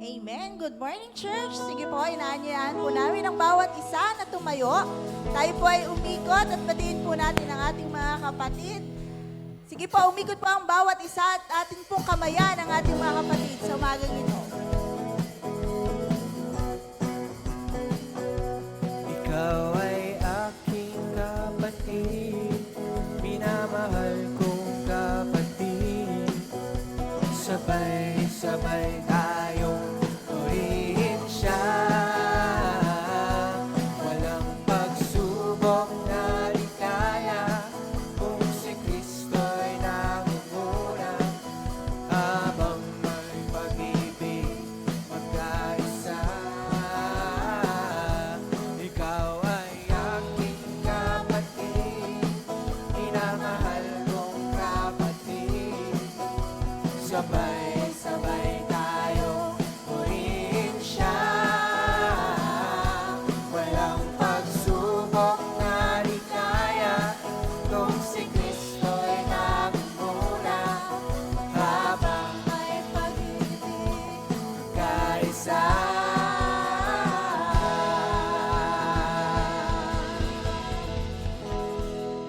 Amen. Good morning, church. Sige po, inaanyayahan po namin ang bawat isa na tumayo. Tayo po ay umikot at batiin po natin ang ating mga kapatid. Sige po, umikot po ang bawat isa at atin pong kamayan ang ating mga kapatid sa umagang ito. Ikaw ay aking kapatid, minamahal kong kapatid. Sabay-sabay tayong purihin siya. Walang pagsubok na di kaya kung si Kristo'y nangunguna. Habang may pag-ibig magkaisa, ikaw ay aking kapatid, minamahal kong kapatid. Sabay-sabay tayo purihin siya. Walang pagsubok na di kaya kung si Kristo'y nangunguna. Habang may pag-ibig kaisa.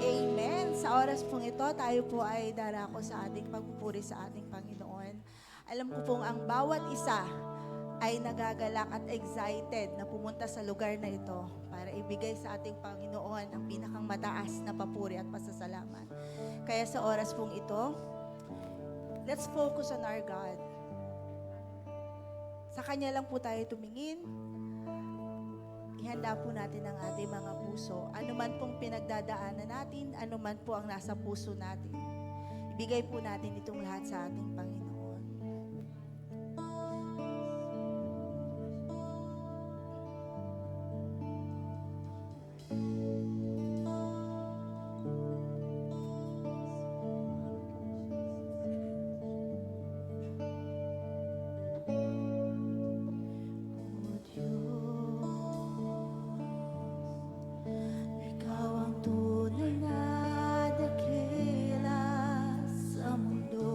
Amen. Sa oras pong ito, tayo po ay darako sa ating pagpupuri sa ating Panginoon. Alam ko pong ang bawat isa ay nagagalak at excited na pumunta sa lugar na ito para ibigay sa ating Panginoon ang pinakang mataas na papuri at pasasalamat. Kaya sa oras pong ito, let's focus on our God. Sa Kanya lang po tayo tumingin. Ihanda po natin ang ating mga puso. Ano man pong pinagdadaanan natin, ano man po ang nasa puso natin. Ibigay po natin itong lahat sa ating Panginoon. O Diyos, Ikaw ang tunay na dakila sa mundo.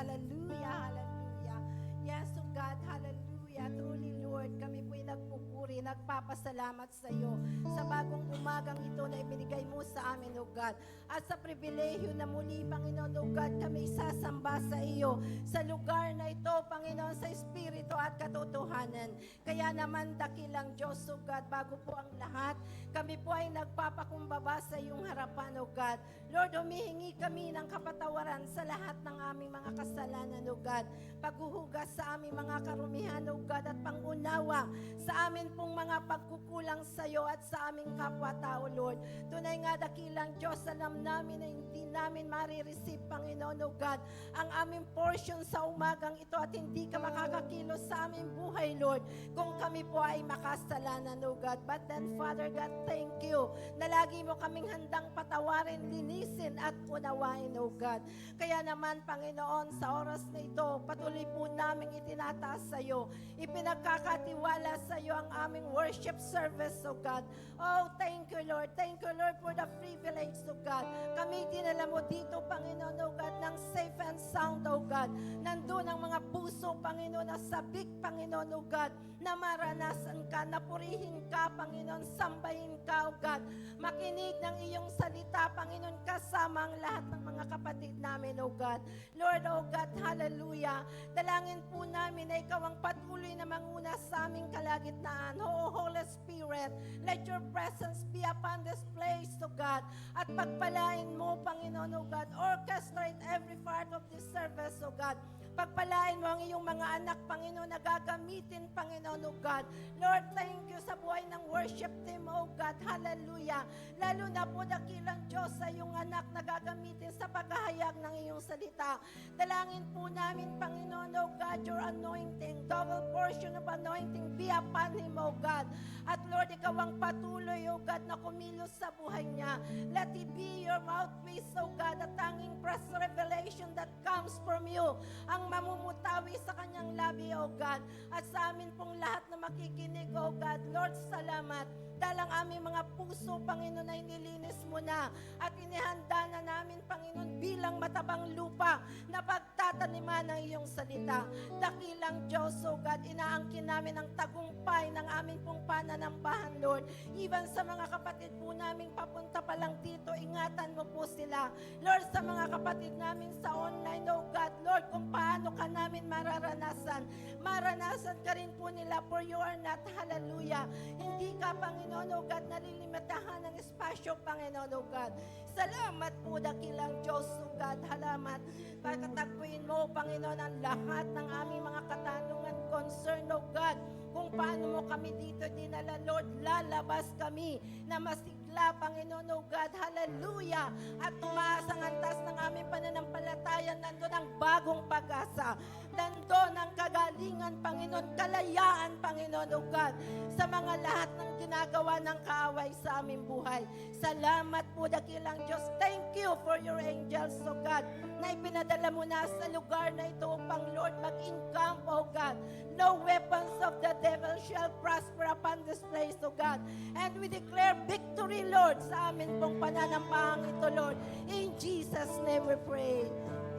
Hallelujah, hallelujah. Yes, oh God, hallelujah. Truly, Lord, kami po'y nagpupuri, nagpapasalamat sa iyo sa bagong umagang ito na ibinigay mo sa amin, oh God. At sa pribilehyo na muli, Panginoon, oh God, kami sasamba sa iyo sa lugar na ito, Panginoon, sa Espiritu at katotohanan. Kaya naman, dakilang Diyos, oh God, bago po ang lahat, kami po ay nagpapakumbaba sa iyong harapan, oh God. Lord, humihingi kami ng kapatawaran sa lahat ng aming mga kasalanan, oh God. Paghuhugas sa aming mga karumihan, oh God, at pangunawa sa amin pong mga pagkukulang sa iyo at sa aming kapwa-tao, Lord. Tunay nga, dakilang Diyos, alam namin na hindi namin marireceive, Panginoon, oh God, ang aming portion sa umagang ito at hindi ka makakakilos sa aming buhay, Lord, kung kami po ay makasalanan, oh God. But then, Father God, thank you na lagi mo kaming handang patawarin, linisin at unawain, oh God. Kaya naman, Panginoon, sa oras na ito, patuloy po namin itinataas sa iyo. Ipinagkakatiwala sa iyo ang aming worship service, oh God. Oh, thank you, Lord. Thank you, Lord, for the privilege, oh God. Kami dinala mo dito, Panginoon, oh God, ng safe and sound, oh God. Nandun ang mga puso, Panginoon, na sabik, Panginoon, oh God, na maranasan ka, na purihin ka, Panginoon, sambahin ka, oh God. Makinig ng iyong salita, Panginoon, kasama ang lahat ng mga kapatid namin, oh God. Lord, oh God, hallelujah. Dalangin po namin na ikaw ang patuloy na manguna sa aming kalagitnaan. Oh, Holy Spirit, let your presence be upon this place, oh God. At pagpalain mo, Panginoon, oh God, orchestrate every part of this service, oh God. Pagpalain mo ang iyong mga anak, Panginoon, na gagamitin, Panginoon, oh God. Lord, thank you sa buhay ng worship team, oh God. Hallelujah. Lalo na po, dakilang Diyos, sa iyong anak na gagamitin sa paghahayag ng iyong salita. Dalangin po namin, Panginoon, oh God, your anointing, double portion of anointing be upon him, oh God. At Lord, ikaw ang patuloy, oh God, na kumilos sa buhay niya. Let it be your mouthpiece, oh God, at tanging press revelation that comes from you. Ang mamumutawi sa kanyang labi, oh God. At sa amin pong lahat na makikinig, oh God. Lord, salamat. Dahil ang aming mga puso, Panginoon, ay nilinis mo na. At inihanda na namin, Panginoon, bilang matabang lupa na pagtataniman ng iyong salita. Dakilang Diyos, oh God, inaangkin namin ang tagumpay ng aming pong pananambahan, Lord. Even sa mga kapatid po namin papunta pa lang dito, ingatan mo po sila. Lord, sa mga kapatid namin sa online, oh God, Lord, kung paano ka namin mararanasan. Maranasan ka rin po nila, for you are not, hallelujah. Hindi ka, Panginoon, oh God, nalilimitahan ng espasyo, Panginoon, oh God. Salamat po, dakilang Diyos, oh God, halamat. Pagkatagpuin mo, Panginoon, ang lahat ng aming mga katanungan, concern, oh God, kung paano mo kami dito dinala, Lord, lalabas kami na masigla, Panginoon, oh God, hallelujah. At tumaas ang antas ng aming pananampalataya, nandun ang bagong pag-asa. Nandun ang kagalingan, Panginoon, kalayaan, Panginoon, oh God, sa mga lahat ng ginagawa ng kaaway sa aming buhay. Salamat po, dakilang Diyos. Thank you for your angels, oh God, na ipinadala mo na sa lugar na ito upang, Lord, mag-encamp, oh God. No weapons of the devil shall prosper upon this place, oh God. And we declare victory, Lord, sa amin pong pananampahang ito, Lord. In Jesus' name we pray.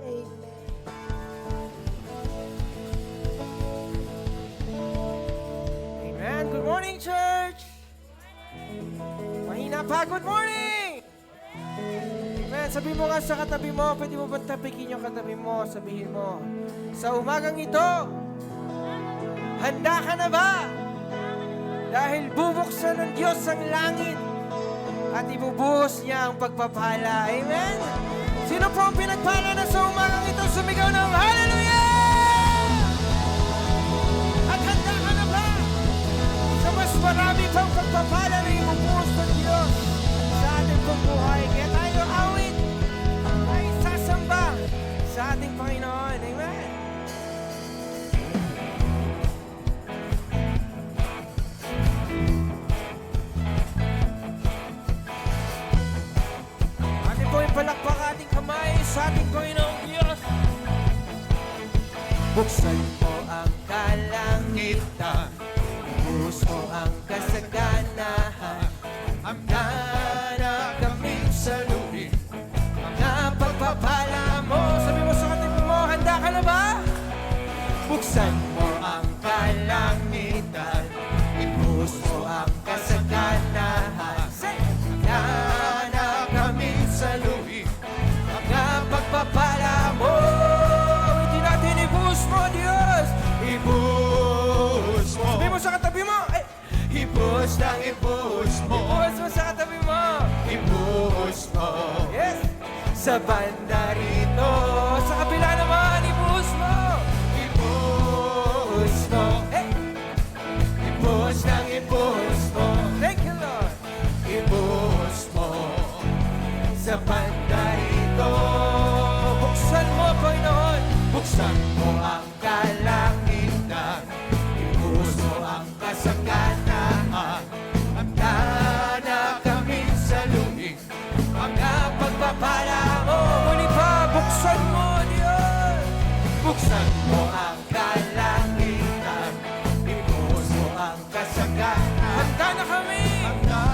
Amen. Amen. Good morning, church. Mahina pa. Good morning. Amen. Sabi mo nga sa katabi mo, pwede mo ba tapikin yung katabi mo? Sabihin mo, sa umagang ito, handa ka na ba? Dahil bubuksan ng Diyos ang langit at ibubuhos niya ang pagpapala. Amen? Sino po ang pinagpala na sa umagang ito? Sumigaw ng hallelujah! At handa ka na ba? Sa mas marami pang pagpapala na ibubuhos ng Diyos sa ating pong buhay. Kaya tayo awit ay sasamba sa ating Panginoon. Amen? Ating po ipalakpak ating kamay sa ating Panginoong Diyos. Buksan mo ang kalangitan, buhos mo ang kasaganahan, handa na kaming saluhin mga pagpapala mo. Sabi mo sa katabi mo, handa ka na ng ibuhos mo. Ibuhos mo sa katabi mo. Ibuhos mo. Yes. Sa banda rito. Sa kabila naman, ibuhos mo. Ibuhos mo. Eh. Ibuhos ng ibuhos mo. Thank you, Lord. Ibuhos mo. Sa banda rito. Buksan mo, Panginoon. Buksan mo ang kalangitan. Ibuhos mo ang kasaganaan. Handa na kami sa luhig. Mga pagpapala mo. Muli pa, buksan mo, Diyos. Buksan mo ang kalangitan. Ibuhos mo ang kasaganaan. Handa na kami. Handa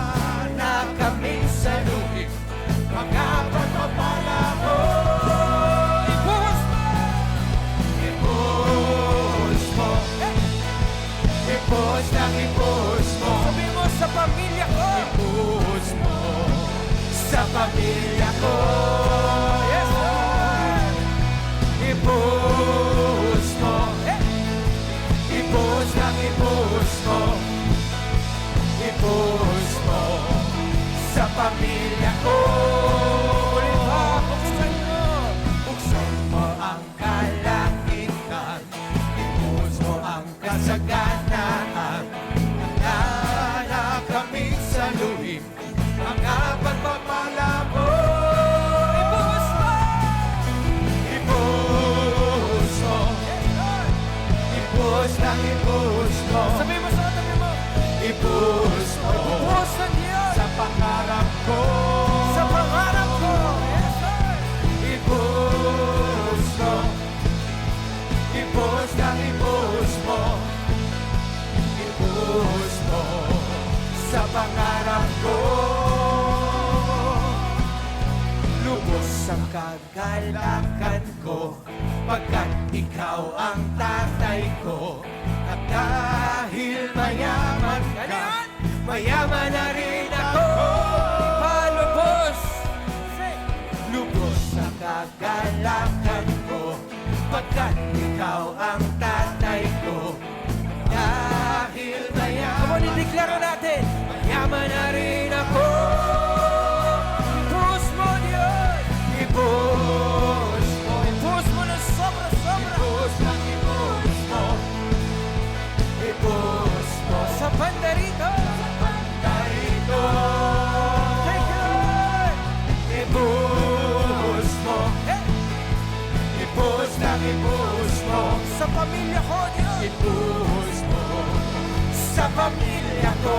na kami sa luhig. Mga pagpapala mo. Ibuhos mo. Ibuhos mo. Ibuhos ng ibuhos mo. Sabi mo sa pamilya ko. Ibuhos mo. Sa pamilya ko. Yes, Lord. Ibuhos mo. Ibuhos ng ibuhos mo. Ibuhos mo. Sa pamilya ko. Ulit pa, buksan mo. Buksan mo ang kalangitan. Ibuhos mo ang kasaganaan. Handa na kami sa luhim. Mga pagpapala mo. Ibuhos mo. Ibuhos mo. Ibuhos ng ibuhos mo. Sabi mo sa katabi mo. Ibuhos mo. Ibuhos ng Diyos. Sa pangarap ko. Sa pangarap ko. Yes, Lord. Ibuhos mo. Ibuhos ng ibuhos mo. Ibuhos mo. Sa pangarap ko. Lubos ang kagalakan ko. Pagkat ikaw ang tatay ko. At dahil mayaman ka, mayaman na rin ako. Palubos, lubos ang kagalakan ko. Pagkat ikaw ang tatay ko. Dahil mayaman. Come on, i-declare natin. Mayaman na rin ako. Ibuhos mo, Diyos. Ibuhos mo. Ibuhos mo na sobra-sobra. Ibuhos ng ibuhos mo. Ibuhos mo. Sa banda rito. Sa banda rito. Thank you, Lord. Ibuhos mo. Ibuhos ng ibuhos mo. Sa pamilya ko, Diyos. Ibuhos mo. Sa pamilya ko.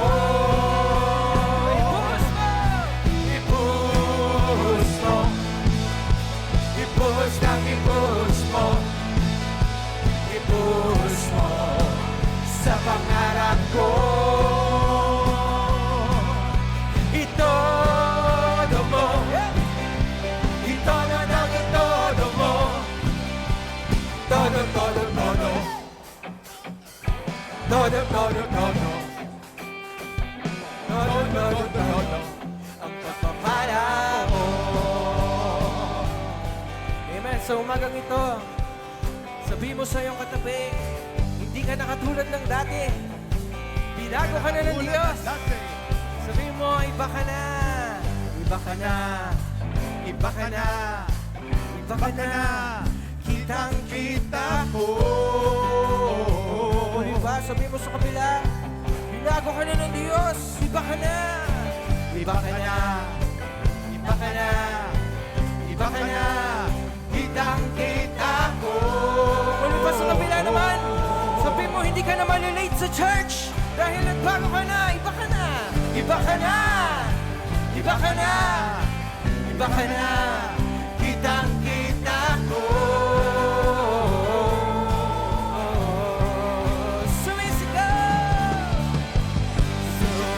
Ibuhos mo. Ibuhos mo. Ibuhos ng ibuhos mo. Ibuhos mo. Sa pangarap ko. Itodo mo. Itodo ng itodo mo. Todo, todo, todo. Todo, todo, todo. Todo, todo, todo. Ang pagpapala mo. Amen. Sa umagang ito, sabi mo sa iyong katabi, hindi ka na katulad ng dati. Binago ka na ng Diyos. Sabi mo, iba ka na. Iba ka na. Iba ka na. Iba ka na. Kitang-kita ko. O diba? Sabi mo sa kabila, binago ka na ng Diyos. Iba ka na. Iba ka na. Iba ka na. Iba ka na. Kitang-kita ko. O diba sa kabila naman, sabi mo hindi ka na malilate sa church. Dahil nagbago ka na. Iba ka na. Iba ka na. Iba ka na. Iba ka na. Kitang-kita ko.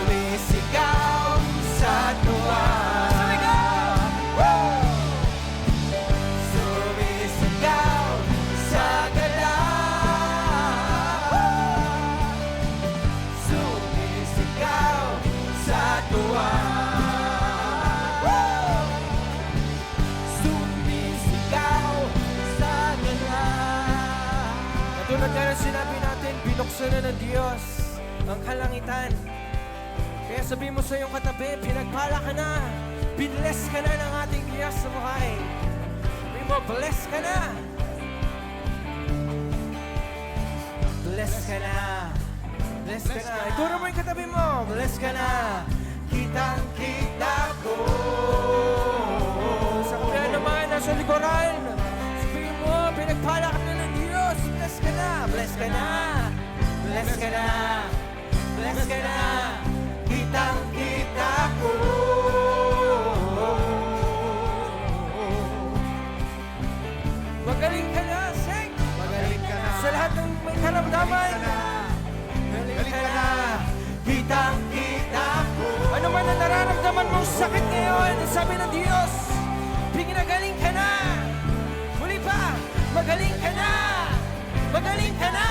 Sumisigaw sa tuwa. Sumisigaw sa gala. Sumisigaw sa tuwa. Sumisigaw sa gala. Katulad nga ng sinabi natin, binuksan na ng Diyos ang kalangitan. Kaya sabihin mo sa iyong katabi, pinagpala ka na. Binless ka na ng ating Diyos sa buhay. Sabihin mo, bless ka na. Bless ka na. Bless ka na. Ituro mo yung katabi mo. Bless ka na. Kitang-kita ko. Sa kapila naman, nasa likuran. Sabihin mo, pinagpala ka na ng Diyos. Bless ka na. Bless ka na. Bless ka na. Bless ka na. Kitang-kita ko. Magaling ka na, Seng. Magaling ka na. Sa lahat ng may karamdaman. Galing ka na. Kitang-kita ko. Ano man ang nararamdaman mong sakit ngayon, sabi ng Diyos, pinagaling ka na. Muli pa, magaling ka na. Magaling ka na.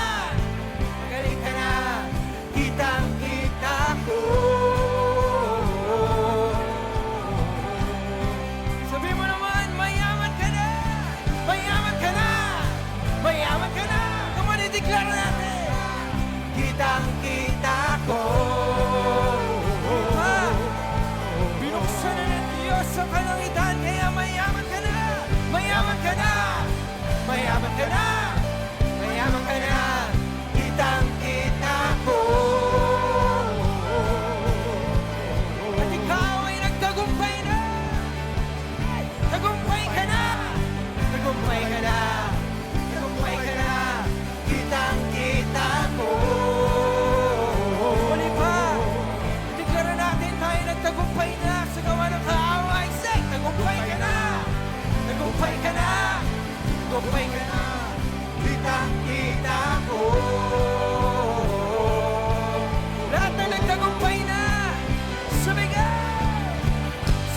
Magaling ka na. Kitang-kita ko. Sabi mo naman, mayaman ka na. Mayaman ka na. Mayaman ka na. Come on, i-declare natin. Kitang-kita ko. Binuksan na ng Diyos sa kalangitan, kaya mayaman ka na. Mayaman ka na. Mayaman ka na. Mayaman ka na. Kitang-kita ko. At ikaw ay nagtagumpay na. Tagumpay ka na. Tagumpay ka na. Tagumpay ka na. Kitang-kita ko. Muli pa. Deklara natin tayo nagtagumpay na sa gawa ng kaaway. Say, tagumpay ka na. Tagumpay ka na. Tagumpay ka na. Kitang-kita ko. Lahat na nagtagumpay na. Sumigaw.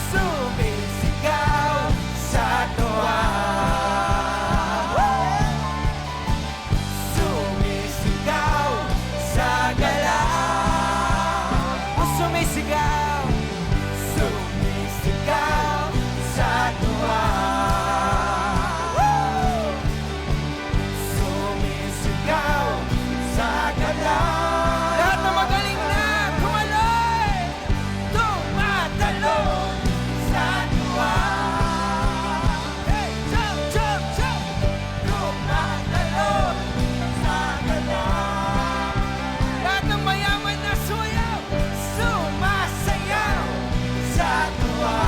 Sumisigaw sa tuwa. Sumisigaw sa gala. Sumisigaw. Sumisigaw sa tuwa. Sumisigaw sa gala. Lahat na magaling na kumaloy. Tumatalon sa tuwa. Hey, jump, jump, jump. Tumatalon sa gala. Lahat ng mayaman na suyaw. Sumasayaw sa tuwa.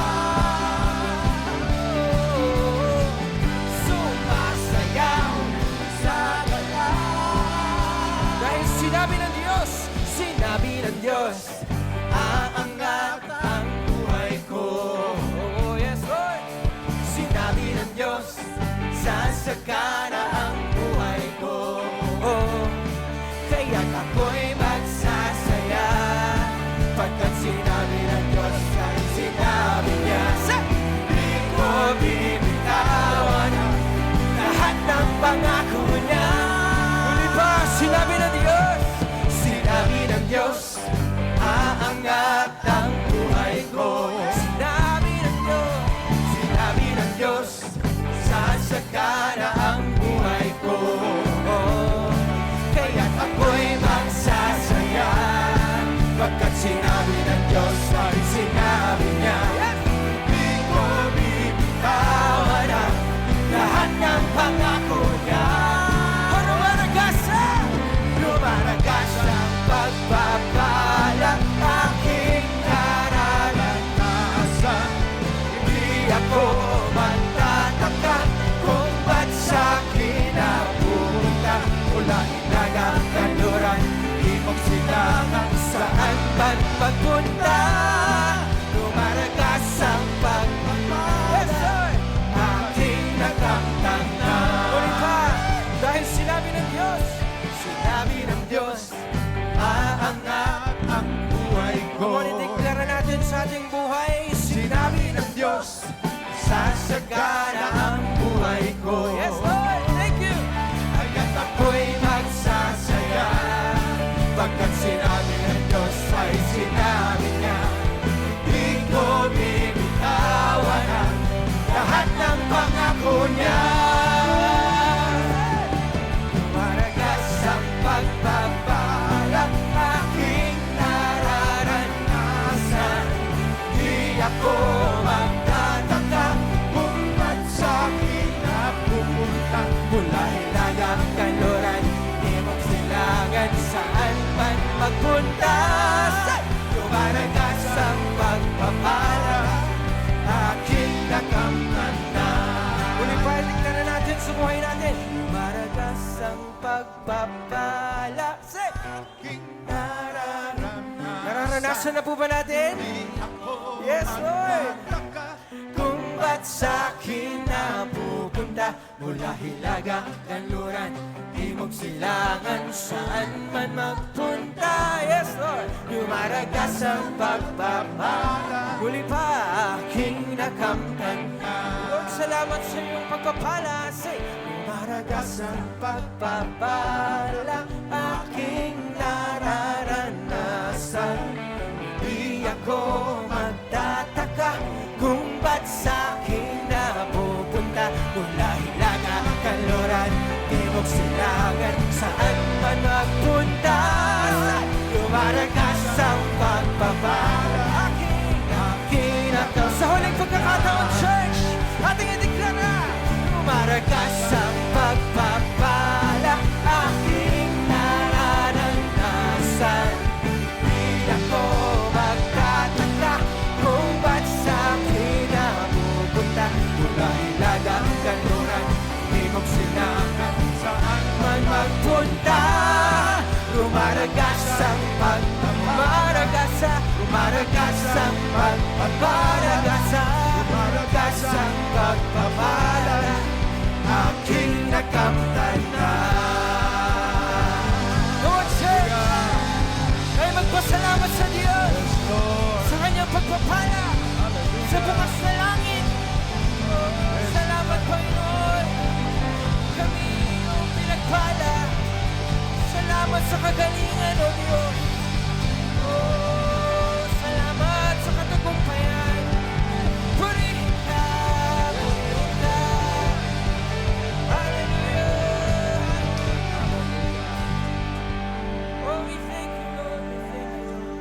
Sumasayaw sa gala. Dahil sinabi ng Diyos, aangat ang buhay ko. Oh, yes, Lord. Sinabi ng Diyos, sasagana ang buhay ko. Oh, kaya't ako'y magsasaya, pagkat sinabi ng Diyos ay sinabi niya. Di ko bibitawan lahat ng pangako niya. Muli pa, sinabi ng Diyos, sinabi ng Diyos, aangat ang buhay ko. Sinabi ng Diyos, sasagana ang buhay ko. Kaya't ako'y magsasaya, pagkat sinabi ng Diyos ay sinabi niya. Di ko bibitawan ang lahat ng pangako niya. Lumaragas ang pagpapala, aking nararanasan. Hindi ako magtataka kung ba't sa'kin napunta. Mula inagang kanluran, ibog silangang saan man pagpunta. Lumaragas ang pagpapala, aking nakamtanga. Ulit pa, dahil sinabi ng Diyos, aangat ang buhay ko. Ngunit deklara natin sa ating buhay, sinabi ng Diyos, sasagana ang buhay ko. Yes, Lord, thank you. Kaya't ako'y magsasaya, pagkat sinabi ng Diyos ay sinabi niya. Di ko bibitawan ang lahat ng pangako niya. Maragas ang pagpapala, aking nararanasan. nakamtan na. Muli pa, tignan na natin, sumuhay natin. Maragas ang pagpapala. Say! Nararanasan na po ba natin? Yes, Lord! Kung ba't sa'kin napupunta mula Hilaga, Kanluran, Timog, Silangan, saan man magpunta. Yes, Lord! Lumaragas ang pagpapala. Muli pa aking nakamtan. Lord, salamat sa iyong pagpapala. Say, lumaragas ang pagpapala aking nararanasan. Di ako magtataka kung ba't sa'kin napupunta mula Hilaga, Kanluran, Timog, Silangan, saan man magpunta. Lumaragas ang pagpapala aking nakaw. Sa huling pagkakataon, church, ating ideklara. Lumaragas ang pagpapala aking nararanasan. Di ako magtataka kung ba't sa'kin napupunta mula Hilaga, Kanluran, Timog, Silangan, saan man magpunta. Lumaragas ang pagpapala aking nakamtan na. Lord, church, ay magpasalamat sa Diyos sa kanyang pagpapala sa bukas na langit. Salamat, Panginoon. Kami iyong pinagpala. Salamat sa kagalingan, O Diyos. Oh, salamat sa katagumpayan. Purihin ka, purihin ka. Hallelujah. Oh, we thank you, Lord. We thank you, Lord.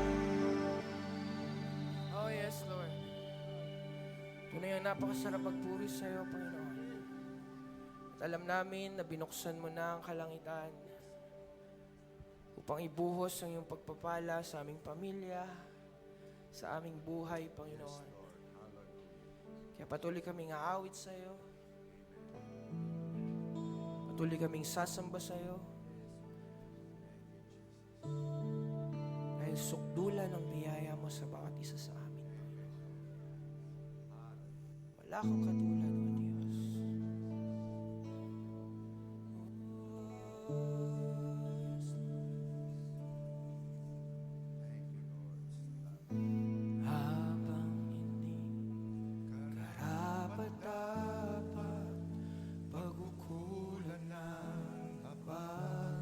Oh, yes, Lord. Tunay ang napakasarap magpuri sa iyo, Panginoon. At alam namin na binuksan mo na ang kalangitan upang ibuhos ang iyong pagpapala sa aming pamilya, sa aming buhay, Panginoon. Kaya patuloy kaming aawit sa iyo. Patuloy kaming sasamba sa iyo. Dahil sukdulan ang biyaya mo sa bawat isa sa amin, Panginoon. Wala kang katulad, O Diyos. Habang hindi karapat-dapat, pag-ukulan ng abad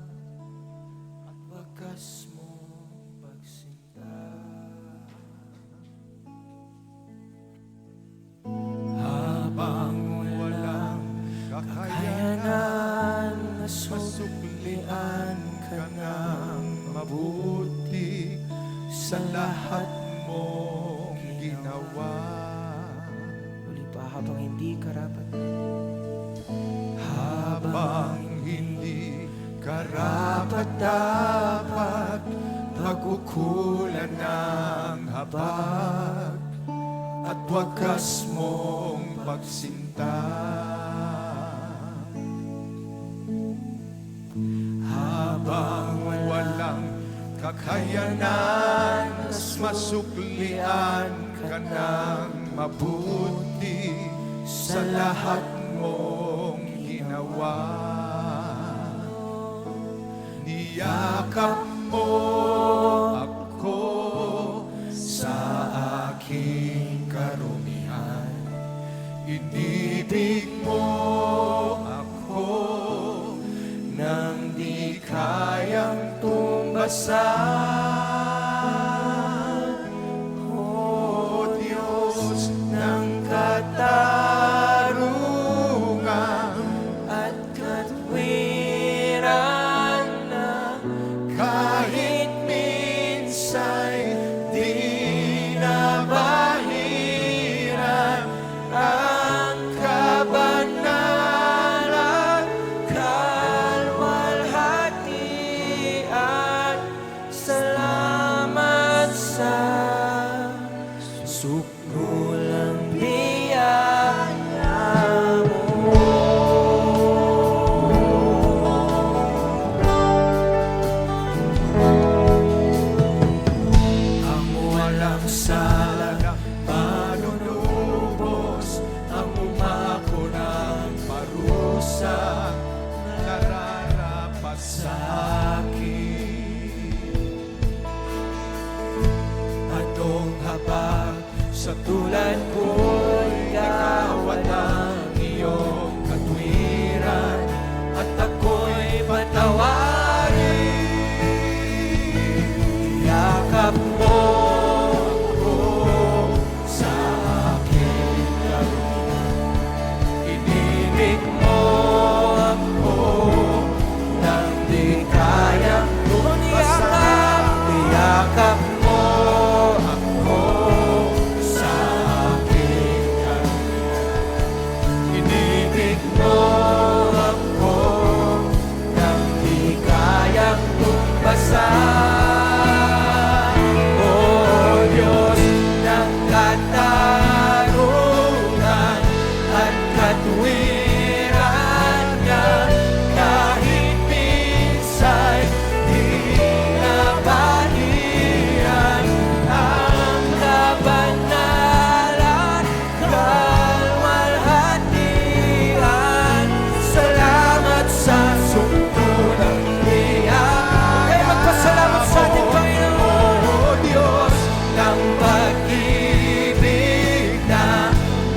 at wagas mong pagsinta. Habang walang kakayanan na suklian ka ng mabuti sa lahat mong ginawa. Uli pa, habang hindi karapat. Habang hindi karapat-dapat, pag-ukulan ng habag at wagas mong pagsinta. Habang walang kakayanan, masuklian ka ng mabuti sa lahat mong ginawa. Niyakap mo ako sa aking karumihan. Inibig mo ako nang di kayang tumbasan. O Diyos ng katarungan at katwiran na kahit minsa'y di na bahiran ang kabanalan, kalwalhatian sa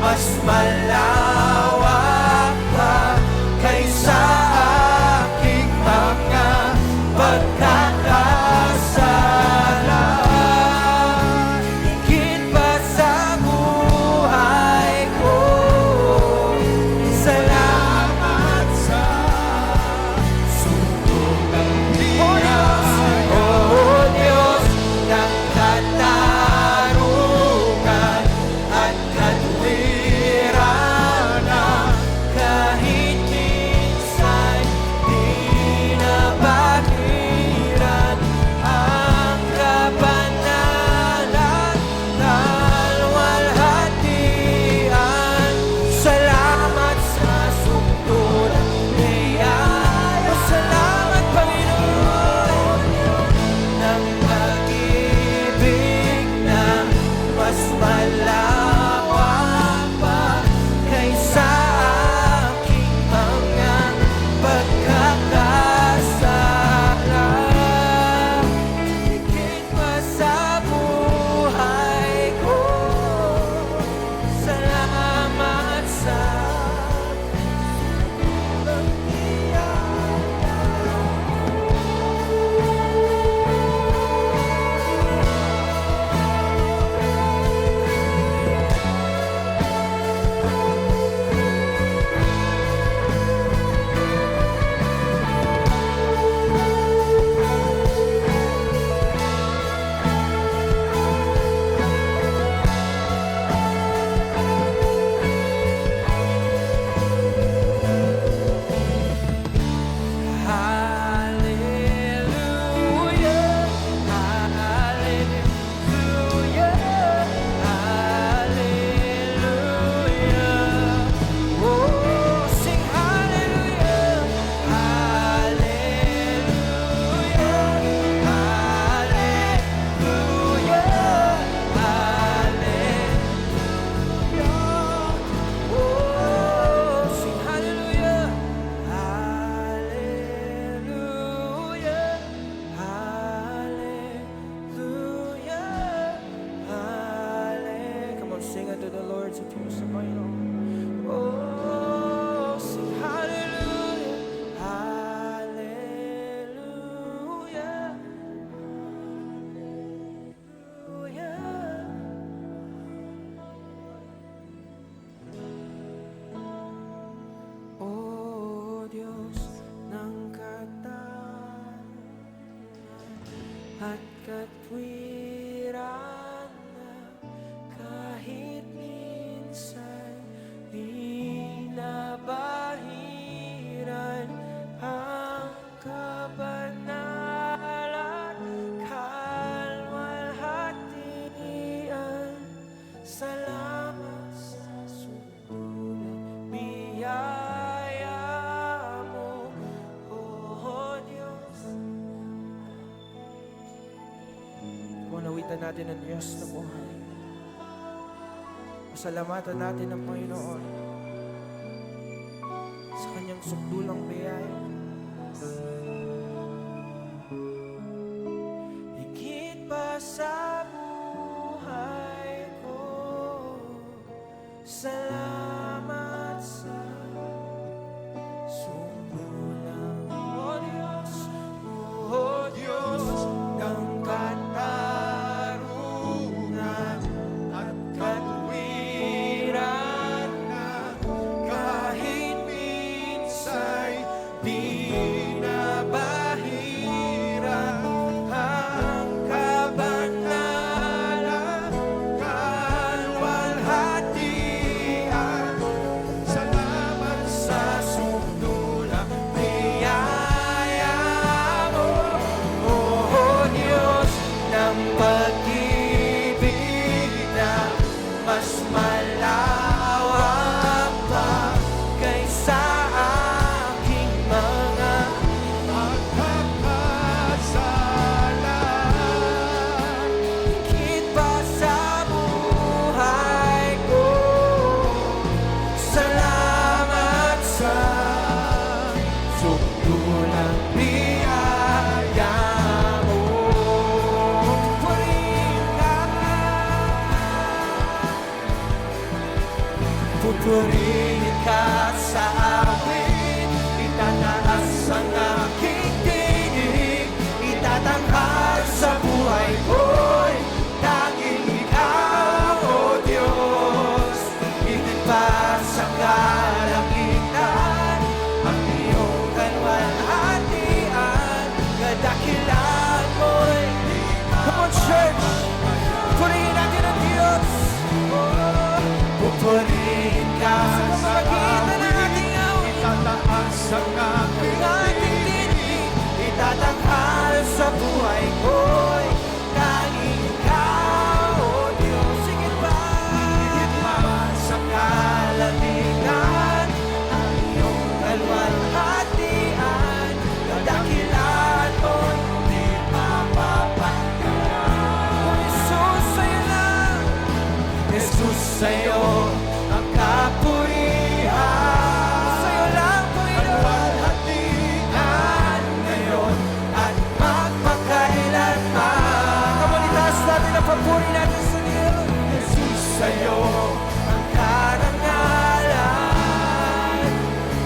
mas malawak pa kaysa aking mga pagkakasala. Higit pa sa buhay ko, salamat sa sundong ng biyaya. O Diyos ng katarungan at katwiran, na kahit minsan di nabahiran ang kabanalan, kalwalhatian. Salamat sa sundong ng biyaya. Salamat, Panginoon, ng pag-ibig na mas malawak pa kaysa aking mga pagkakasala. Higit pa sa buhay ko, salamat sa Hallelujah, hallelujah, hallelujah. Oh, sing hallelujah, hallelujah, hallelujah, hallelujah. Oh, sing hallelujah, hallelujah, hallelujah, hallelujah. Come on, sing unto the Lord sa Diyos sa Panginoon. Oh, sing hallelujah, hallelujah, hallelujah. O Diyos ng katarungan at katwiran, na kahit minsan di nabahiran ang kabanalan, kalwalhatian. Salamat sa sundong biyaya mo, O Diyos. Punawitan natin ang Diyos na buhay. Pasalamatan natin ang Panginoon sa kanyang sukdulang biyaya. Higit pa sa buhay ko, salamat sa sumulang. O Diyos, O Diyos ng katarungan at katwiran, na kahit minsan di nabahiran ang kabanalan, kalwalhatian. Pupurihin ka sa awit, itataas ang aking tinig, itatanghal sa buhay ko'y tanging ikaw, O Diyos. Higit pa sa kalangitan, ang iyong kalwalhatian, kadakilaan mo'y come on, church! Purihin natin ang Diyos! Pupurihin ka sa pagitan ng ating awit, Itataas ang aking tinig, itatanghal sa buhay ko'y tanging ikaw, O Diyos. Higit pa sa kalangitan, ang iyong kalwalhatian, kadakilaan mo'y di mapapagkaraan. O Jesus, sa'yo lang, Jesus, sa'yo ang kapurihan. Sa'yo lang, Panginoon, kalwalhatian ngayon at magpakailanman. Come on, itaas natin ang papuri natin sa Diyos. Jesus, sa'yo ang karangalan,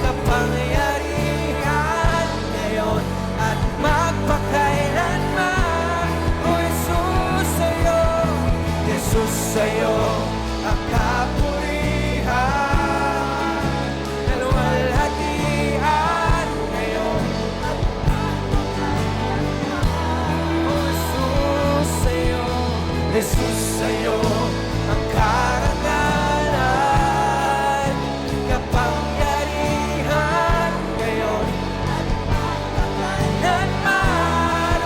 kapangyarihan ngayon at magpakailanman. O Jesus, sa'yo, Jesus, sa'yo ang kapurihan, kalwalhatian ngayon at magpakailanman. O Jesus, sa'yo, Jesus, sa'yo ang karangalan, kapangyarihan ngayon at magpakailanman. O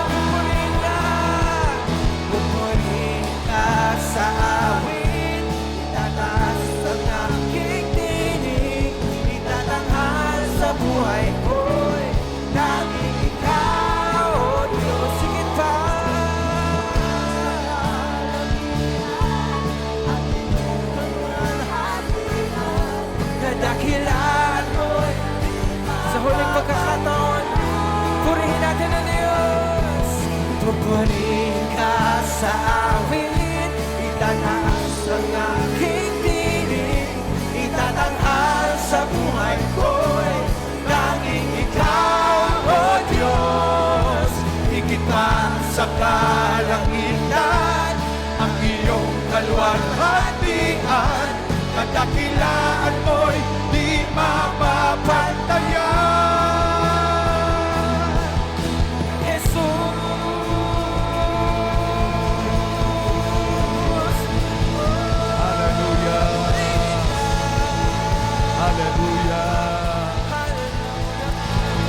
pupurihin ka sa awit, itataas ang aking tinig, itatanghal sa buhay ko'y tanging ikaw, O Diyos. Higit pa kadakilaan mo'y sa huling pagkakataon, purihin natin ang Diyos. Pupurihin ka sa awit, itataas ang aking tinig, itatanghal sa buhay ko'y tanging ikaw, O Diyos. Higit pa sa kalangitan, ang iyong kalwalhatian, kadakilaan mo'y di mapapantayan. Jesus, Hallelujah. Hallelujah.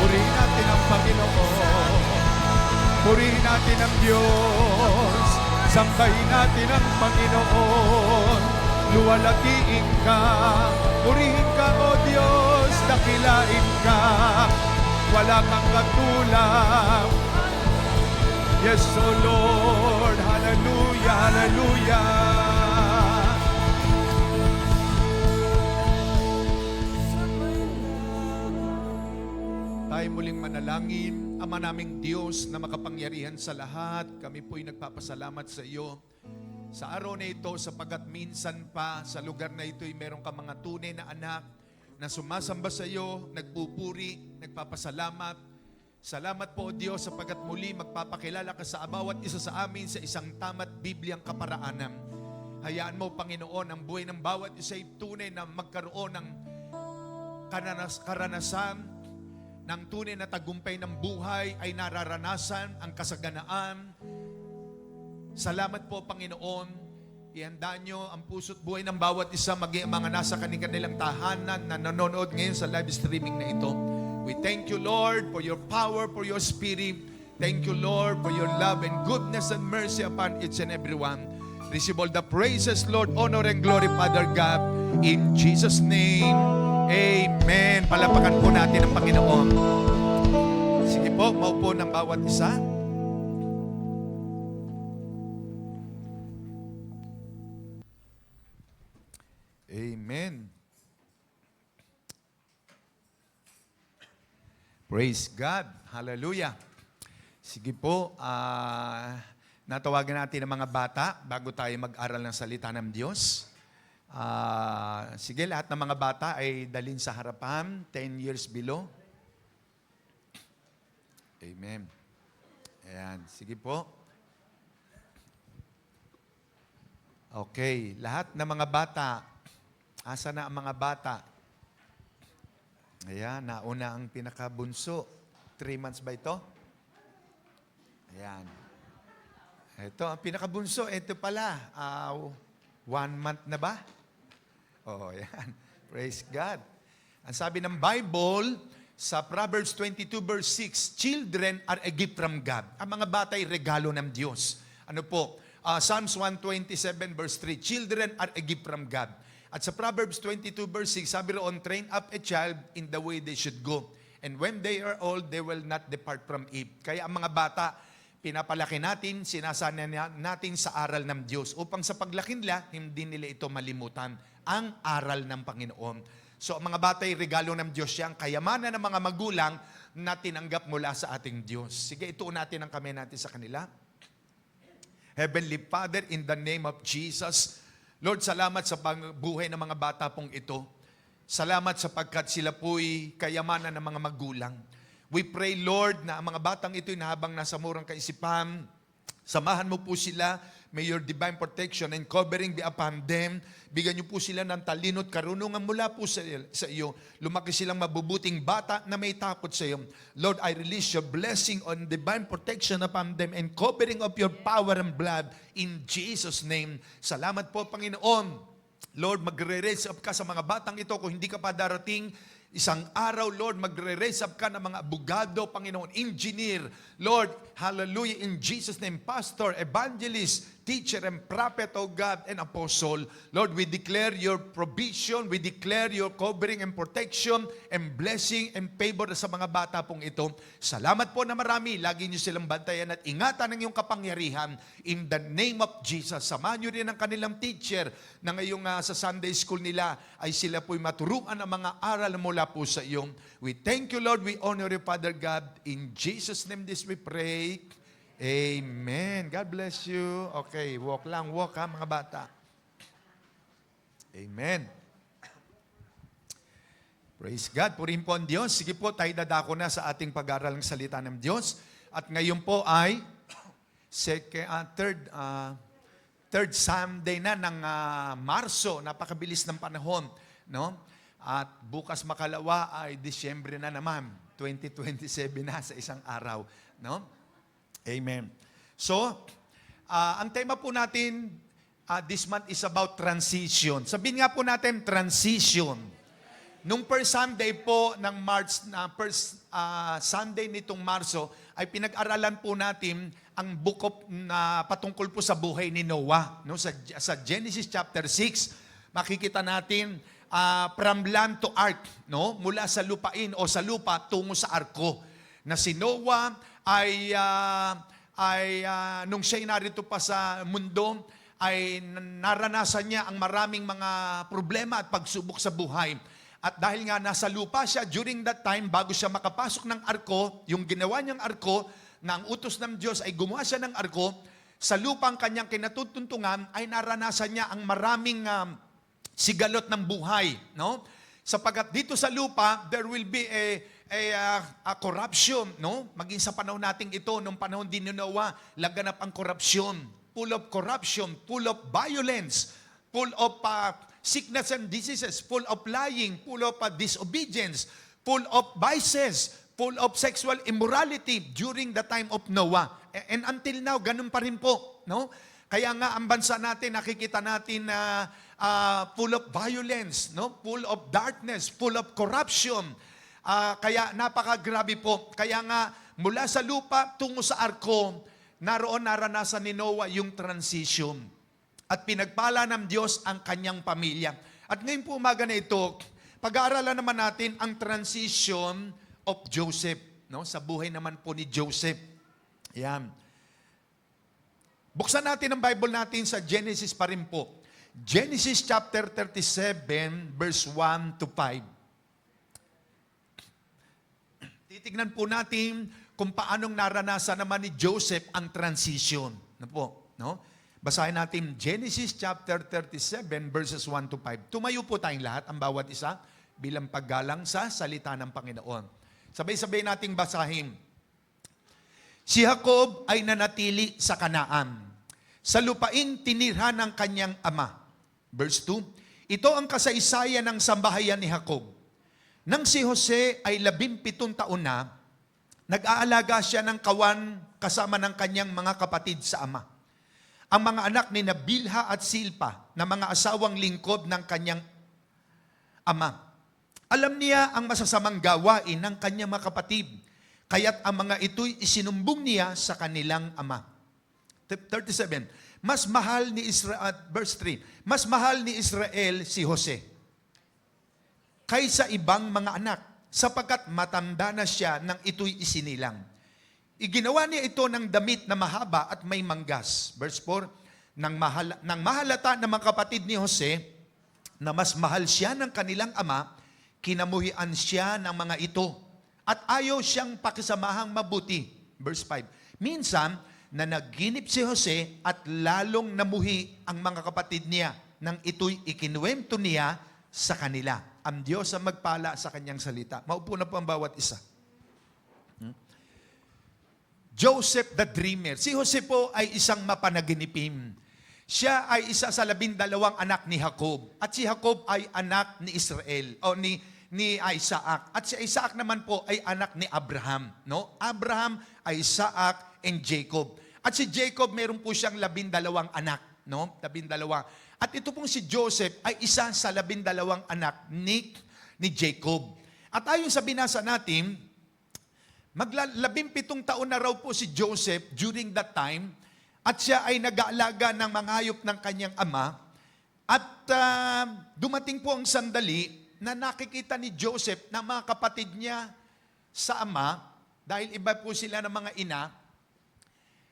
Purihin natin ang Panginoon. Purihin natin ang Diyos. Sambahin natin ang Panginoon. Luwalhatiin ka. Purihin ka, O Diyos. Dakilain ka. Wala kang katulad. Yes, O Lord. Hallelujah. Hallelujah. Tayo muling manalangin. Ama naming Diyos na makapangyarihan sa lahat, kami po'y nagpapasalamat sa iyo sa araw na ito sapagat minsan pa sa lugar na ito'y meron ka mga tunay na anak na sumasamba sa iyo, nagpupuri, nagpapasalamat. Salamat po, O Diyos, sapagat muli magpapakilala ka sa bawat isa sa amin sa isang tama't Bibliang kaparaanan. Hayaan mo, Panginoon, ang buhay ng bawat isa ay tunay na magkaroon ng karanasan ng tunay na tagumpay ng buhay, ay nararanasan ang kasaganaan. Salamat po, Panginoon. Ihanda nyo ang puso't buhay ng bawat isa, maging mga nasa kanilang tahanan na nanonood ngayon sa live streaming na ito. We thank you, Lord, for your power, for your spirit. Thank you, Lord, for your love and goodness and mercy upon each and every one. Receive all the praises, Lord, honor and glory, Father God. In Jesus' name, amen. Palapakan po natin ang Panginoon. Sige po, maupo ng bawat isa. Amen. Praise God. Hallelujah. Sige po, natawagan natin ang mga bata bago tayo mag-aral ng salita ng Diyos. Sige, lahat ng mga bata ay dalhin sa harapan, 10 years below. Amen. Ayan, sige po. Okay, lahat ng mga bata, asa na ang mga bata? Ayan, nauna ang pinakabunso. 3 months ba ito? Ayan. Ito, ang pinakabunso, ito pala, 1 month na ba? Oh, yan. Praise God. Ang sabi ng Bible, sa Proverbs 22 verse 6, children are a gift from God. Ang mga bata ay regalo ng Diyos. Ano po? Psalms 127 verse 3, children are a gift from God. At sa Proverbs 22 verse 6, sabi roon, train up a child in the way they should go. And when they are old, they will not depart from it. Kaya ang mga bata, pinapalaki natin, sinasana natin sa aral ng Diyos upang sa paglaki nila, hindi nila ito malimutan ang aral ng Panginoon. So ang mga bata ay regalo ng Diyos yan, kayamanan ng mga magulang na tinanggap mula sa ating Diyos. Sige, ituon natin ang kamay natin sa kanila. Heavenly Father, in the name of Jesus, Lord, salamat sa buhay ng mga bata pong ito. Salamat sapagkat sila po'y kayamanan ng mga magulang. We pray, Lord, na ang mga batang ito'y habang nasa murang kaisipan, samahan mo po sila. May your divine protection and covering be upon them. Bigyan niyo po sila ng talino at karunungan mula po sa iyo. Lumaki silang mabubuting bata na may takot sa iyo. Lord, I release your blessing on divine protection upon them and covering of your power and blood in Jesus' name. Salamat po, Panginoon. Lord, magre-raise up ka sa mga batang ito kung hindi ka pa darating. Isang araw, Lord, magre-raise up ka ng mga abogado, Panginoon, engineer. Lord, hallelujah, in Jesus' name, pastor, evangelist, teacher, and prophet, O God, and apostle. Lord, we declare your provision, we declare your covering and protection, and blessing and favor sa mga bata pong ito. Salamat po na marami. Lagi niyo silang bantayan at ingatan ng iyong kapangyarihan. In the name of Jesus, samahan niyo rin ang kanilang teacher na ngayong sa Sunday school nila ay sila po'y maturuan ng mga aral mula po sa iyo. We thank you, Lord. We honor you, Father God. In Jesus' name this we pray. Amen. God bless you. Okay, walk lang, walk ha, mga bata. Amen. Praise God. Purihin po ang Diyos. Sige po, tayo dadako na sa ating pag-aaral ng salita ng Diyos. At ngayon po ay third Sunday na ng Marso. Napakabilis ng panahon. No? At bukas makalawa ay Disyembre na naman. 2027 na sa isang araw. No? Amen. So, ang tema po natin this month is about transition. Sabihin nga po natin, transition. Nung first Sunday po ng March, first Sunday nitong Marso, ay pinag-aralan po natin ang book of, na patungkol po sa buhay ni Noah. No? Sa Genesis chapter 6, makikita natin from land to ark, no? Mula sa lupain o sa lupa tungo sa arko. Na si Noah ay nung siya'y narito pa sa mundo, ay naranasan niya ang maraming mga problema at pagsubok sa buhay. At dahil nga nasa lupa siya, during that time, bago siya makapasok ng arko, yung ginawa niyang arko, na ang utos ng Diyos ay gumawa siya ng arko, sa lupang kanyang kinatutuntungan, ay naranasan niya ang maraming sigalot ng buhay. No? Sapagat dito sa lupa, there will be a corruption, no? Maging sa panahon nating ito, nung panahon din ni Noah, laganap ang corruption, full of corruption, full of violence, full of sickness and diseases, full of lying, full of disobedience, full of vices, full of sexual immorality during the time of Noah. And until now, ganun pa rin po, no? Kaya nga ang bansa natin, nakikita natin na full of violence, no? Full of darkness, full of corruption. Kaya napakagrabe po. Kaya nga mula sa lupa tungo sa arko, naroon naranasan ni Noah yung transition. At pinagpala ng Diyos ang kanyang pamilya. At ngayon po umaga na ito, pag-aaralan naman natin ang transition of Joseph. No? Sa buhay naman po ni Joseph. Yan. Buksan natin ang Bible natin sa Genesis pa rin po. Genesis chapter 37 verse 1 to 5. Titignan po natin kung paanong naranasan naman ni Joseph ang transition. Ano po? No? Basahin natin Genesis chapter 37 verses 1 to 5. Tumayo po tayong lahat, ang bawat isa, bilang paggalang sa salita ng Panginoon. Sabay-sabay nating basahin. Si Jacob ay nanatili sa Kanaan, sa lupaing tinirhan ng kanyang ama. Verse 2, ito ang kasaysayan ng sambahayan ni Jacob. Nang si Jose ay 17 taon na, nag-aalaga siya ng kawan kasama ng kanyang mga kapatid sa ama. Ang mga anak ni Bilha at Silpa na mga asawang lingkod ng kanyang ama. Alam niya ang masasamang gawain ng kanyang mga kapatid, kaya't ang mga ito'y isinumbong niya sa kanilang ama. 37. Mas mahal ni Israel, verse 3, mas mahal ni Israel si Jose kaysa ibang mga anak, sapagkat matanda na siya nang ito'y isinilang. Iginawa niya ito ng damit na mahaba at may manggas. Verse 4, nang mahalata ng mga kapatid ni Jose na mas mahal siya ng kanilang ama, kinamuhian siya ng mga ito at ayaw siyang pakisamahang mabuti. Verse 5, minsan, na nagginip si Jose at lalong namuhi ang mga kapatid niya nang ito'y ikinuwento niya sa kanila. Ang Diyos ang magpala sa kanyang salita. Maupo na po ang bawat isa. Joseph the Dreamer. Si Jose po ay isang mapanaginipin. Siya ay isa sa 12 anak ni Jacob. At si Jacob ay anak ni Israel o ni Isaac. At si Isaac naman po ay anak ni Abraham. No? Abraham ay Isaac and Jacob. At si Jacob, meron po siyang 12 anak. No? 12. At ito pong si Joseph ay isa sa 12 anak ni Jacob. At ayon sa binasa natin, 17 taon na raw po si Joseph during that time at siya ay nag-aalaga ng mga hayop ng kanyang ama. At dumating po ang sandali na nakikita ni Joseph na mga kapatid niya sa ama, dahil iba po sila ng mga ina,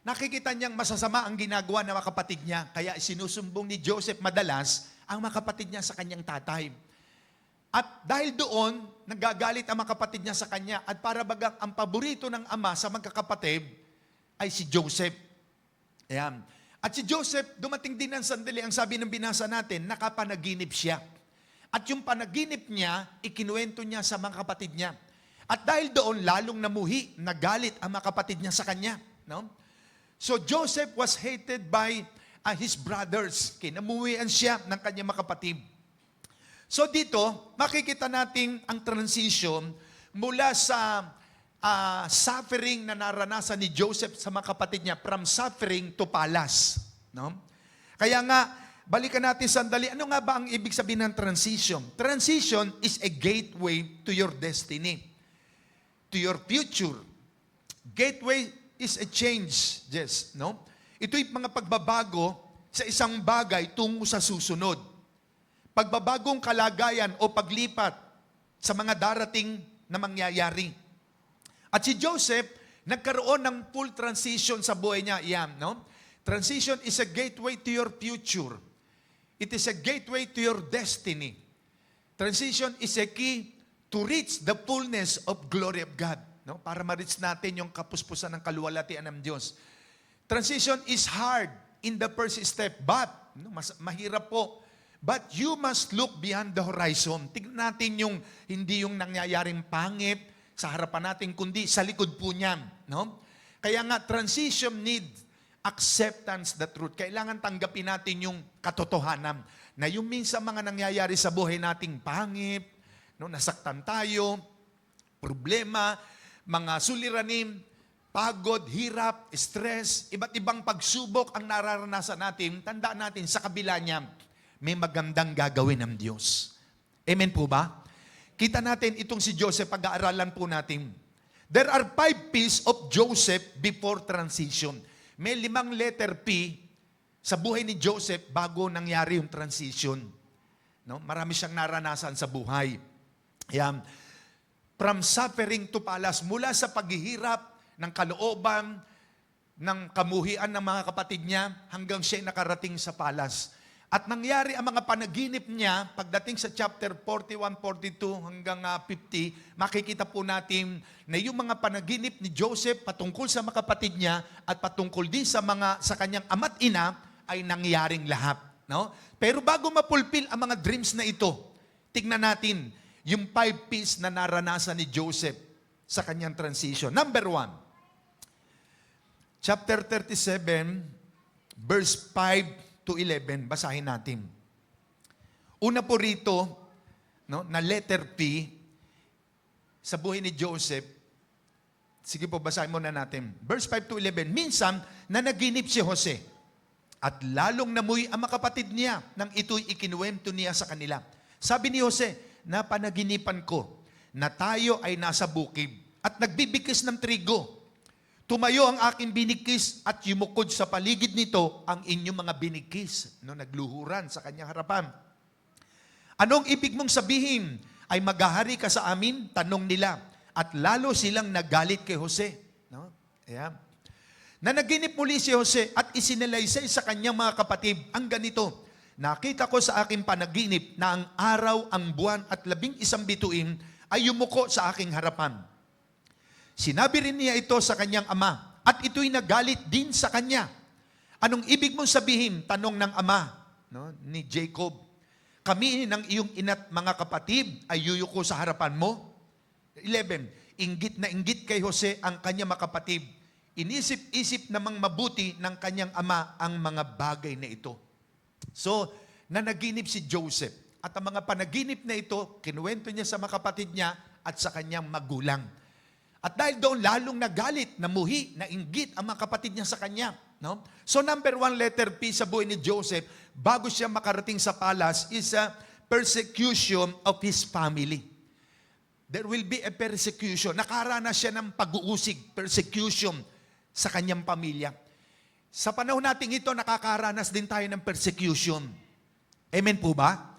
nakikita niyang masasama ang ginagawa ng mga kapatid niya. Kaya sinusumbong ni Joseph madalas ang mga kapatid niya sa kanyang tatay. At dahil doon, nagagalit ang mga kapatid niya sa kanya at para bagang ang paborito ng ama sa magkakapatid ay si Joseph. Ayan. At si Joseph, dumating din ang sandali, ang sabi ng binasa natin, nakapanaginip siya. At yung panaginip niya, ikinuwento niya sa mga kapatid niya. At dahil doon, lalong namuhi, nagalit ang mga kapatid niya sa kanya. No? So Joseph was hated by his brothers. Kinamuhian siya ng kanyang mga kapatid. So dito, makikita natin ang transition mula sa suffering na naranasan ni Joseph sa mga kapatid niya, from suffering to palace. No? Kaya nga, balikan natin sandali, ano nga ba ang ibig sabihin ng transition? Transition is a gateway to your destiny, to your future. Gateway is a change, yes, no? Ito'y mga pagbabago sa isang bagay tungo sa susunod. Pagbabagong kalagayan o paglipat sa mga darating na mangyayari. At si Joseph, nagkaroon ng full transition sa buhay niya. Yan, no? Transition is a gateway to your future. It is a gateway to your destiny. Transition is a key to reach the fullness of glory of God. No? Para ma-reach natin yung kapuspusan ng kaluwalhatian ng Diyos. Transition is hard in the first step, but mahirap po. But you must look beyond the horizon. Tignan natin yung hindi yung nangyayaring pangit sa harapan natin, kundi sa likod po niyan. No? Kaya nga, transition needs acceptance the truth. Kailangan tanggapin natin yung katotohanan na yung minsan mga nangyayari sa buhay nating pangit, no, nasaktan tayo, problema, mga suliranin, pagod, hirap, stress, iba't ibang pagsubok ang nararanasan natin. Tandaan natin, sa kabila niya, may magandang gagawin ng Diyos. Amen po ba? Kita natin itong si Joseph, pag-aaralan po natin. There are 5 P's of Joseph before transition. May 5 letter P sa buhay ni Joseph bago nangyari yung transition. No? Marami siyang naranasan sa buhay. Yan. From suffering to palace, mula sa paghihirap ng kalooban, ng kamuhian ng mga kapatid niya, hanggang siya nakarating sa palace. At nangyari ang mga panaginip niya, pagdating sa chapter 41, 42 hanggang 50, makikita po natin na yung mga panaginip ni Joseph patungkol sa mga kapatid niya at patungkol din sa kanyang ama't ina ay nangyaring lahat. No? Pero bago mapulpil ang mga dreams na ito, tignan natin yung 5 P's na naranasan ni Joseph sa kanyang transition. Number 1, chapter 37, verse 5 to 11. Basahin natin. Una po rito, no, na letter P, sa buhay ni Joseph. Sige po, basahin muna natin. Verse 5 to 11. Minsan, nanaginip si Jose at lalong namuy ang mga kapatid niya nang ito'y ikinuwento niya sa kanila. Sabi ni Jose, napanaginipan ko na tayo ay nasa bukid at nagbibigkis ng trigo. Tumayo ang aking binikis at yumukod sa paligid nito ang inyong mga binikis. No, nagluhuran sa kanyang harapan. Anong ibig mong sabihin? Ay maghahari ka sa amin? Tanong nila. At lalo silang nagalit kay Jose. No? Ayan. Nanaginip muli si Jose at isinalaysay sa kanyang mga kapatid ang ganito. Nakita ko sa aking panaginip na ang araw, ang buwan at 11 bituin ay yumuko sa aking harapan. Sinabi rin niya ito sa kanyang ama at ito'y nagalit din sa kanya. Anong ibig mong sabihin? Tanong ng ama, no, ni Jacob. Kami ng iyong ina't mga kapatid ay yuyuko sa harapan mo. 11. Inggit na inggit kay Jose ang kanyang mga kapatid. Inisip-isip namang mabuti ng kanyang ama ang mga bagay na ito. So, nanaginip si Joseph. At ang mga panaginip na ito, kinuwento niya sa mga kapatid niya at sa kanyang magulang. At dahil doon, lalong nagalit, namuhi, nainggit ang mga kapatid niya sa kanya. No? So number 1, letter P sa buhay ni Joseph, bago siya makarating sa palace, is a persecution of his family. There will be a persecution. Nakaranas siya ng pag-uusig, persecution sa kanyang pamilya. Sa panahon natin ito, nakakaranas din tayo ng persecution. Amen po ba?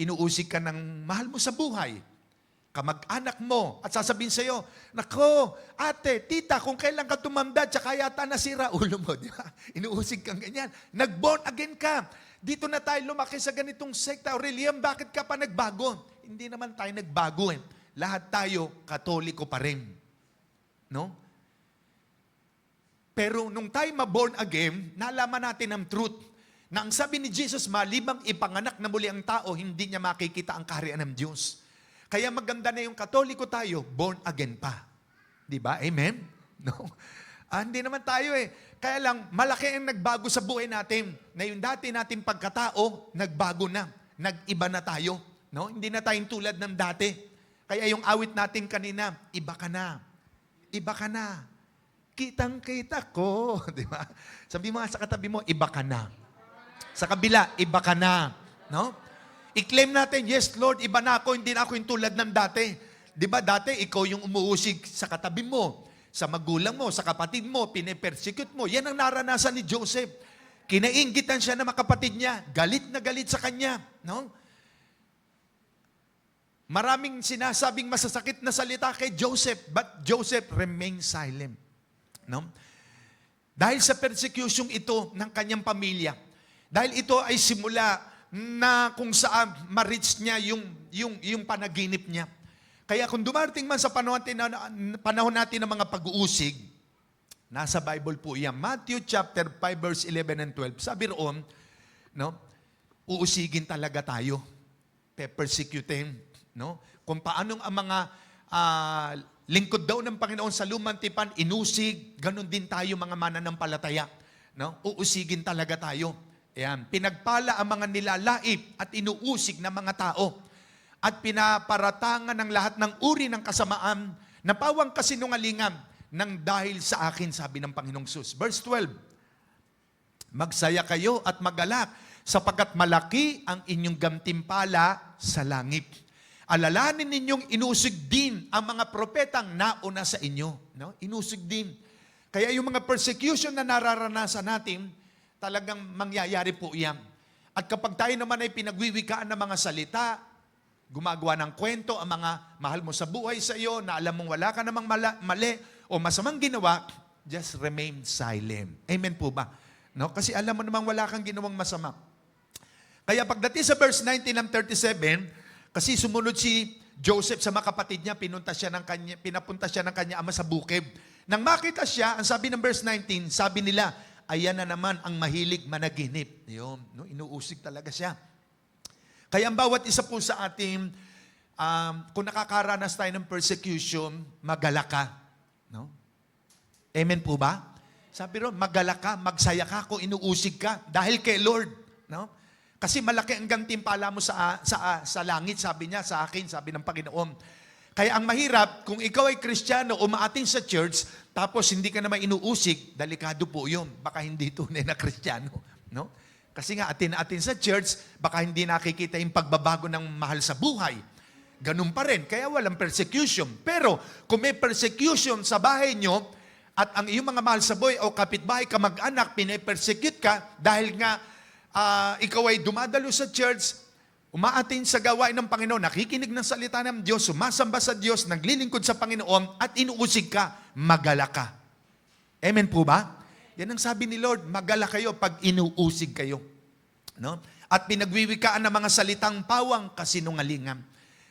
Inuusig ka ng mahal mo sa buhay. Kamag-anak mo at sasabihin sa'yo, nako, ate, tita, kung kailan ka tumanda, tsaka yata nasira ulo mo. Di ba? Inuusig kang ganyan. Nag-born again ka. Dito na tayo lumaki sa ganitong sekta. Aurelian, bakit ka pa nagbago? Hindi naman tayo nagbago. Lahat tayo, katoliko pa rin. No? Pero nung tayo ma-born again, nalaman natin ang truth. Na ang sabi ni Jesus, malibang ipanganak na muli ang tao, hindi niya makikita ang kaharian ng Diyos. Kaya maganda na yung katoliko tayo, born again pa. Di ba? Amen? No? Hindi naman tayo eh. Kaya lang, malaki ang nagbago sa buhay natin. Na yung dati nating pagkatao, nagbago na. Nag-iba na tayo. No? Hindi na tayong tulad ng dati. Kaya yung awit natin kanina, iba ka na. Iba ka na. Kitang-kita ko. Di ba? Sabi mo nga sa katabi mo, iba ka na. Sa kabila, iba ka na. No? I-claim natin, yes Lord, iba na ako, hindi na ako yung tulad ng dati. Di ba dati, ikaw yung umuusig sa katabi mo, sa magulang mo, sa kapatid mo, pinipersecute mo. Yan ang naranasan ni Joseph. Kinainggitan siya ng mga kapatid niya. Galit na galit sa kanya. No? Maraming sinasabing masasakit na salita kay Joseph, but Joseph remained silent. No? Dahil sa persecution ito ng kanyang pamilya, dahil ito ay simula na kung saan ma-reach niya yung panaginip niya. Kaya kung dumarating man sa panahon natin ng mga pag-uusig, nasa Bible po yan. Matthew chapter 5 verse 11 and 12. Sabi roon, no, uusigin talaga tayo. Persecuting. No? Kung paanong ang mga lingkod daw ng Panginoon sa lumang tipan, inusig, ganun din tayo mga mananampalataya. No? Uusigin talaga tayo. Ayan. Pinagpala ang mga nilalaip at inuusig ng mga tao at pinaparatangan ng lahat ng uri ng kasamaan na pawang kasinungalingan nang dahil sa akin, sabi ng Panginoong Sus. Verse 12, magsaya kayo at magalak sapagkat malaki ang inyong gantimpala sa langit. Alalahanin ninyong inusig din ang mga propetang nauna sa inyo. No? Inusig din. Kaya yung mga persecution na nararanasan natin, talagang mangyayari po yan. At kapag tayo naman ay pinagwiwikaan ng mga salita, gumagawa ng kwento, ang mga mahal mo sa buhay sa iyo, na alam mong wala ka namang mali o masamang ginawa, just remain silent. Amen po ba? No? Kasi alam mo namang wala kang ginawang masama. Kaya pagdating sa verse 19 ng 37, kasi sumunod si Joseph sa mga kapatid niya, pinapunta siya ng kanya ama sa bukid. Nang makita siya, ang sabi ng verse 19, sabi nila, ayan na naman ang mahilig managinip. Yun, no? Inuusig talaga siya. Kaya ang bawat isa po sa ating, kung nakakaranas tayo ng persecution, magalak ka. No? Amen po ba? Sabi ron, magalak ka, magsaya ka kung inuusig ka dahil kay Lord. No? Kasi malaki ang gantimpala mo sa langit, sabi niya, sa akin, sabi ng Panginoon. Kaya ang mahirap, kung ikaw ay Kristiyano, umaating sa church, tapos hindi ka naman inuusig, delikado po yun. Baka hindi tunay na Kristiyano. No? Kasi nga, atin sa church, baka hindi nakikita yung pagbabago ng mahal sa buhay. Ganun pa rin, kaya walang persecution. Pero, kung may persecution sa bahay nyo, at ang iyong mga mahal sa buhay o kapitbahay, kamag-anak, pinapersecute ka, dahil nga, ikaw ay dumadalo sa church, umaatin sa gawain ng Panginoon, nakikinig ng salita ng Diyos, sumasamba sa Diyos, naglilingkod sa Panginoon, at inuusig ka, magala ka. Amen po ba? Yan ang sabi ni Lord, magala kayo pag inuusig kayo. No? At pinagwiwikaan ng mga salitang pawang kasinungalingan.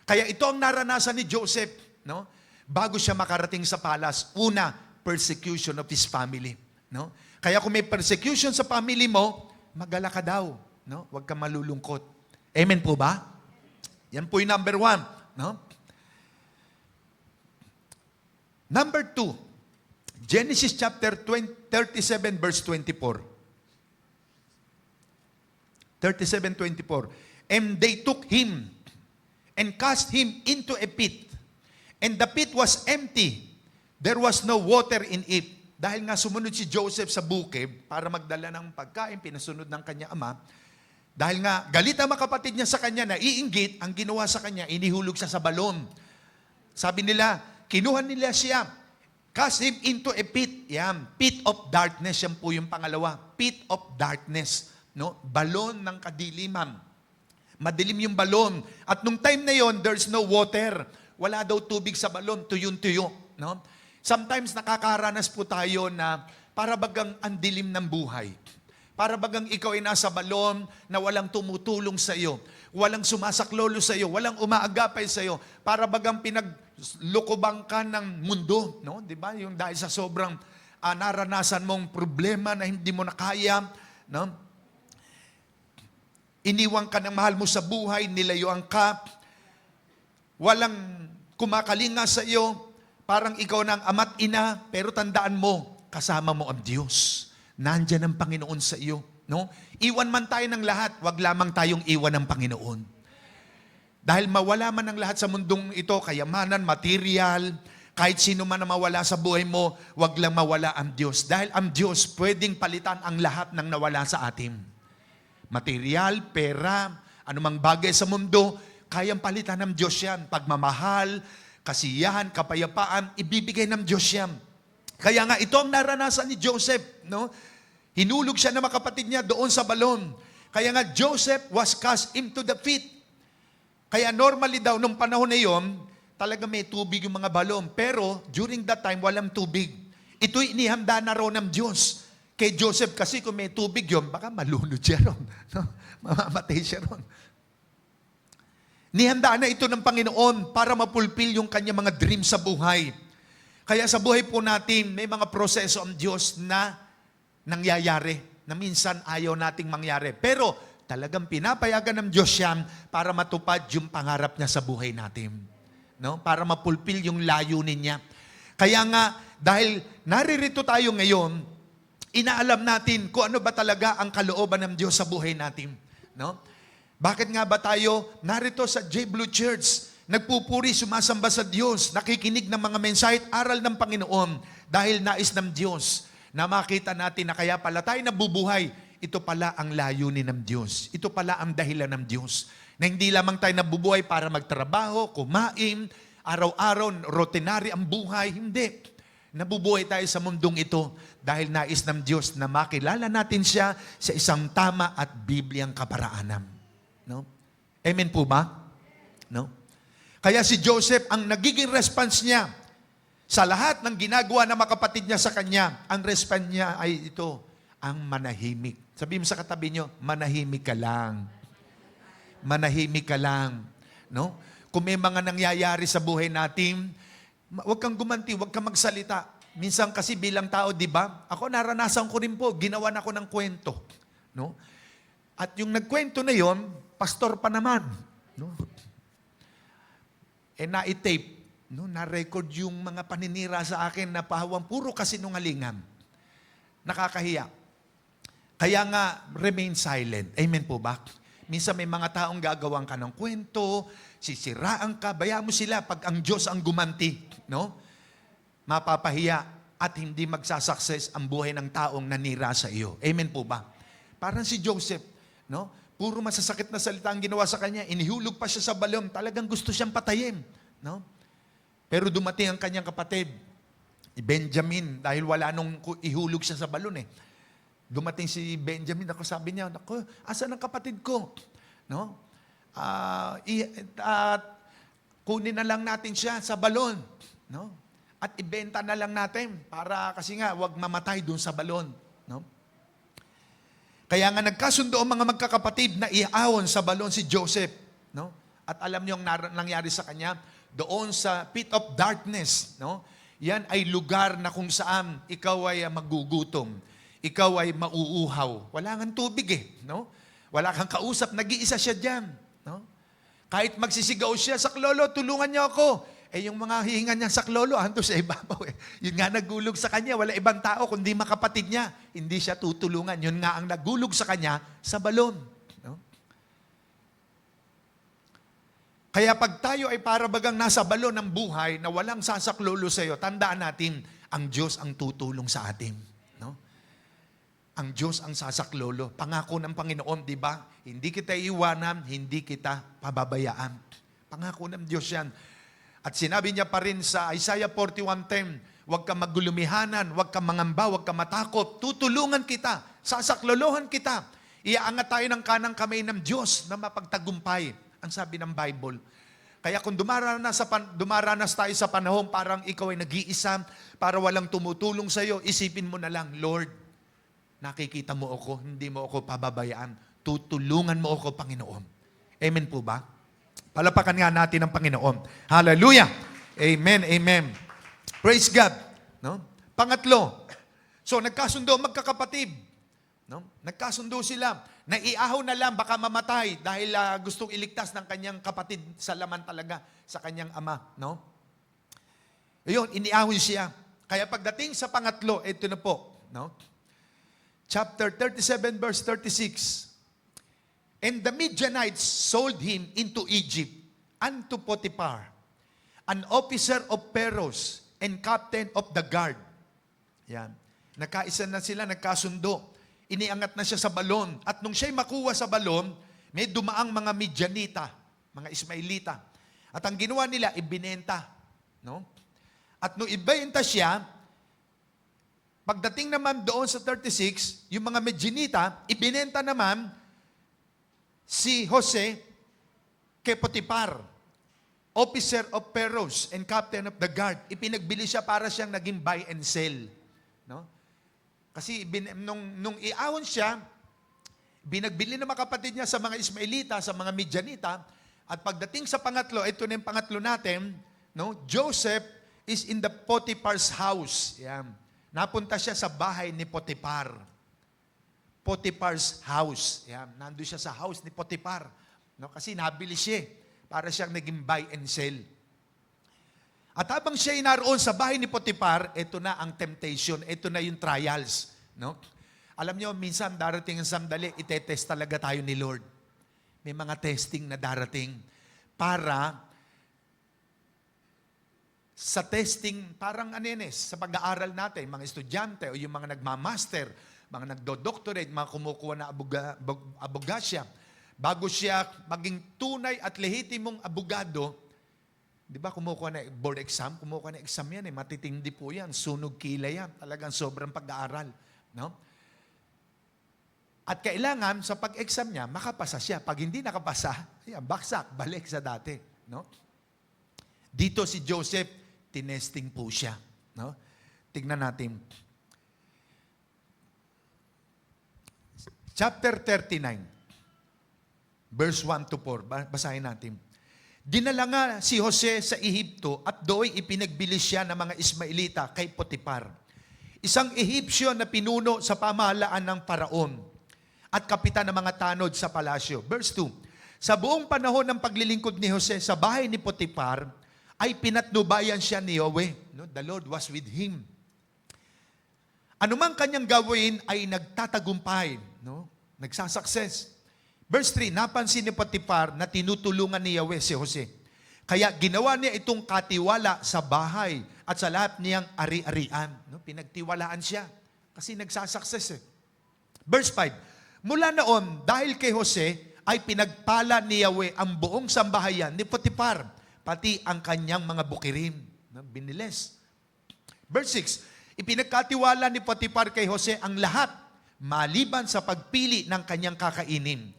Kaya ito ang naranasan ni Joseph, no? Bago siya makarating sa palace. Una, persecution of his family. No? Kaya kung may persecution sa family mo, magala ka daw. No? Huwag ka malulungkot. Amen po ba? Yan po yung number 1. No? Number 2, Genesis chapter 37 verse 24. 37:24. And they took him and cast him into a pit. And the pit was empty. There was no water in it. Dahil nga sumunod si Joseph sa bukid para magdala ng pagkain, pinasunod ng kanya ama. Dahil nga, galit ang mga kapatid niya sa kanya na iinggit, ang ginawa sa kanya, inihulog siya sa balon. Sabi nila, kinuha nila siya, cast him into a pit. Yan, pit of darkness, yan po yung pangalawa. Pit of darkness, no? Balon ng kadiliman. Madilim yung balon. At nung time na yon, there's no water. Wala daw tubig sa balon, tuyong-tuyo. No? Sometimes nakakaranas po tayo na para bagang ang dilim ng buhay. Para bagang ikaw ay nasa balon na walang tumutulong sa iyo, walang sumasaklolo sa iyo, walang umaagapay sa iyo. Para bagang pinaglukubang ka ng mundo, no? 'Di ba? Yung dahil sa sobrang naranasan mong problema na hindi mo na kaya, no? Iniwan ka ng mahal mo sa buhay, nilayuan ka, walang kumakalinga sa iyo, parang ikaw ng ama't ina, pero tandaan mo, kasama mo ang Diyos. Nandiyan ang Panginoon sa iyo. No? Iwan man tayo ng lahat, wag lamang tayong iwan ng Panginoon. Dahil mawala man ang lahat sa mundong ito, kayamanan, material, kahit sino man na mawala sa buhay mo, wag lang mawala ang Diyos. Dahil ang Diyos pwedeng palitan ang lahat ng nawala sa atin. Material, pera, anumang bagay sa mundo, kayang palitan ng Diyos yan. Pagmamahal, kasiyahan, kapayapaan, ibibigay ng Diyos yan. Kaya nga, ito ang naranasan ni Joseph. No? Hinulog siya ng mga kapatid niya doon sa balon. Kaya nga, Joseph was cast into the pit. Kaya normally daw, nung panahon na yon, talaga may tubig yung mga balon. Pero, during that time, walang tubig. Ito'y inihanda na raw ng Diyos. Kay Joseph kasi, kung may tubig yon, baka malunod siya ron. No? Mamamatay siya ron. Nihanda na ito ng Panginoon para mapulpil yung kanya mga dreams sa buhay. Kaya sa buhay po natin, may mga proseso ang Diyos na nangyayari, na minsan ayaw nating mangyari. Pero talagang pinapayagan ng Diyos yan para matupad yung pangarap niya sa buhay natin. No? Para mapulpil yung layunin niya. Kaya nga, dahil naririto tayo ngayon, inaalam natin kung ano ba talaga ang kalooban ng Diyos sa buhay natin. No? Bakit nga ba tayo narito sa J. Blue Church? Nagpupuri, sumasamba sa Diyos, nakikinig ng mga mensahe at aral ng Panginoon dahil nais ng Diyos na makita natin na kaya pala tayo nabubuhay. Ito pala ang layunin ng Diyos. Ito pala ang dahilan ng Diyos. Na hindi lamang tayo nabubuhay para magtrabaho, kumain, araw-araw, rutinary ang buhay. Hindi. Nabubuhay tayo sa mundong ito dahil nais ng Diyos na makilala natin siya sa isang tama at Bibliang kaparaanan. No? Amen po ba? No? Kaya si Joseph, ang nagiging response niya sa lahat ng ginagawa ng mga kapatid niya sa kanya, ang response niya ay ito, ang manahimik. Sabihin mo sa katabi niyo, manahimik ka lang. Manahimik ka lang. No? Kung may mga nangyayari sa buhay natin, huwag kang gumanti, huwag kang magsalita. minsan kasi bilang tao, di ba? Ako naranasan ko rin po, ginawan ako ng kwento. No? At yung nagkwento na yon, pastor pa naman. No? Na-tape. No? Na-record yung mga paninira sa akin na pahawang puro kasinungalingan. Nakakahiya. Kaya nga, remain silent. Amen po ba? Minsan may mga taong gagawang ka ng kwento, sisiraan ka, bayaan mo sila pag ang Diyos ang gumanti. No? Mapapahiya at hindi magsasucess ang buhay ng taong nanira sa iyo. Amen po ba? Parang si Joseph, no? Puro masasakit na salita ang ginawa sa kanya, inihulog pa siya sa balon, talagang gusto siyang patayin, no? Pero dumating ang kanyang kapatid, Benjamin, dahil wala nung ihulog siya sa balon eh. Dumating si Benjamin, ako sabi niya, "Naku, asan ang kapatid ko?" No? Kunin na lang natin siya sa balon, no? At ibenta na lang natin para kasi nga wag mamatay doon sa balon, no? Kaya nga nagkasundo ang mga magkakapatid na iahon sa balon si Joseph, no? At alam niyo ang nangyari sa kanya doon sa pit of darkness, no? Yan ay lugar na kung saan ikaw ay magugutom, ikaw ay mauuhaw. Wala kang tubig eh, no? Wala kang kausap, nag-iisa siya diyan, no? Kahit magsisigaw siya, "Saklolo, tulungan niyo ako." Eh yung mga hihinga niya saklolo, ando sa ibabaw eh. Yun nga nagulog sa kanya, wala ibang tao kundi makapatid niya. Hindi siya tutulungan. Yun nga ang nagulog sa kanya sa balon. No? Kaya pag tayo ay para bagang nasa balon ng buhay na walang sasaklolo sa iyo, tandaan natin, ang Diyos ang tutulong sa atin. No? Ang Diyos ang sasaklolo. Pangako ng Panginoon, di ba? Hindi kita iiwanan, hindi kita pababayaan. Pangako ng Diyos yan. At sinabi niya pa rin sa Isaiah 41:10, "Huwag kang magulumihanan, huwag kang mangamba, huwag kang matakot. Tutulungan kita, sasaklolohan kita. Iaangat tayo ng kanang kamay ng Diyos na mapagtagumpay." Ang sabi ng Bible. Kaya kung dumaranas tayo sa panahon parang ikaw ay nag-iisa, para walang tumutulong sa iyo, isipin mo na lang, "Lord, nakikita mo ako, hindi mo ako pababayaan. Tutulungan mo ako, Panginoon." Amen po ba? Palapakan nga natin ang Panginoon. Hallelujah! Amen, amen. Praise God. No? Pangatlo, so nagkasundo ang magkakapatid. No? Nagkasundo sila. Naiahaw na lang, baka mamatay dahil gustong iligtas ng kanyang kapatid sa laman talaga sa kanyang ama. No? Ayun, iniahon siya. Kaya pagdating sa pangatlo, ito na po. No? Chapter 37, verse 36. "And the Midianites sold him into Egypt, unto Potiphar, an officer of Pharaoh and captain of the guard." Yan. Nagkaisa na sila, nagkasundo. Iniangat na siya sa balon. At nung siya'y makuha sa balon, may dumaang mga Midianita, mga Ismailita. At ang ginawa nila, ibinenta. No? At nung ibenta siya, pagdating naman doon sa 36, yung mga Midianita, ibinenta naman si Jose kay Potiphar, officer of Pharaoh and captain of the guard. Ipinagbili siya para siyang naging buy and sell. No? Kasi nung iahon siya, binagbili ng mga kapatid niya sa mga Ismailita, sa mga Midianita, at pagdating sa pangatlo, ito na yung pangatlo natin, no? Joseph is in the Potiphar's house. Yan. Napunta siya sa bahay ni Potiphar. Potiphar's house. Yan. Nandun siya sa house ni Potiphar. No? Kasi nabili siya para siyang naging buy and sell. At habang siya naroon sa bahay ni Potiphar, ito na ang temptation, ito na yung trials. No? Alam niyo, minsan darating ang sandali, itetest talaga tayo ni Lord. May mga testing na darating para sa testing, parang sa pag-aaral natin, mga estudyante o yung mga nagmamaster, mga nagdo-doctorate, mga kumukuha na abogasya, bago siya maging tunay at lehitimong abogado, di ba kumukuha na board exam? Kumukuha na exam yan matitindi po yan, sunog kilay yan, talagang sobrang pag-aaral. No? At kailangan sa pag-exam niya, makapasa siya. Pag hindi nakapasa, baksak, balik sa dati. No? Dito si Joseph, tinesting po siya. No? Tignan natin. Chapter 39, verse 1 to 4. Basahin natin. Dinala nga si Jose sa Ehipto at do'y ipinagbili siya ng mga Ismailita kay Potiphar, isang Ehipsyo na pinuno sa pamahalaan ng Paraon at kapitan ng mga tanod sa palasyo. Verse 2, sa buong panahon ng paglilingkod ni Jose sa bahay ni Potiphar, ay pinatnubayan siya ni Yahweh. No? The Lord was with him. Anumang kanyang gawin ay nagtatagumpay, no? Nagsasucess. Verse 3, napansin ni Potiphar na tinutulungan ni Yahweh si Jose. Kaya ginawa niya itong katiwala sa bahay at sa lahat niyang ari-arian. No? Pinagtiwalaan siya kasi nagsasucess. Verse 5, mula noon, dahil kay Jose, ay pinagpala ni Yahweh ang buong sambahayan ni Potiphar, pati ang kanyang mga bukirin. No? Biniles. Verse 6, ipinagkatiwala ni Potiphar kay Jose ang lahat, maliban sa pagpili ng kanyang kakainin.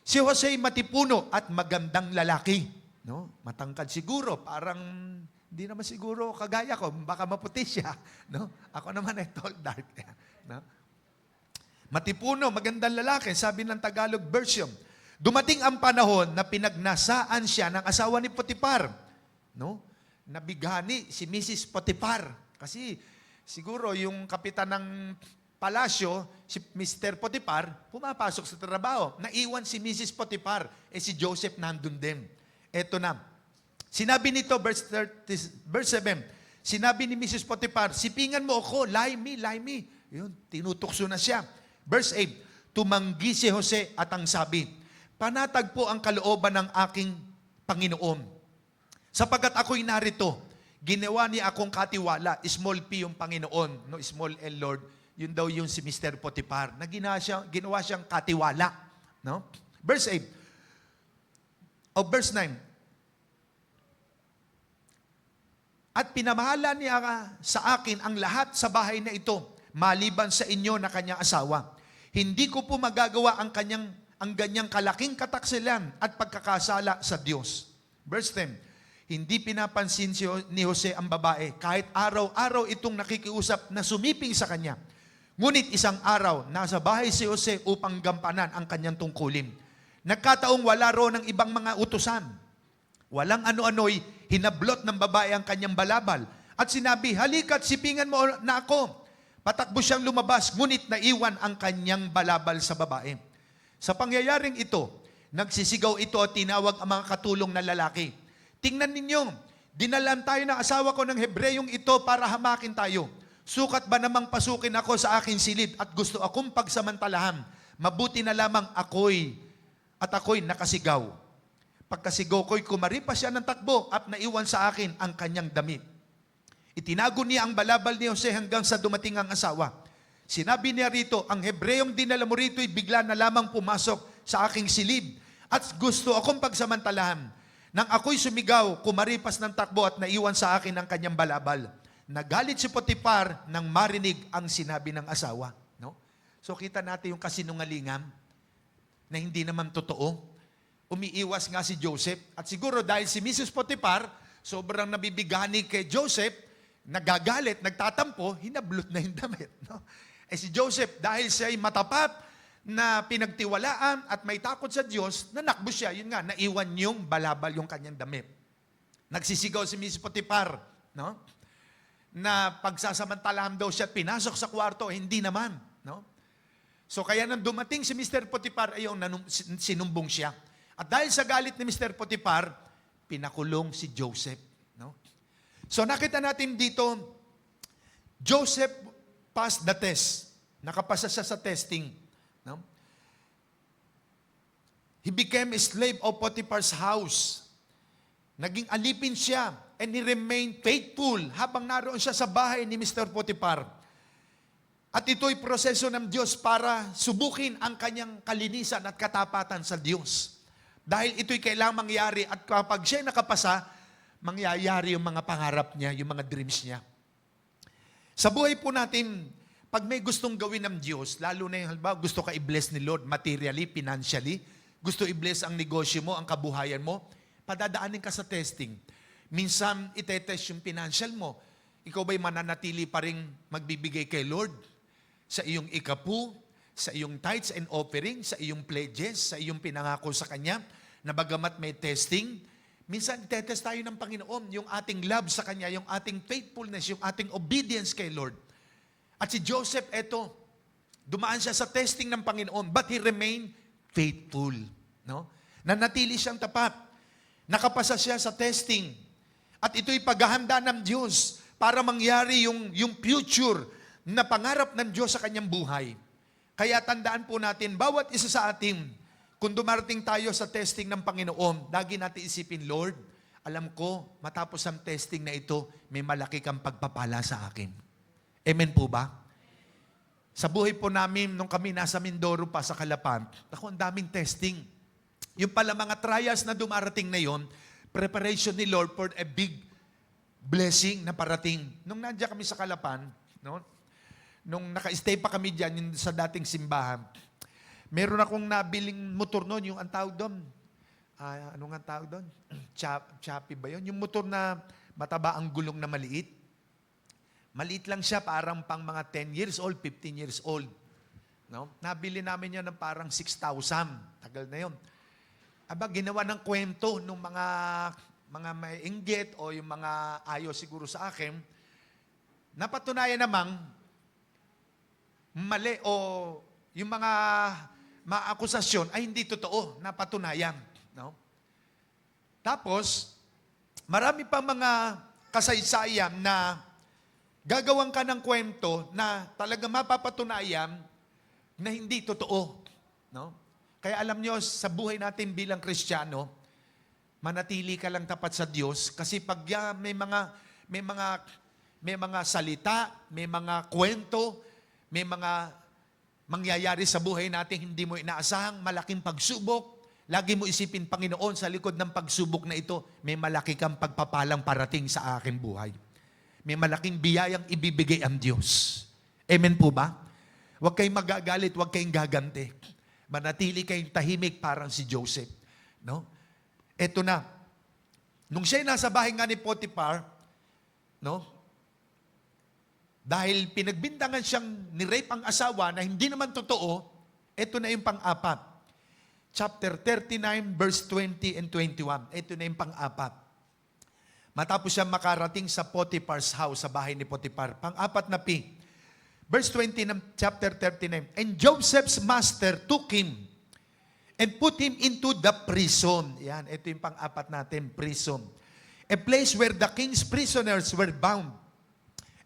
Si Jose ay matipuno at magandang lalaki. No? Matangkad siguro, parang hindi naman siguro kagaya ko, baka maputi siya. No? Ako naman ay tall, dark. No? Matipuno, magandang lalaki, sabi ng Tagalog version. Dumating ang panahon na pinagnasaan siya ng asawa ni Potiphar. No? Nabigani si Mrs. Potiphar. Kasi siguro yung kapitan ng palasyo, si Mr. Potiphar, pumapasok sa trabaho. Naiwan si Mrs. Potiphar. Si Joseph nandun din. Eto na. Sinabi nito, verse 7, sinabi ni Mrs. Potiphar, sipingan mo ako, lie me. Yun, tinutukso na siya. Verse 8, tumanggi si Jose at ang sabi, panatag po ang kalooban ng aking Panginoon. Sapagkat ako'y narito, ginawa niya akong katiwala, small p yung Panginoon, no, small L Lord, yun daw yung si Mr. Potiphar, na ginawa siyang katiwala. No? Verse 8, verse 9, at pinamahala niya sa akin ang lahat sa bahay na ito, maliban sa inyo na kanyang asawa. Hindi ko po magagawa ang ganyang kalaking kataksilan at pagkakasala sa Diyos. Verse 10, hindi pinapansin ni Jose ang babae, kahit araw-araw itong nakikiusap na sumiping sa kanya. Ngunit isang araw, nasa bahay si Jose upang gampanan ang kanyang tungkulin. Nagkataong wala ro ng ibang mga utusan. Walang ano-ano'y hinablot ng babae ang kanyang balabal. At sinabi, halika't sipingan mo na ako. Patakbo siyang lumabas, ngunit naiwan ang kanyang balabal sa babae. Sa pangyayaring ito, nagsisigaw ito at tinawag ang mga katulong na lalaki. Tingnan ninyo, dinalan tayo ng asawa ko ng Hebreyong ito para hamakin tayo. Sukat ba namang pasukin ako sa aking silid at gusto akong pagsamantalahan? Mabuti na lamang ako'y nakasigaw. Pagkasigaw ko'y kumaripas siya ng takbo at naiwan sa akin ang kanyang damit. Itinago niya ang balabal ni Jose hanggang sa dumating ang asawa. Sinabi niya rito, ang Hebreyong dinala mo rito'y bigla na lamang pumasok sa aking silid at gusto akong pagsamantalahan. Nang ako'y sumigaw, kumaripas ng takbo at naiwan sa akin ang kanyang balabal. Nagalit si Potiphar nang marinig ang sinabi ng asawa. No? So kita natin yung kasinungalingan na hindi naman totoo. Umiiwas nga si Joseph. At siguro dahil si Mrs. Potiphar, sobrang nabibigani kay Joseph, nagagalit, nagtatampo, hinablot na yung damit. No? Si Joseph, dahil siya ay matapat na pinagtiwalaan at may takot sa Diyos, nanakbo siya. Yun nga, naiwan yung balabal yung kanyang damit. Nagsisigaw si Mrs. Potiphar, no? Na pagsasamantalahan daw siya at pinasok sa kwarto, hindi naman. No? So kaya nang dumating si Mr. Potiphar, ayun, sinumbong siya. At dahil sa galit ni Mr. Potiphar, pinakulong si Joseph. No? So nakita natin dito, Joseph passed the test. Nakapasa siya sa testing. No? He became a slave of Potiphar's house. Naging alipin siya and he remained faithful habang naroon siya sa bahay ni Mr. Potiphar. At ito'y proseso ng Diyos para subukin ang kanyang kalinisan at katapatan sa Diyos. Dahil ito'y kailangang mangyari at kapag siya nakapasa, mangyayari yung mga pangarap niya, yung mga dreams niya. Sa buhay po natin, pag may gustong gawin ng Diyos, lalo na yung halimbawa, gusto ka i-bless ni Lord materially, financially, gusto i-bless ang negosyo mo, ang kabuhayan mo, padadaanin ka sa testing. Minsan, itetest yung financial mo. Ikaw ba'y mananatili pa rin magbibigay kay Lord? Sa iyong ikapu, sa iyong tithes and offering, sa iyong pledges, sa iyong pinangako sa Kanya, na bagamat may testing, Minsan, tetest tayo ng Panginoon, yung ating love sa Kanya, yung ating faithfulness, yung ating obedience kay Lord. At si Joseph, eto, dumaan siya sa testing ng Panginoon, but he remained faithful. No? Nanatili siyang tapat. Nakapasa siya sa testing. At ito'y paghahanda ng Diyos para mangyari yung future na pangarap ng Diyos sa kanyang buhay. Kaya tandaan po natin, bawat isa sa atin, kung dumarating tayo sa testing ng Panginoon, lagi natin isipin, Lord, alam ko, matapos ang testing na ito, may malaki kang pagpapala sa akin. Amen po ba? Sa buhay po namin, nung kami nasa Mindoro pa sa Calapan, ako, ang daming testing. Yung pala mga trials na dumarating na yon, preparation ni Lord for a big blessing na parating. Nung nandiyan kami sa Calapan, no? Nung naka-stay pa kami dyan, yung sa dating simbahan, meron akong nabiling motor noon, yung ang tawag doon, ano nga tawag doon? Chappy ba yun? Yung motor na mataba ang gulong na maliit. Maliit lang siya, parang pang mga 10 years old, 15 years old. No? Nabili namin yan ng parang 6,000. Tagal na yun. Aba, ginawa ng kwento ng mga may inggit o yung mga ayaw siguro sa akin, napatunayan namang mali o yung mga akusasyon ay hindi totoo, napatunayan. No? Tapos, marami pa mga kasaysayan na gagawan ka ng kwento na talaga mapapatunayan na hindi totoo. No? Kaya alam nyo, sa buhay natin bilang Kristiyano, manatili ka lang tapat sa Diyos kasi pag may mga salita, may mga kwento, may mga mangyayari sa buhay natin hindi mo inaasahang malaking pagsubok, lagi mo isipin, Panginoon, sa likod ng pagsubok na ito, may malaki kang pagpapalang parating sa aking buhay. May malaking biyayang ibibigay ang Diyos. Amen po ba? Huwag kayong magagalit, huwag kayong gaganti. Manatili kayong tahimik parang si Joseph. No? Eto na. Nung siya'y nasa bahay nga ni Potiphar, no? Dahil pinagbintangan siyang ni-rape ang asawa na hindi naman totoo, eto na yung pang-apat. Chapter 39, verse 20 and 21. Eto na yung pang-apat. Matapos siya makarating sa Potiphar's house, sa bahay ni Potiphar. Pang-apat na P. Verse 20 ng chapter 39. And Joseph's master took him and put him into the prison. Yan, ito yung pang-apat natin, prison. A place where the king's prisoners were bound.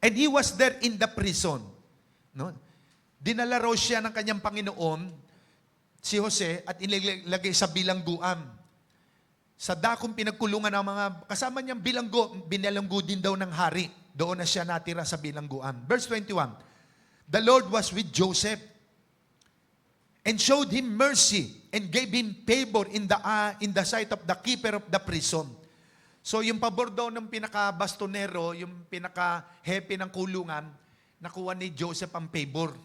And he was there in the prison. No? Dinala raw siya ng kanyang Panginoon, si Jose, at ilagay sa bilangguan. Sa dakong pinagkulungan ng mga kasama niyang bilanggo, binalanggo din daw ng hari. Doon na siya natira sa bilangguan. Verse 21. The Lord was with Joseph and showed him mercy and gave him favor in the sight of the keeper of the prison. So yung pabor daw ng pinaka-bastonero, yung pinaka-hepe ng kulungan, nakuha ni Joseph ang favor.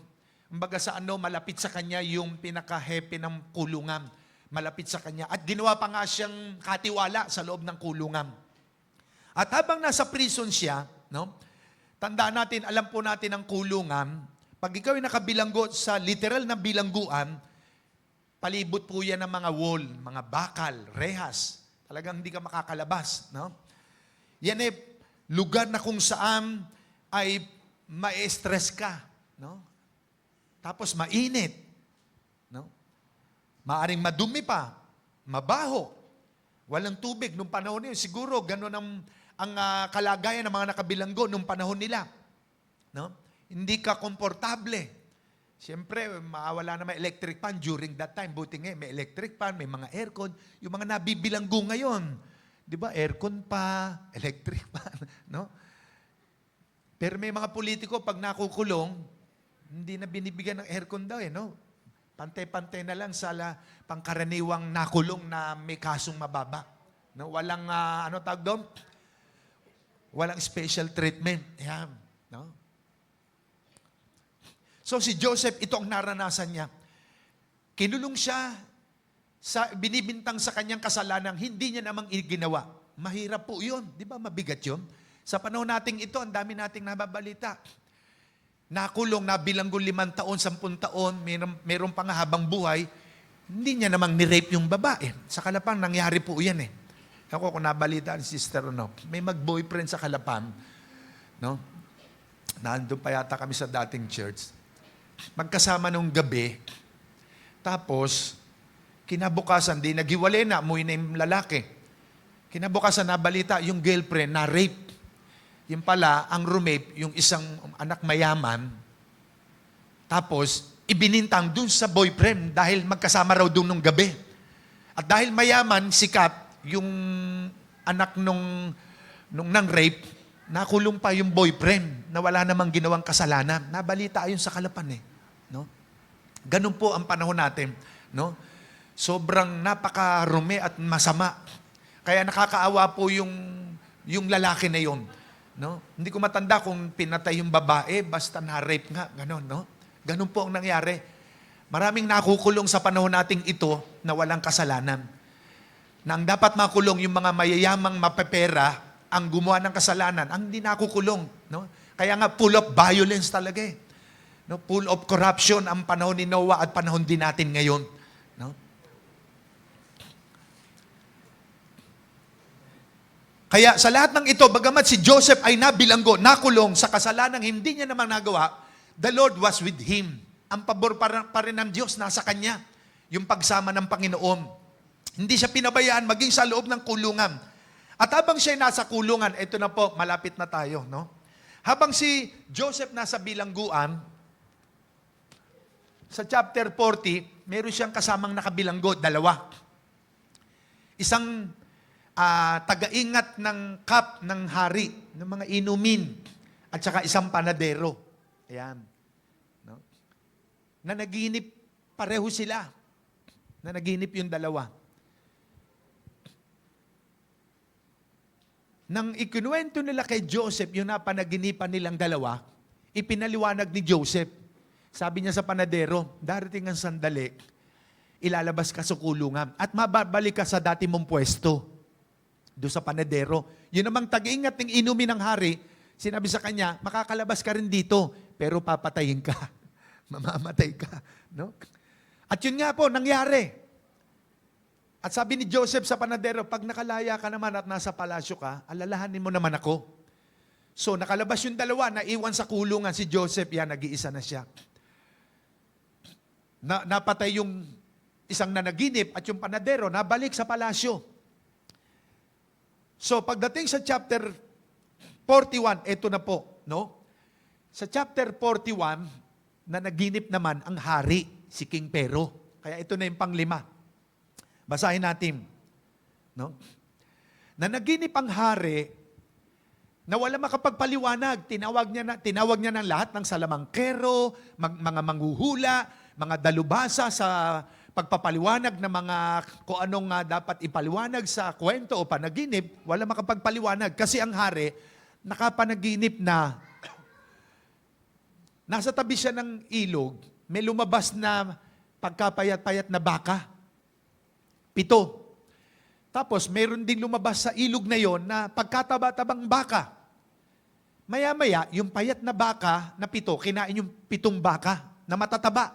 Kumbaga sa malapit sa kanya yung pinaka-hepe ng kulungan. Malapit sa kanya. At ginawa pa nga siyang katiwala sa loob ng kulungan. At habang nasa prison siya, no? Tandaan natin, alam po natin ang kulungan, pag ikaw ay nakabilanggo sa literal na bilangguan, palibot po yan ng mga wall, mga bakal, rehas. Talagang hindi ka makakalabas. No? Yan ay lugar na kung saan ay ma-stress ka. No? Tapos mainit. No? Maaring madumi pa, mabaho, walang tubig. Nung panahon niyo, siguro gano'n ang kalagayan ng mga nakabilanggo nung panahon nila. No? Hindi ka komportable. Siyempre, mawala na may electric fan during that time. Buti nga, may electric fan, may mga aircon. Yung mga nabibilanggo ngayon, di ba, aircon pa, electric fan. No? Pero may mga politiko, pag nakukulong, hindi na binibigyan ng aircon daw. No? Pantay-pantay na lang sa pangkaraniwang nakulong na may kasong mababa. No? Walang, tawag doon? Walang special treatment. Yan. No? So si Joseph, ito ang naranasan niya. Kinulong siya, binibintang sa kanyang kasalanan, hindi niya namang ginawa. Mahirap po yun. Di ba mabigat yun? Sa panahon nating ito, ang dami nating nababalita. Nakulong, nabilanggo 5 taon, 10 taon, meron pa nga habang buhay, hindi niya namang ni-rape yung babae. Sa Kalapang, nangyari po yan eh. Ako kung nabalita ni Sister, no, may mag-boyfriend sa Kalapan, no? Nandun pa yata kami sa dating church. Magkasama nung gabi, tapos, kinabukasan, di naghiwalay na, umuwi na yung lalaki. Kinabukasan, nabalita, yung girlfriend na rape. Yung pala, ang roommate, yung isang anak mayaman, tapos, ibinintang dun sa boyfriend dahil magkasama raw dun nung gabi. At dahil mayaman, sikat, yung anak nung nang rape, nakulong pa yung boyfriend na wala namang ginawang kasalanan. Nabalita ayon sa Kalapan eh. No? Ganun po ang panahon natin. No? Sobrang napakarumi at masama. Kaya nakakaawa po yung lalaki na yun. No? Hindi ko matanda kung pinatay yung babae, basta na-rape nga. Ganun, no? Ganun po ang nangyari. Maraming nakukulong sa panahon nating ito na walang kasalanan. Na ang dapat makulong yung mga mayayamang mapepera ang gumawa ng kasalanan, ang hindi nakukulong. No? Kaya nga, full of violence talaga eh. No? Full of corruption ang panahon ni Noah at panahon din natin ngayon. No? Kaya sa lahat ng ito, bagamat si Joseph ay nabilanggo, nakulong sa kasalanang hindi niya naman nagawa, the Lord was with him. Ang pabor pa rin ng Diyos nasa kanya. Yung pagsama ng Panginoon. Hindi siya pinabayaan maging sa loob ng kulungan. At habang siya nasa kulungan, ito na po, malapit na tayo, no? Habang si Joseph nasa bilangguan, sa chapter 40, meron siyang kasamang nakabilanggo, 2. Isang taga-ingat ng cup ng hari, ng mga inumin, at saka isang panadero. Ayan. No? Na naginip, pareho sila. Na naginip yung 2. Nang ikinuwento nila kay Joseph yung napanaginipan nilang 2, ipinaliwanag ni Joseph. Sabi niya sa panadero, darating ang sandali, ilalabas ka sa kulungan at mababalik ka sa dati mong pwesto. Doon sa panadero. Yun namang tag-ingat ng inumin ng hari, sinabi sa kanya, makakalabas ka rin dito, pero papatayin ka. Mamamatay ka. No? At yun nga po, nangyari. At sabi ni Joseph sa panadero, pag nakalaya ka naman at nasa palasyo ka, alalahanin mo naman ako. So, nakalabas yung 2, naiwan sa kulungan si Joseph, yan, nag-iisa na siya. Napatay yung isang nanaginip at yung panadero, nabalik sa palasyo. So, pagdating sa chapter 41, eto na po, no? Sa chapter 41, na naginip naman ang hari, si King Pero. Kaya ito na yung 5. Basahin natin. No? Na naginip ang hari na wala makapagpaliwanag. Tinawag niya ng lahat ng salamangkero, mga manghuhula, mga dalubhasa sa pagpapaliwanag ng mga kung anong dapat ipaliwanag sa kwento o panaginip. Wala makapagpaliwanag kasi ang hari nakapanaginip na nasa tabi siya ng ilog, may lumabas na pagkapayat-payat na baka. 7. Tapos, meron din lumabas sa ilog na yon na pagkataba-tabang baka. Maya-maya, yung payat na baka na 7, kinain yung 7 baka na matataba.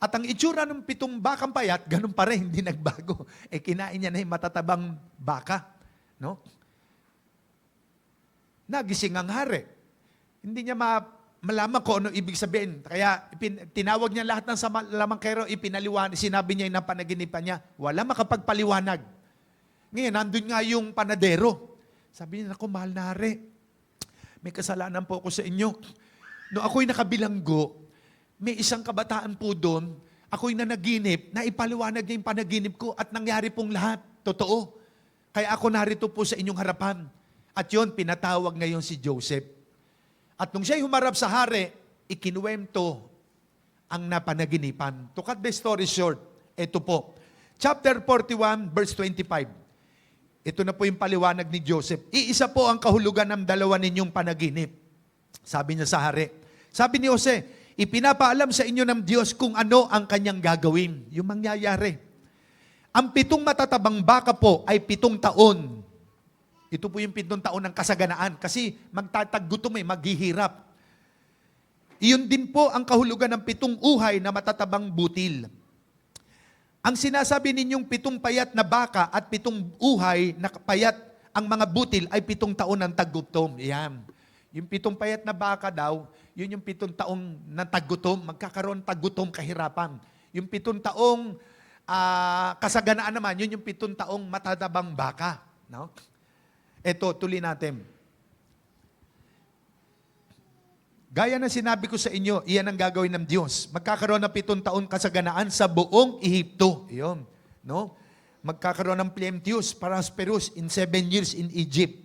At ang itsura ng 7 bakang payat, ganun pa rin, hindi nagbago. Kinain niya na yung matatabang baka. No? Nagising ang hari. Hindi niya malaman kung ano ibig sabihin. Kaya tinawag niya lahat ng salamangkero, ipinaliwanag, sinabi niya yung panaginipan niya. Wala makapagpaliwanag. Ngayon, nandun nga yung panadero. Sabi niya, naku, mahal na hari, may kasalanan po ako sa inyo. No ako'y nakabilanggo, may isang kabataan po doon, ako'y nanaginip, na ipaliwanag niya yung panaginip ko at nangyari pong lahat. Totoo. Kaya ako narito po sa inyong harapan. At yun, pinatawag ngayon si Joseph. At nung siya'y humarap sa hari, ikinuwento ang napanaginipan. To cut the story short, ito po. Chapter 41, verse 25. Ito na po yung paliwanag ni Joseph. Iisa po ang kahulugan ng 2 ninyong panaginip. Sabi niya sa hari. Sabi ni Jose, ipinapaalam sa inyo ng Diyos kung ano ang kanyang gagawin. Yung mangyayari. Ang 7 matatabang baka po ay 7 taon. Ito po yung 7 taon ng kasaganaan kasi magtatagutom maghihirap. Iyon din po ang kahulugan ng 7 uhay na matatabang butil. Ang sinasabi ninyong 7 payat na baka at 7 uhay na payat ang mga butil ay 7 taon ng taggutom. Yan. Yung 7 payat na baka daw, yun yung 7 taong ng taggutom, magkakaroon taggutom kahirapan. Yung 7 taong kasaganaan naman, yun yung 7 taong matatabang baka. No? Ito, tuloy natin. Gaya na sinabi ko sa inyo, iyan ang gagawin ng Diyos. Magkakaroon ng 7 taon kasaganaan sa buong Ehipto. Iyon. No? Magkakaroon ng plenteous, prosperous in 7 years in Egypt.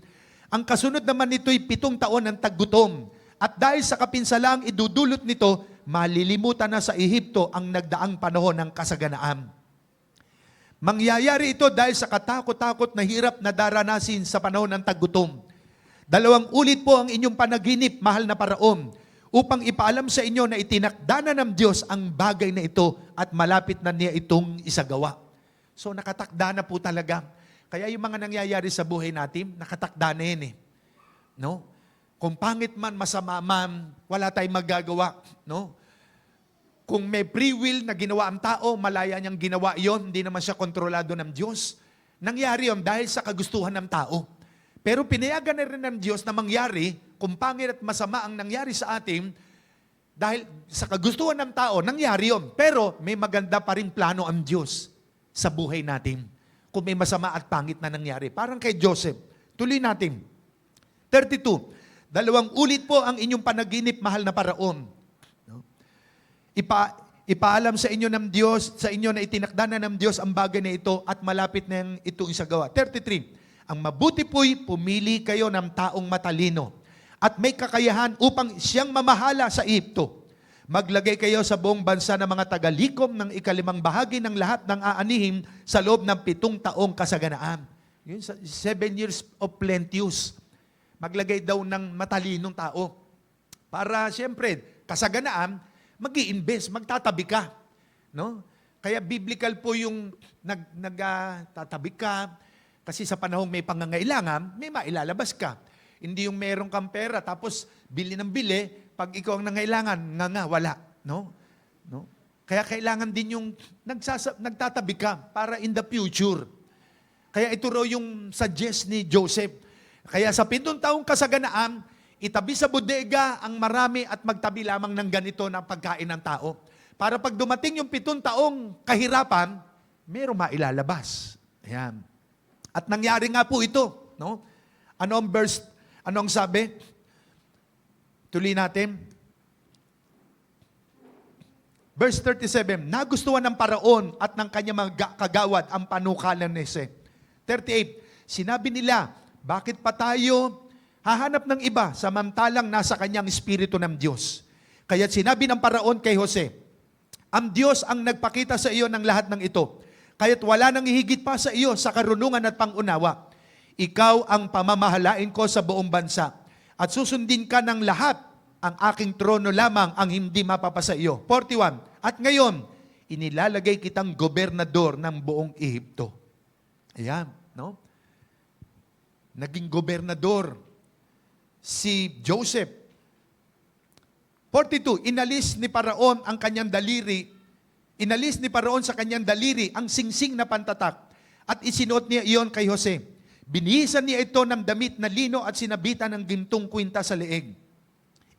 Ang kasunod naman nito'y 7 taon ng taggutom. At dahil sa kapinsalaang idudulot nito, malilimutan na sa Ehipto ang nagdaang panahon ng kasaganaan. Mangyayari ito dahil sa katakot-takot na hirap na daranasin sa panahon ng taggutom. 2 ulit po ang inyong panaginip, mahal na Paraon, upang ipaalam sa inyo na itinakda na ng Diyos ang bagay na ito at malapit na niya itong isagawa. So nakatakda na po talaga. Kaya yung mga nangyayari sa buhay natin, nakatakda na yan eh. No? Kung pangit man, masama man, wala tayong magagawa. No? Kung may free will na ginawa ang tao, malaya niyang ginawa yon, hindi naman siya kontrolado ng Diyos. Nangyari yon dahil sa kagustuhan ng tao. Pero pinayagan na rin ng Diyos na mangyari, kung pangit at masama ang nangyari sa atin, dahil sa kagustuhan ng tao, nangyari yon. Pero may maganda pa rin plano ang Diyos sa buhay natin. Kung may masama at pangit na nangyari. Parang kay Joseph. Tuloy natin. 32. 2 ulit po ang inyong panaginip, mahal na Paraon. No? Ipaalam sa inyo ng Diyos, sa inyo na itinakda na ng Diyos ang bagay na ito at malapit na itong isagawa. 33. Ang mabuti po'y pumili kayo ng taong matalino at may kakayahan upang siyang mamahala sa Ehipto. Maglagay kayo sa buong bansa ng mga tagalikom ng 5 bahagi ng lahat ng aanihim sa loob ng 7 taong kasaganaan. Yun, 7 years of plenteous. Maglagay daw ng matalinong tao. Para siyempre, kasaganaan, mag-i-invest, magtatabi ka. No? Kaya biblical po yung nagtatabi ka, kasi sa panahong may pangangailangan, may mailalabas ka. Hindi yung meron kang pera, tapos bili ng bili, pag ikaw ang nangailangan, wala. No? No? Kaya kailangan din yung nagtatabi ka para in the future. Kaya ito raw yung suggest ni Joseph. Kaya sa 7 taong kasaganaan, itabi sa bodega ang marami at magtabi lamang ng ganito na pagkain ng tao. Para pag dumating yung 7 taong kahirapan, mayroong mailalabas. Ayan. At nangyari nga po ito. No? Ano ang sabi? Tuloy natin. Verse 37, nagustuhan ng Paraon at ng kanyang mga kagawad ang panukalan ni Jose. 38, sinabi nila, bakit pa tayo hahanap ng iba samantalang nasa kanyang espiritu ng Diyos? Kaya't sinabi ng Paraon kay Jose, ang Diyos ang nagpakita sa iyo ng lahat ng ito. Kaya't wala nang hihigit pa sa iyo sa karunungan at pangunawa. Ikaw ang pamamahalain ko sa buong bansa. At susundin ka ng lahat. Ang aking trono lamang ang hindi mapapasa iyo. 41. At ngayon, inilalagay kitang gobernador ng buong Ehipto. Ayan, no? Naging gobernador si Joseph. 42. Inalis ni Paraon ang kanyang daliri. Inalis ni Paraon sa kanyang daliri ang singsing na pantatak at isinuot niya iyon kay Jose. Binihisan niya ito ng damit na lino at sinabitan ng gintong kwinta sa leeg.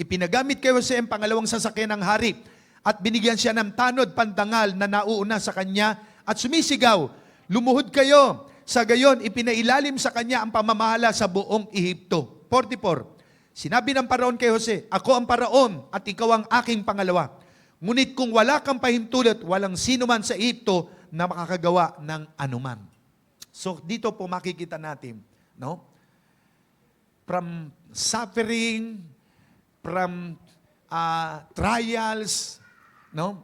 Ipinagamit kay Jose ang pangalawang sasakyan ng hari at binigyan siya ng tanod pandangal na nauuna sa kanya at sumisigaw, lumuhod kayo. Sa gayon, ipinailalim sa kanya ang pamamahala sa buong Ehipto. 44. Sinabi ng Paraon kay Jose, ako ang Paraon at ikaw ang aking pangalawa. Ngunit kung wala kang pahintulot, walang sino man sa Ehipto na makakagawa ng anuman. So dito po makikita natin, no? From suffering, from trials, no?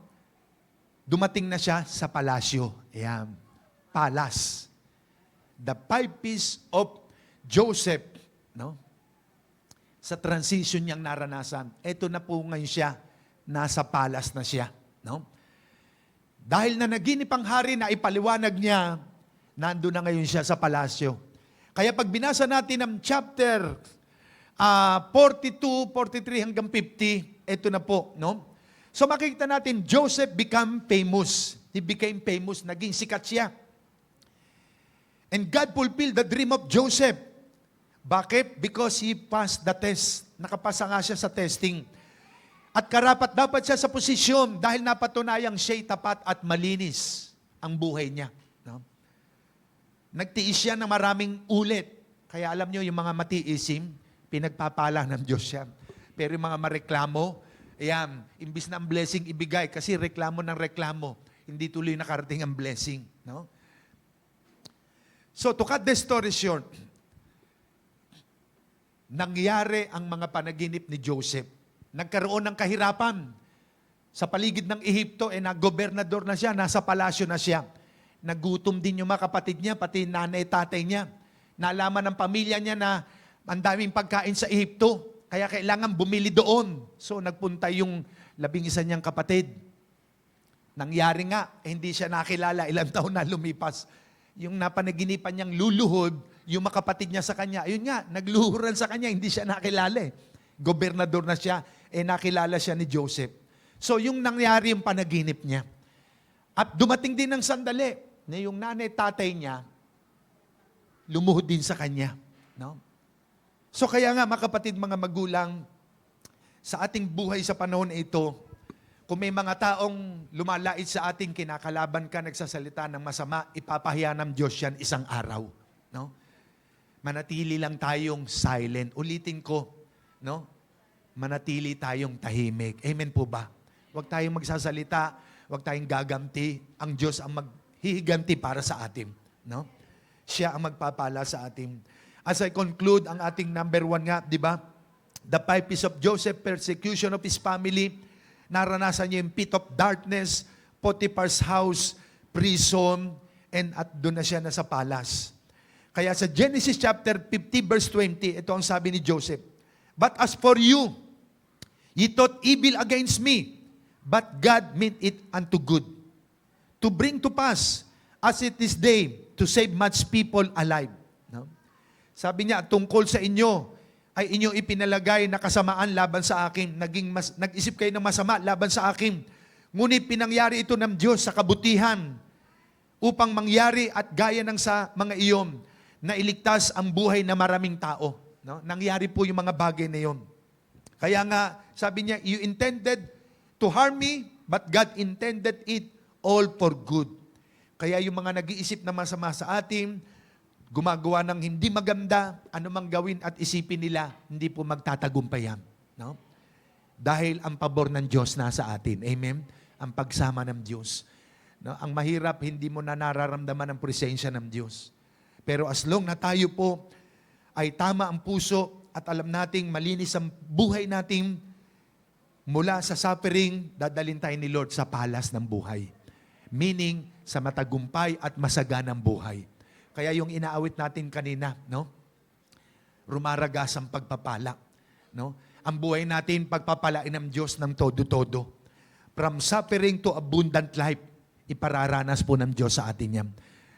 Dumating na siya sa palasyo. Ayan, palace. The 5 P's of Joseph, no? Sa transition niyang naranasan. Ito na po ngayon siya. Nasa palace na siya. No? Dahil na naginip ang hari na ipaliwanag niya, nandun na ngayon siya sa palasyo. Kaya pag binasa natin ang chapter 42, 43 hanggang 50, ito na po. No? So makikita natin, Joseph became famous. He became famous. Naging sikat siya. And God fulfilled the dream of Joseph. Bakit? Because he passed the test. Nakapasa nga siya sa testing. At karapat dapat siya sa posisyon dahil napatunayang siya'y tapat at malinis ang buhay niya. No? Nagtiis siya ng maraming ulit. Kaya alam nyo, yung mga matiisim, pinagpapala ng Diyos siya. Pero yung mga mareklamo, ayan, imbis na ang blessing ibigay, kasi reklamo ng reklamo, hindi tuloy nakarating ang blessing. No? So, to cut the story short, nangyari ang mga panaginip ni Joseph. Nagkaroon ng kahirapan. Sa paligid ng Ehipto, nag-gobernador na siya, nasa palasyo na siya. Nagutom din yung mga kapatid niya, pati nanay, tatay niya. Nalaman ng pamilya niya na ang daming pagkain sa Ehipto. Kaya kailangan bumili doon. So nagpunta yung 11 niyang kapatid. Nangyari nga, hindi siya nakilala. Ilang taon na lumipas. Yung napanaginipan niyang luluhod, yung mga kapatid niya sa kanya, ayun nga, nagluhuran sa kanya, hindi siya nakilala eh. Gobernador na siya, nakilala siya ni Joseph. So yung nangyari yung panaginip niya. At dumating din ng sandali na yung nanay, tatay niya, lumuhod din sa kanya. No? So kaya nga mga kapatid, mga magulang, sa ating buhay sa panahon na ito, kung may mga taong lumalait sa ating kinakalaban ka, nagsasalita ng masama, ipapahiya ng Diyos yan isang araw. No? Manatili lang tayong silent. Ulitin ko, no? Manatili tayong tahimik. Amen po ba? Huwag tayong magsasalita, huwag tayong gaganti. Ang Diyos ang maghihiganti para sa atin. No? Siya ang magpapala sa atin. As I conclude, ang ating number 1 nga, di ba? The 5 P's of Joseph, persecution of his family. Naranasan niya yung pit of darkness, Potiphar's house, prison, and at doon na siya nasa palace. Kaya sa Genesis chapter 50 verse 20, ito ang sabi ni Joseph, "But as for you, ye thought evil against me, but God meant it unto good, to bring to pass as it is day, to save much people alive." No? Sabi niya, tungkol sa inyo, ay inyo ipinalagay na kasamaan laban sa akin. Nag-isip kayo ng masama laban sa akin. Ngunit pinangyari ito ng Diyos sa kabutihan upang mangyari at gaya ng sa mga iyon na iligtas ang buhay na maraming tao. No? Nangyari po yung mga bagay na iyon. Kaya nga, sabi niya, you intended to harm me, but God intended it all for good. Kaya yung mga nag-iisip na masama sa atin, gumagawa ng hindi maganda, anumang gawin at isipin nila, hindi po magtatagumpayan. No? Dahil ang pabor ng Diyos nasa atin. Amen? Ang pagsama ng Diyos. No? Ang mahirap, hindi mo na nararamdaman ang presensya ng Diyos. Pero as long na tayo po ay tama ang puso at alam nating malinis ang buhay natin, mula sa suffering, dadalhin tayo ni Lord sa palas ng buhay. Meaning, sa matagumpay at masaganang buhay. Kaya yung inaawit natin kanina, no? Rumaragas ang pagpapala, no? Ang buhay natin pagpapalain ng Diyos ng todo-todo. From suffering to abundant life, ipararanas po ng Diyos sa atin yan.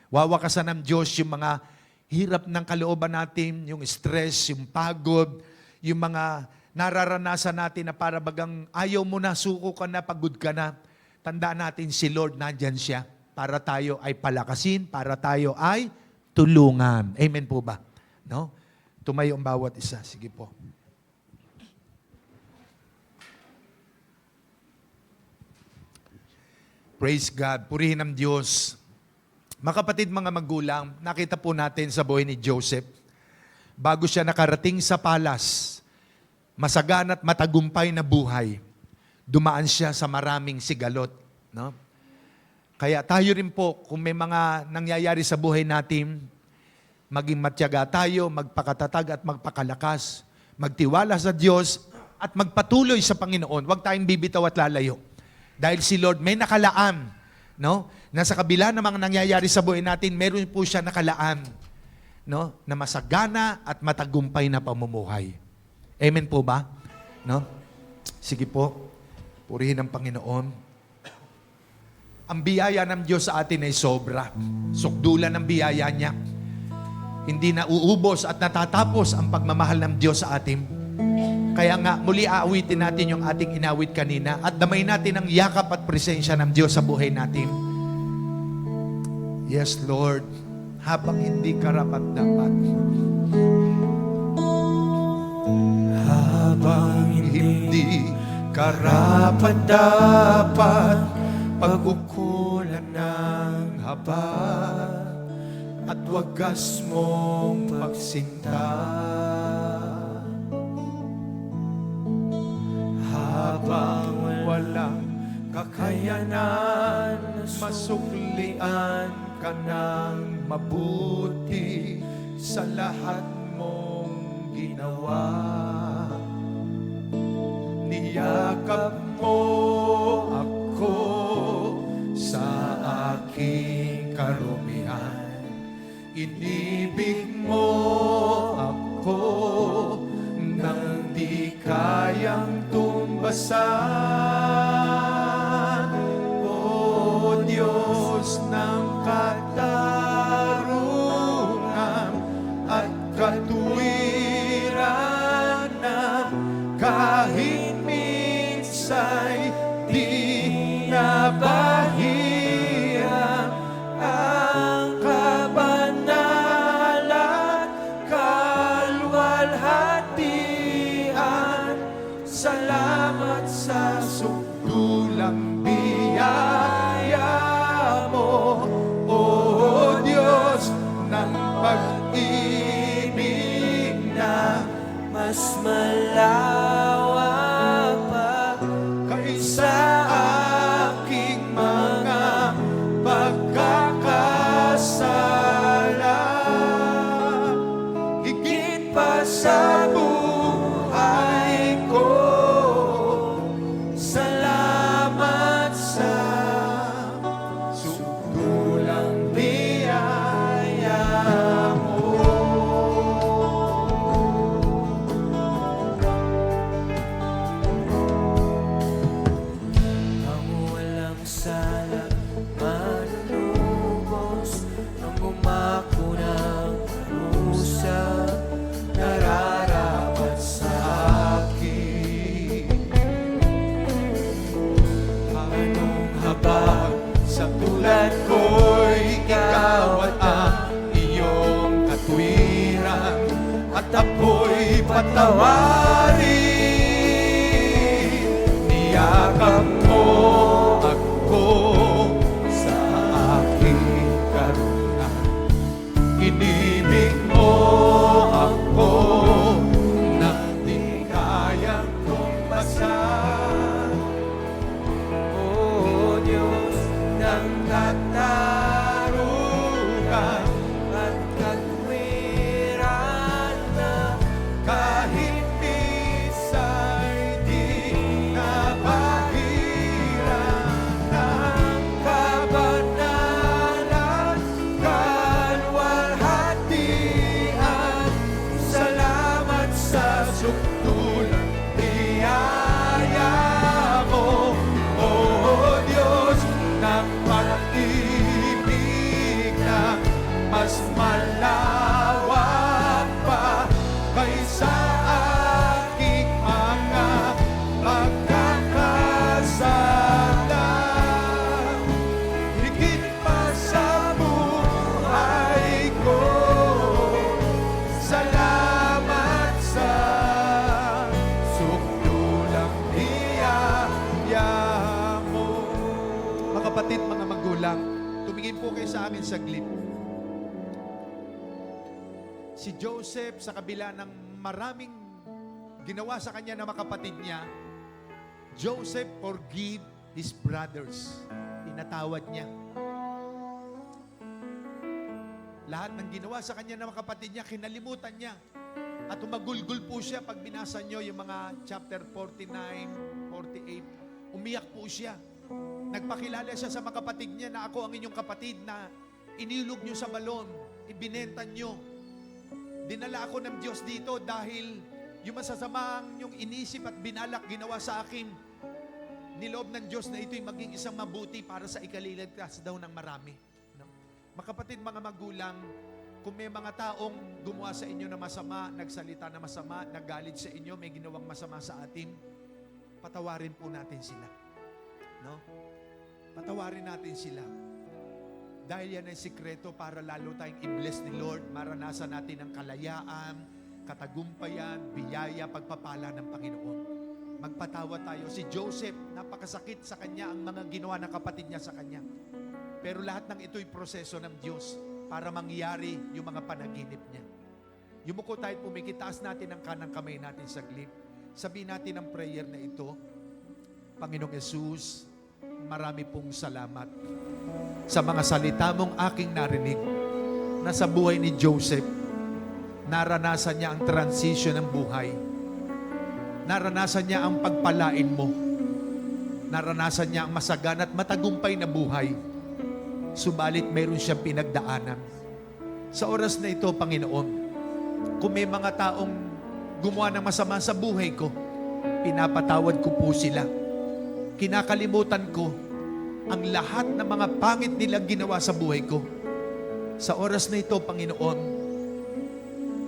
Wawakasan ng Diyos yung mga hirap ng kalooban natin, yung stress, yung pagod, yung mga nararanasan natin na para bagang ayaw mo na, suko ka na, pagod ka na. Tandaan natin si Lord, nandyan siya para tayo ay palakasin, para tayo ay tulungan. Amen po ba? No? Tumayo ang bawat isa. Sige po. Praise God. Purihin ang Diyos. Mga kapatid, mga magulang, nakita po natin sa buhay ni Joseph, bago siya nakarating sa palas, masagan at matagumpay na buhay, dumaan siya sa maraming sigalot. No? Kaya tayo rin po, kung may mga nangyayari sa buhay natin, maging matyaga tayo, magpakatatag at magpakalakas, magtiwala sa Diyos at magpatuloy sa Panginoon. Huwag tayong bibitaw at lalayo. Dahil si Lord may nakalaan, no? Na sa kabila ng mga nangyayari sa buhay natin, meron po siya nakalaan, no? Na masagana at matagumpay na pamumuhay. Amen po ba? No? Sige po. Purihin ang Panginoon. Ang biyaya ng Diyos sa atin ay sobra. Sukdulan ng biyaya niya. Hindi na uubos at natatapos ang pagmamahal ng Diyos sa atin. Kaya nga, muli aawitin natin yung ating inawit kanina at damay natin ang yakap at presensya ng Diyos sa buhay natin. Yes, Lord, habang hindi karapat-dapat, Habang hindi karapat-dapat, pag-ukulan ng haba at wagas mong pagsinta. Habang walang kakayanan, masuklian ka ng mabuti sa lahat mong ginawa. Niyakap mo ako sa aking karumihan. Inibig mo ako nang di kayang tumbasan. O Diyos ng katarungan at katuwiran na kahit minsa'y di nabahiran ang kabanalan, kalwalhatian. Salamat sa sukdulang biyaya mo, O Diyos ng pag-ibig na mas malawak pa kaysa aking mga pagkakasala. Higit pa sa buhay ko, salamat sa sukdulang biyaya mo. Ang walang sala, manunubos, ang umako ng parusa, nararapat sa akin. Anong habang sa tulad ko'y ikaw at ang iyong katwiran, at ako'y patawarin. Niyakap mo ako sa aking karuna. Inibig mo ako nang di kayang tumbasan. O Diyos ng katarungan at katwiran na kahit minsa'y di nabahiran ng kabanalan, kalwalhatian. Salamat sa sukdulang biyaya mo, O Diyos ng pag-ibig na mas malawak pa kaysa aking mga pagkakasala. Higit pa sa buhay ko, salamat sa sukdulang biyaya mo. Mga kapatid, mga magulang, tumingin po kayo sa akin saglit. Si Joseph, sa kabila ng maraming ginawa sa kanya ng mga kapatid niya, Joseph forgive his brothers. Tinatawad niya. Lahat ng ginawa sa kanya ng mga kapatid niya, kinalimutan niya. At umagulgul po siya pag binasa niyo yung mga chapter 49, 48. Umiyak po siya. Nagpakilala siya sa mga kapatid niya na ako ang inyong kapatid na inilog niyo sa balon, ibinenta niyo. Dinala ako ng Diyos dito dahil yung masasamang yung inisip at binalak ginawa sa akin, niloob ng Diyos na ito'y maging isang mabuti para sa ikaliligtas daw ng marami. No? Mga kapatid, mga magulang, Kung may mga taong gumawa sa inyo na masama, nagsalita na masama, nagalit sa inyo, may ginawang masama sa atin, patawarin po natin sila. No? Patawarin natin sila. Dahil yan ay sikreto para lalo tayong i-bless ni Lord, maranasan natin ang kalayaan, katagumpayan, biyaya, pagpapala ng Panginoon. Magpatawad tayo. Si Joseph, napakasakit sa kanya ang mga ginawa ng kapatid niya sa kanya. Pero lahat ng ito'y proseso ng Diyos para mangyari yung mga panaginip niya. Yumuko tayo, pumikitaas natin ang kanang kamay natin saglit. Sabihin natin ang prayer na ito. Panginoong Yesus, marami pong salamat sa mga salita mong aking narinig na sa buhay ni Joseph, naranasan niya ang transition ng buhay. Naranasan niya ang pagpalain mo. Naranasan niya ang masagana at matagumpay na buhay. Subalit mayroon siyang pinagdaanan. Sa oras na ito, Panginoon, kung may mga taong gumawa ng masama sa buhay ko, pinapatawad ko po sila. Kinakalimutan ko ang lahat ng mga pangit nilang ginawa sa buhay ko. Sa oras na ito, Panginoon,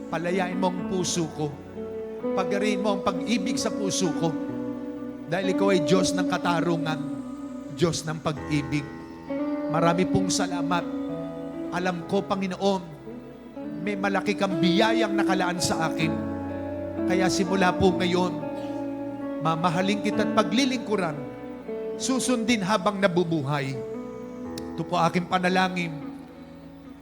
palayain mo ang puso ko. Pagariin mo ang pag-ibig sa puso ko. Dahil ikaw ay Diyos ng katarungan, Diyos ng pag-ibig. Marami pong salamat. Alam ko, Panginoon, may malaki kang biyayang nakalaan sa akin. Kaya simula po ngayon, mamahalin kita at paglilingkuran, susundin habang nabubuhay. Ito po aking panalangin.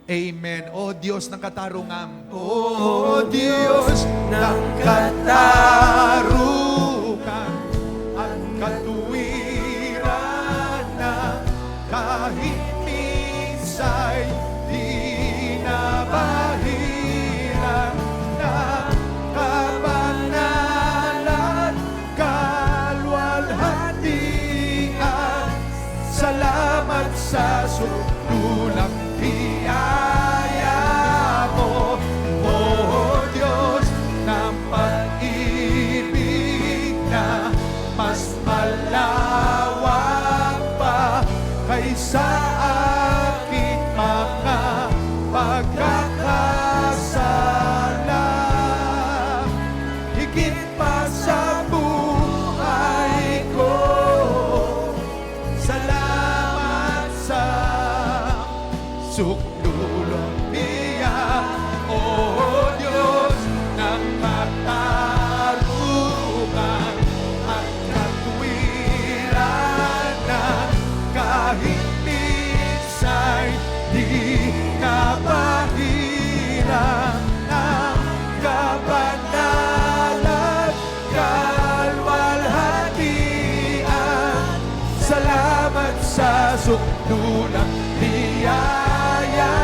Amen. O Diyos ng katarungan. O Diyos ng katarungan at katuwiran na kahit minsa'y di nabahiran na kabanalan, kalwalhatian. Salamat sa sukulang biyaya mo, O Diyos ng pag-ibig na mas malawak pa kaysa aking mga pagkakasala. Higit pa sa buhay ko, salamat sa suklulong biyaya, O Diyos ng katarungan at katuwiran na kahit minsa'y di nabahiran ng kabanalan, kalwalhatian. Salamat sa sukdulang biyaya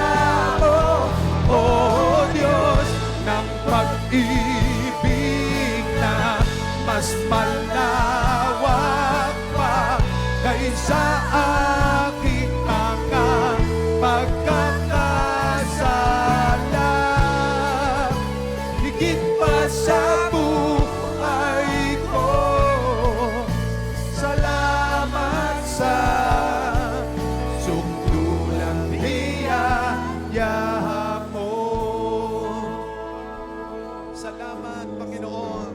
mo, O Diyos ng pag-ibig na mas malawak pa kaysa aking mga pagkakasala. Higit pa sa buhay ko, salamat sa sukdulang biyaya mo. Salamat, Panginoon.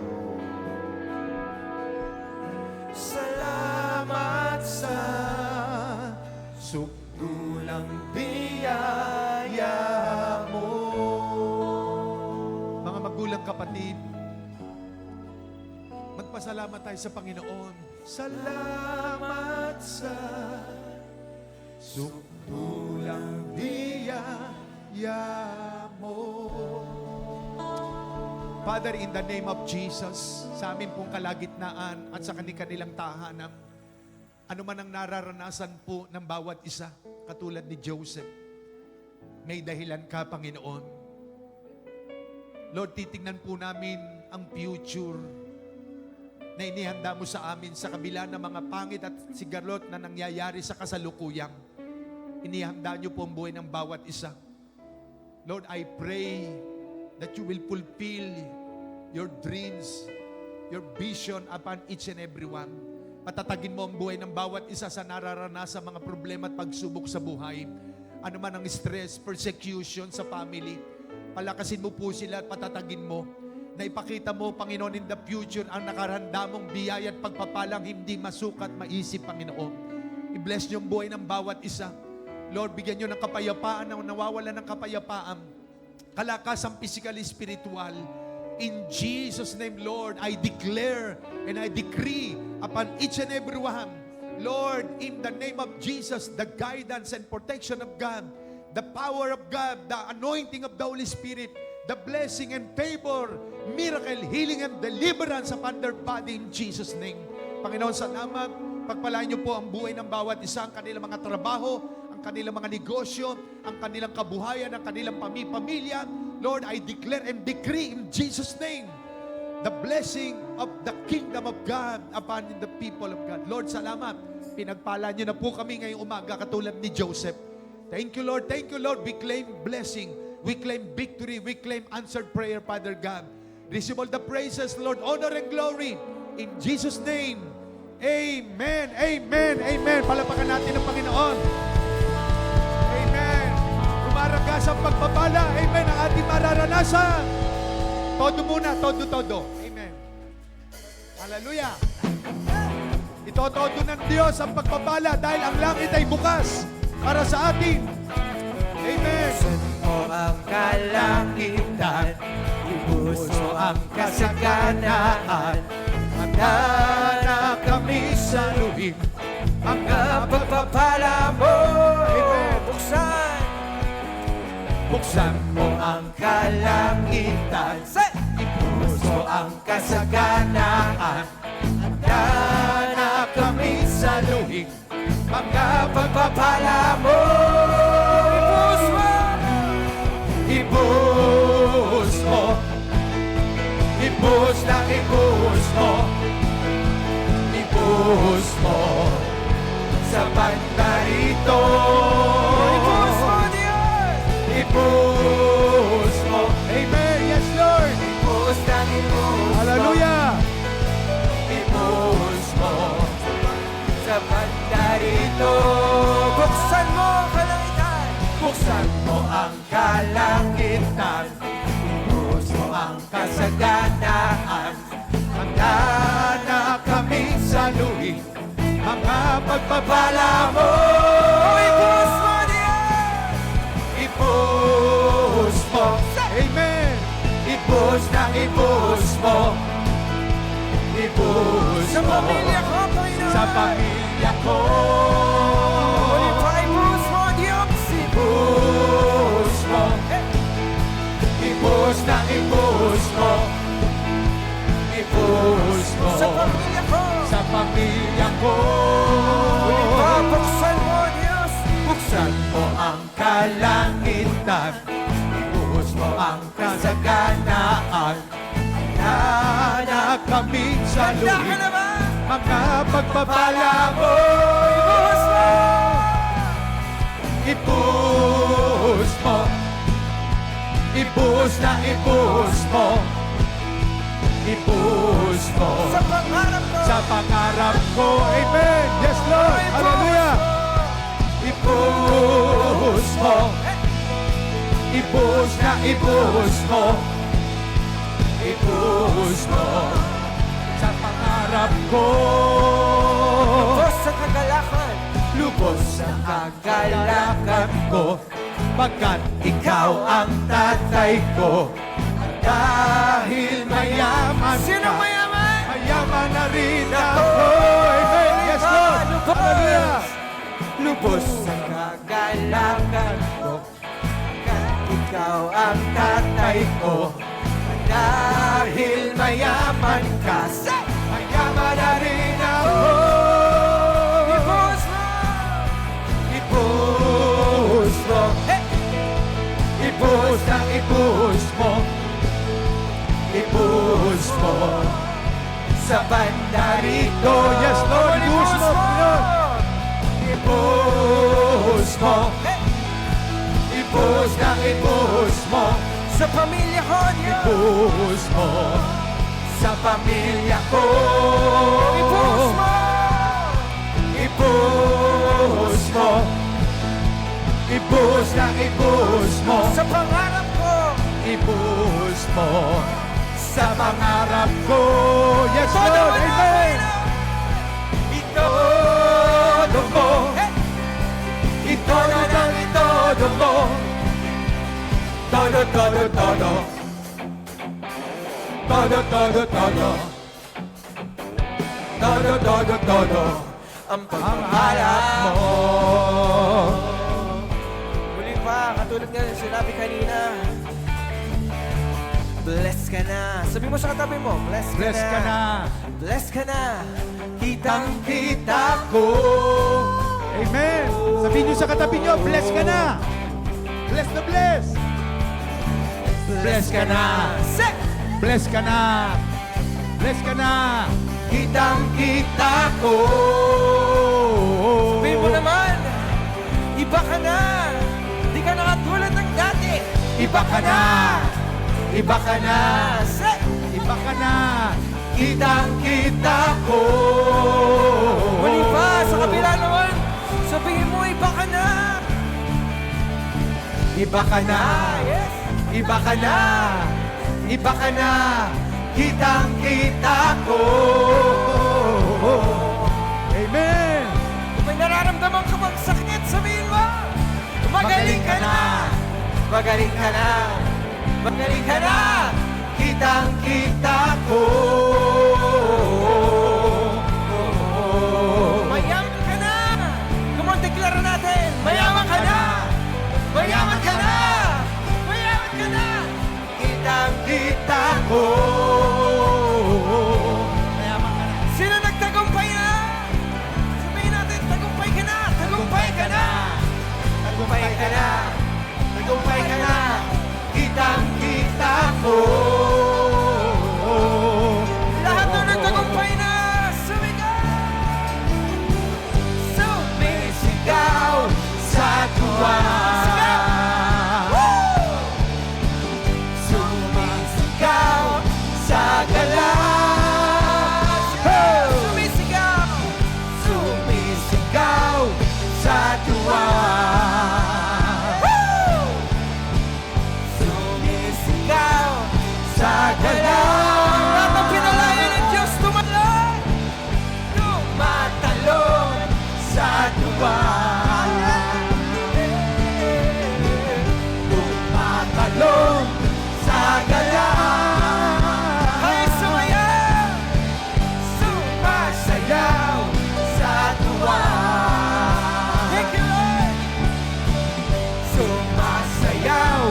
Salamat sa sukdulang biyaya mo. Mga magulang kapatid, magpasalamat tayo sa Panginoon. Salamat sa sukdulang biyaya mo. Father, in the name of Jesus, sa amin pong kalagitnaan at sa kanilang tahanan, ano man ang nararanasan po ng bawat isa, katulad ni Joseph, may dahilan ka, Panginoon. Lord, titingnan po namin ang future na inihanda mo sa amin sa kabila ng mga pangit at sigalot na nangyayari sa kasalukuyang. Inihanda niyo po ang buhay ng bawat isa. Lord, I pray that you will fulfill your dreams, your vision upon each and every one. Patatagin mo ang buhay ng bawat isa sa nararanasan mga problema at pagsubok sa buhay. ano man ang stress, persecution sa family. Palakasin mo po sila at patatagin mo na ipakita mo, Panginoon, in the future, ang nakaranda mong biyaya at pagpapalang hindi masukat, maisip, Panginoon. I-bless niyo ang buhay ng bawat isa. Lord, bigyan niyo ng kapayapaan na nawawala ng kapayapaan. Kalakasan physically, spiritual. In Jesus' name, Lord, I declare and I decree upon each and every one, Lord, in the name of Jesus, the guidance and protection of God, the power of God, the anointing of the Holy Spirit, the blessing and favor, miracle, healing, and deliverance upon their body in Jesus' name. Panginoon, salamat. Pagpalain niyo po ang buhay ng bawat isa, ang kanilang mga trabaho, ang kanilang mga negosyo, ang kanilang kabuhayan, ang kanilang pamilya. Lord, I declare and decree in Jesus' name the blessing of the kingdom of God upon the people of God. Lord, salamat. Pinagpala niyo na po kami ngayong umaga katulad ni Joseph. Thank you, Lord. Thank you, Lord. We claim blessing. We claim victory. We claim answered prayer, Father God. Receive all the praises, Lord, honor and glory. In Jesus' name, amen, amen, amen. Palapakan natin ang Panginoon. Amen. Rumaragas ang pagpapala. Amen. Ang ating mararanasan. Todo muna, todo. Amen. Hallelujah. Itotodo ng Diyos ang pagpapala dahil ang langit ay bukas para sa atin. Amen. Mo ang kalangitan, ibus mo ang kasaganaan, handa na kami sa luhim, ang pagpapala mo. Amen. Buksan mo ang kalangitan, ibus mo ang kasaganaan, handa na kami sa luhim, mga pagpapala mo. Ibus mo, ibus na ibus mo, ibus mo sa banda rito. Ibus mo, Diyos! Ibus mo. Amen. Yes, Lord. Ibus na ibus mo. Hallelujah. Ibus mo sa banda rito. Buksan mo ang kalangitan. Buksan mo ang kalangitan. Ibus mo ang kasaganaan. Handa na kami sa luhing mga pagpapala mo. Ibus mo, Diyos! Ibus mo. Amen. Ibus na ibus mo. Ibus Sa mo. pamilya ko, Panginoon. Sa pamilya ko. Ibus mo, Diyos. Ibus mo. Ibus na ibus mo. Ibus mo. Sa pamilya ko. Sa pamilya ko. Buksan mo, Diyos. Buksan mo ang kalangitan. Ibus mo ang kasaganaan. Handa kami sa luhig. Mga pagpapala mo. Ibus mo. Ibus mo. Ibus na ibus mo. Ibus mo. Sa pangarap ko. Sa pangarap ko. Amen. Yes, Lord. Hallelujah. Ibus mo. Ibus na ibus mo. Ibus mo. Sa pangarap ko. Lubos sa kagalakan. Lubos sa kagalakan ko. Pagkat ikaw ang tatay ko. Dahil mayaman Sino ka. mayaman? Mayaman na rin ako. Amen. Yes, Lord. Lubos. Hallelujah. Lubos sa kagalakan ko. Pagkat ikaw ang tatay ko. Dahil mayaman ka. Mayaman na rin ako. Ibus mo. Ibus mo. Ibus na ibus mo. Ibus mo. Sa banda rito. Yes, Lord. Ibus mo, Lord. Ibus mo. Ibus na ibus mo. Sa pamilya ko, Diyos. Ibus mo. Sa pamilya ko. Ibus mo. Ibus mo. Ibus lang ibuhos mo. Sa pangarap ko, Ibuhos mo sa pangarap ko. Yes, todo Lord. mo na, Amen. Itodo mo. Itodo lang itodo mo. Todo, todo, todo. Todo, todo, todo. Todo, todo, todo. ang Pangarap mo. Muli pa, katulad nga ng sinabi kanina, bless ka na. Sabi mo sa katabi mo, bless ka Bless na. ka na. Bless ka na. Kitang-kita ko. Amen. Sabihin niyo sa katabi niyo, bless ka na. Bless na bless. Bless ka na. Set! Bless ka na. Bless ka na. Kitang-kita ko. Sabihin mo naman, iba ka na. Di ka na katulad ng dati. Iba ka na. Iba ka na. Set! Iba ka na. Kitang-kita ko. Muli pa, sa kabila naman, sabihin mo, iba ka na. Iba ka na. Yes! Iba ka na. Iba ka na. Kitang-kita ko. Amen. Kung may nararamdaman ka bang sakit, sabihin mo, magaling ka na. Magaling ka na. Magaling ka na. Kitang-kita ko. Mayaman ka na. Come on, deklara natin. Mayaman ka na. Mayaman ka na. Mayaman ka na. Kitang-kita ko. Sino nagtagumpay na? Sabihin natin, tagumpay ka na. Tagumpay ka na. Tagumpay ka na. Tagumpay ka na. Kitang-kita ko. Lahat na nagtagumpay na. Sumigaw. Sumisigaw sa tuwa. Sumisigaw sa galang. Sumisigaw. Sumisigaw sa tuwa. Sumisigaw sa galang. Lahat ng pinalaya ng Diyos tumalon. Tumatalon sa tuwa. Tumatalon sa galang. Ay, sumayaw. Sumasayaw sa tuwa. Thank you, Lord. Sumasayaw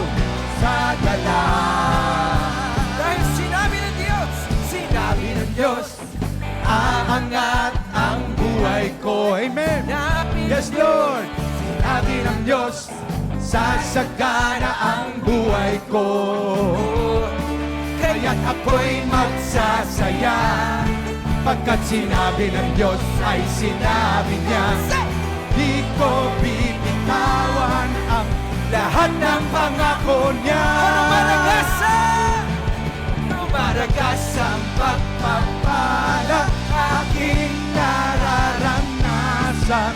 sa galang. Dahil sinabi ng Diyos, Sinabi ng Diyos, aangat ang buhay ko. Amen. Yes, Lord. Sinabi ng Diyos, sasagana ang buhay ko. Kaya't ako'y magsasaya. Pagkat sinabi ng Diyos ay sinabi niya. Di ko bibitawan ang lahat ng pangako niya. Lumaragas ang pagpapala, aking nararanasan.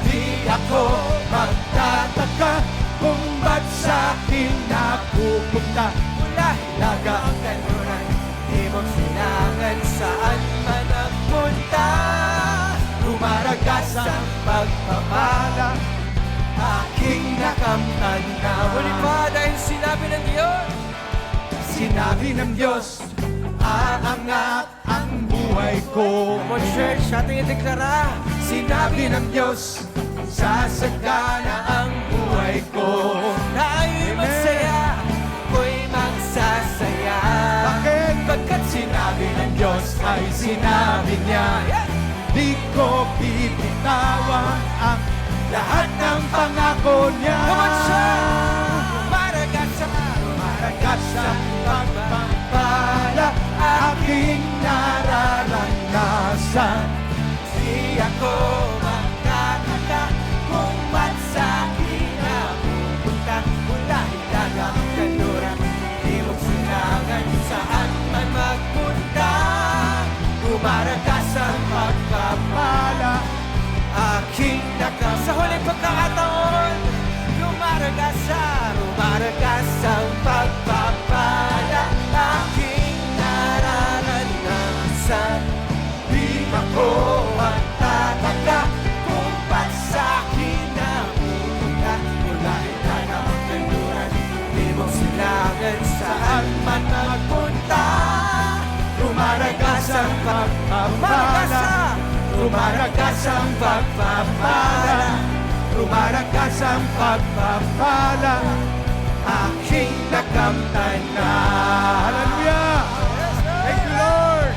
Di ako magtataka kung ba't sa'kin napupunta. Mula hilaga ang kanuran, di mo sinangan saan man ang punta. Lumaragas ang pagpapala, aking nakamtan na. Muli pa dahil sinabi ng Diyos, Sinabi ng Diyos, aangat ang buhay ko. Come on, church, ating ideklara. Sinabi ng Diyos, sasagana ang buhay ko. Tayo'y Amen. magsaya, ako'y magsasaya. Bakit? Pagkat sinabi ng Diyos ay sinabi niya. Di ko bibitawan ang lahat ng pangako niya. Come on, church. Maragat sa pagpapala, aking nararanasan. Di ako magtataka kung ba't sa'kin napupunta. Mula hilagang kanluran, di mo sinangan saan man magpunta. Lumaragas ang pagpapala, aking Sa huling pagkakataon, lumaragas sa rumaragas ang pagpapala aking nararanasan. Di ako magtataka kung ba't sa'kin napupunta mula ilan ang kanluran, di mo silangan saan man magpunta. Rumaragas ang pagpapala, rumaragas ang pagpapala, rumaragas ang pagpapala, aking nakamtan na. Hallelujah! Thank you, Lord!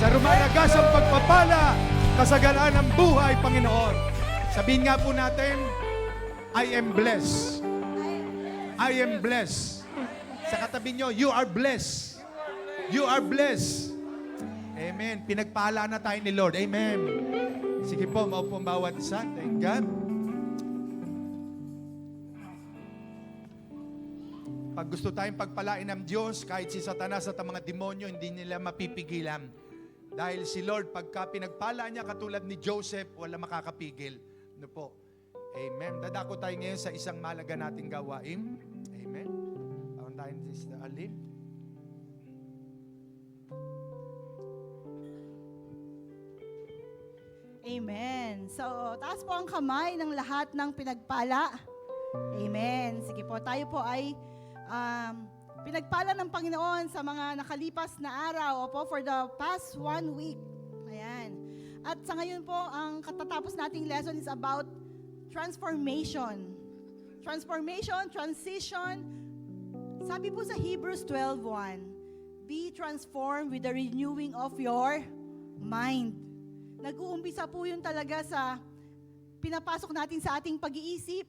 Sa rumaragas ang pagpapala, kasaganaan ng buhay, Panginoon. Sabihin nga po natin, I am blessed. I am blessed. Sa katabi nyo, you are blessed. You are blessed. Amen. Pinagpala na tayo ni Lord. Amen. Sige po, maupo ang bawat isa. Thank God. Pag gusto tayong pagpalain ng Diyos, kahit si Satanas at ang mga demonyo, hindi nila mapipigilan. Dahil si Lord, pagka pinagpala niya katulad ni Joseph, wala makakapigil. Ano po? Amen. Dadako tayo ngayon sa isang malaga nating gawain. Amen. Tawag tayo ni Sister Alin. Amen. So, taas po ang kamay ng lahat ng pinagpala. Amen. Sige po, tayo po ay pinagpala ng Panginoon sa mga nakalipas na araw, opo, for the past 1 week. Ayan. At sa ngayon po, ang katatapos nating lesson is about transformation. Transformation, transition. Sabi po sa Hebrews 12:1, be transformed with the renewing of your mind. Nag-uumpisa po yun talaga sa pinapasok natin sa ating pag-iisip.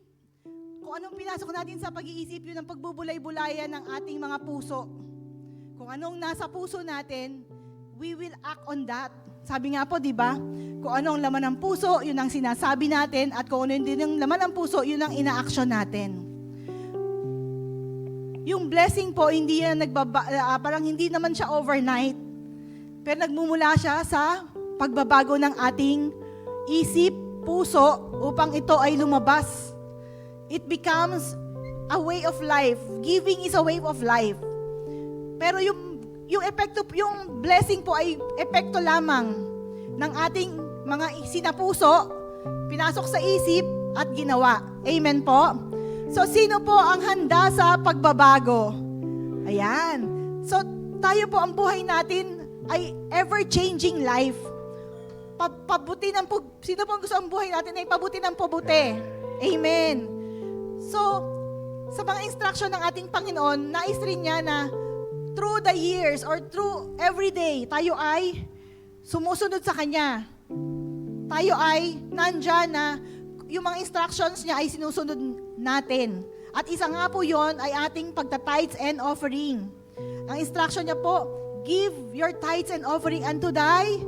Kung anong pinasok natin sa pag-iisip, yun ang pagbubulay-bulayan ng ating mga puso. Kung anong nasa puso natin, we will act on that. Sabi nga po, di ba? Kung ano ang laman ng puso, yun ang sinasabi natin. At kung ano din ang laman ng puso, yun ang ina-action natin. Yung blessing po, hindi yan parang hindi naman siya overnight. Pero nagmumula siya sa pagbabago ng ating isip, puso, upang ito ay lumabas. It becomes a way of life. Giving is a way of life. Pero yung epekto, yung blessing po ay epekto lamang ng ating mga sinapuso, pinasok sa isip at ginawa. Amen po? So, sino po ang handa sa pagbabago? Ayan. So, tayo po, ang buhay natin ay ever-changing life. Sino po ang gusto ang buhay natin ay pabuti ng pabuti? Amen. So, sa mga instruction ng ating Panginoon, nais rin niya na through the years or through every day, tayo ay sumusunod sa Kanya. Tayo ay nandyan na yung mga instructions niya ay sinusunod natin. At isa nga po yon ay ating pagta-tithes and offering. Ang instruction niya po, give your tithes and offering unto thy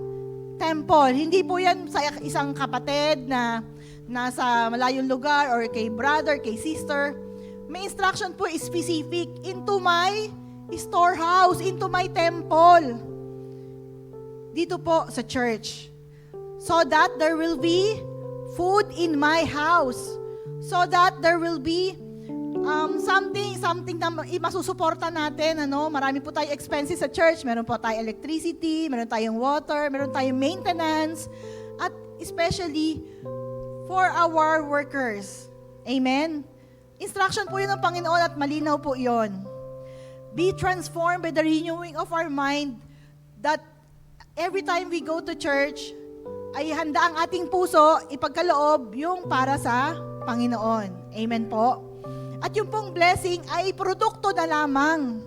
temple. Hindi po yan sa isang kapatid na nasa malayong lugar or kay brother, kay sister. May instruction po specific, into my storehouse, into my temple. Dito po sa church. So that there will be food in my house. So that there will be something na masusuporta natin. Marami po tayong expenses sa church. Meron po tayong electricity, meron tayong water, meron tayong maintenance, at especially for our workers. Amen? Instruction po yun ng Panginoon at malinaw po yun. Be transformed by the renewing of our mind, that every time we go to church, ay handa ang ating puso ipagkaloob yung para sa Panginoon. Amen po? At yung pong blessing ay produkto na lamang.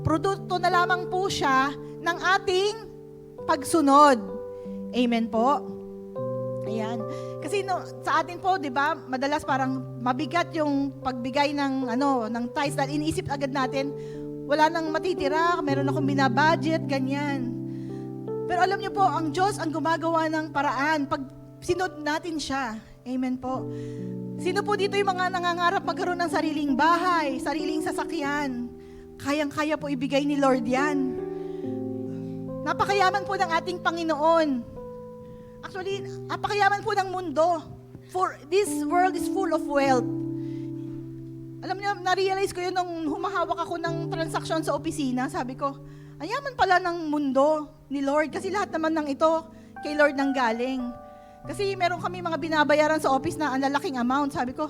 Produkto na lamang po siya ng ating pagsunod. Amen po? Ayan. Kasi sa atin po, 'di ba, madalas parang mabigat yung pagbigay ng ng tithes, dahil iniisip agad natin, wala nang matitira, meron akong binabudget, ganyan. Pero alam niyo po, ang Diyos ang gumagawa ng paraan pag sinod natin siya. Amen po. Sino po dito yung mga nangangarap magkaroon ng sariling bahay, sariling sasakyan? Kayang-kaya po ibigay ni Lord yan. Napakayaman po ng ating Panginoon. Actually, napakayaman po ng mundo. For this world is full of wealth. Alam niyo, na-realize ko yun nung humahawak ako ng transaction sa opisina. Sabi ko, ayaman pala ng mundo ni Lord kasi lahat naman ng ito kay Lord nang galing. Kasi meron kami mga binabayaran sa office na ang lalaking amount. Sabi ko,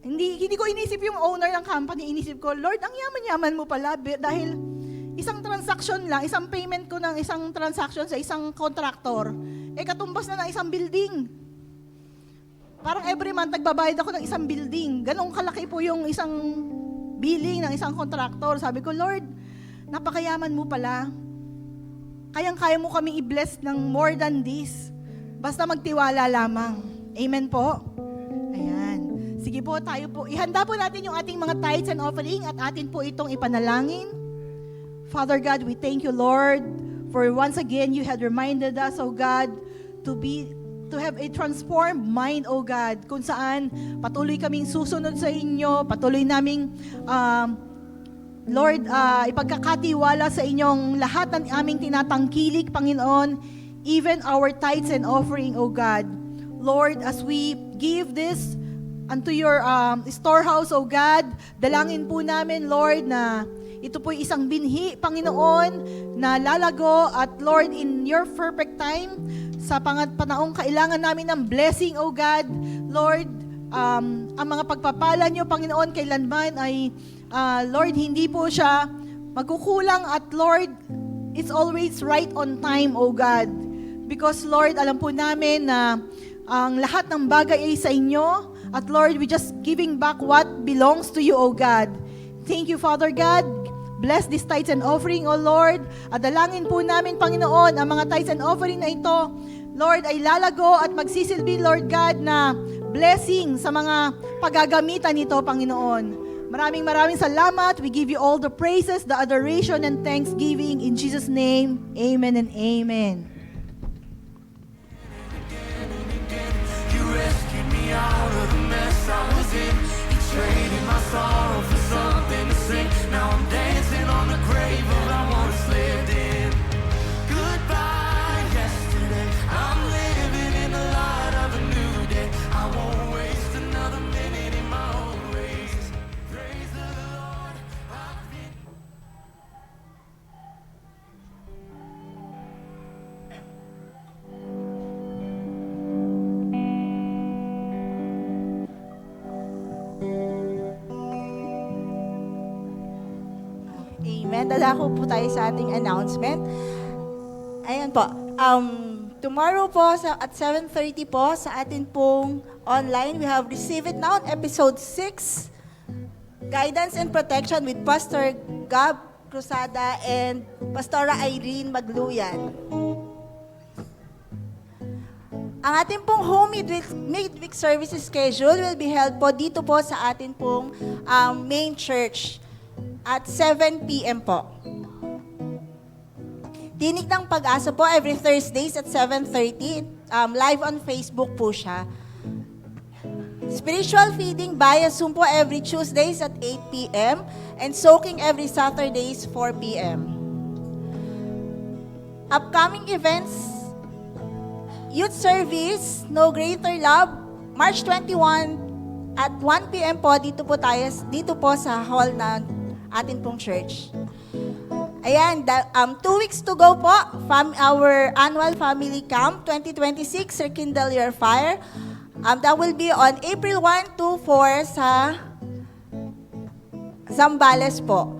hindi ko inisip yung owner ng company. Inisip ko, Lord, ang yaman-yaman mo pala dahil isang transaction lang, isang payment ko ng isang transaction sa isang contractor, katumbas na ng isang building. Parang every month, nagbabayad ako ng isang building. Ganong kalaki po yung isang billing ng isang contractor. Sabi ko, Lord, napakayaman mo pala. Kayang-kaya mo kami i-bless ng more than this. Basta magtiwala lamang. Amen po? Ayan. Sige po, tayo po. Ihanda po natin yung ating mga tithes and offering at atin po itong ipanalangin. Father God, we thank you, Lord, for once again, you had reminded us, oh God, to have a transformed mind, oh God, kung saan patuloy kaming susunod sa inyo, patuloy naming, Lord, ipagkakatiwala sa inyong lahat ng aming tinatangkilik, Panginoon, even our tithes and offering, oh God. Lord, as we give this unto your storehouse, oh God, dalangin po namin, Lord, na ito po isang binhi, Panginoon, na lalago at Lord, in your perfect time, sa panaong kailangan namin ng blessing, oh God, Lord, ang mga pagpapala nyo, Panginoon, kailanman ay, Lord, hindi po siya magkukulang at Lord, it's always right on time, oh God. Because Lord, alam po namin na ang lahat ng bagay ay sa inyo at Lord, we just giving back what belongs to you, oh God. Thank you, Father God. Bless these tithes and offering, O Lord. At dalangin po namin, Panginoon, ang mga tithes and offering na ito, Lord, ay lalago at magsisilbi, Lord God, na blessing sa mga paggagamitan nito, Panginoon. Maraming salamat. We give you all the praises, the adoration, and thanksgiving. In Jesus' name, amen and amen. You rescued me out of the mess I was in. You traded my sorrow for something to sing. Now I'm dancing on the grave of I once lived in. Goodbye, yesterday. I'm living in the light of a new day. I won't waste another minute in my own ways. Praise the Lord. I've been Amen. Dadako po tayo sa ating announcement. Ayan po. Tomorrow po at 7:30 po sa atin pong online, we have Receive It Now, episode 6, Guidance and Protection with Pastor Gab Cruzada and Pastora Irene Magluyan. Ang ating pong home midweek services schedule will be held po dito po sa atin pong main church at 7 p.m. po. Tinig ng Pag-asa po every Thursdays at 7:30. Live on Facebook po siya. Spiritual feeding via Zoom po every Tuesdays at 8 p.m. and soaking every Saturdays 4 p.m. Upcoming events, Youth Service, No Greater Love, March 21 at 1 p.m. po dito po sa hall na atin pong church. Ayan, 2 weeks to go po, our annual family camp 2026, Rekindle Your Fire. That will be on April 1 to 4 sa Zambales po.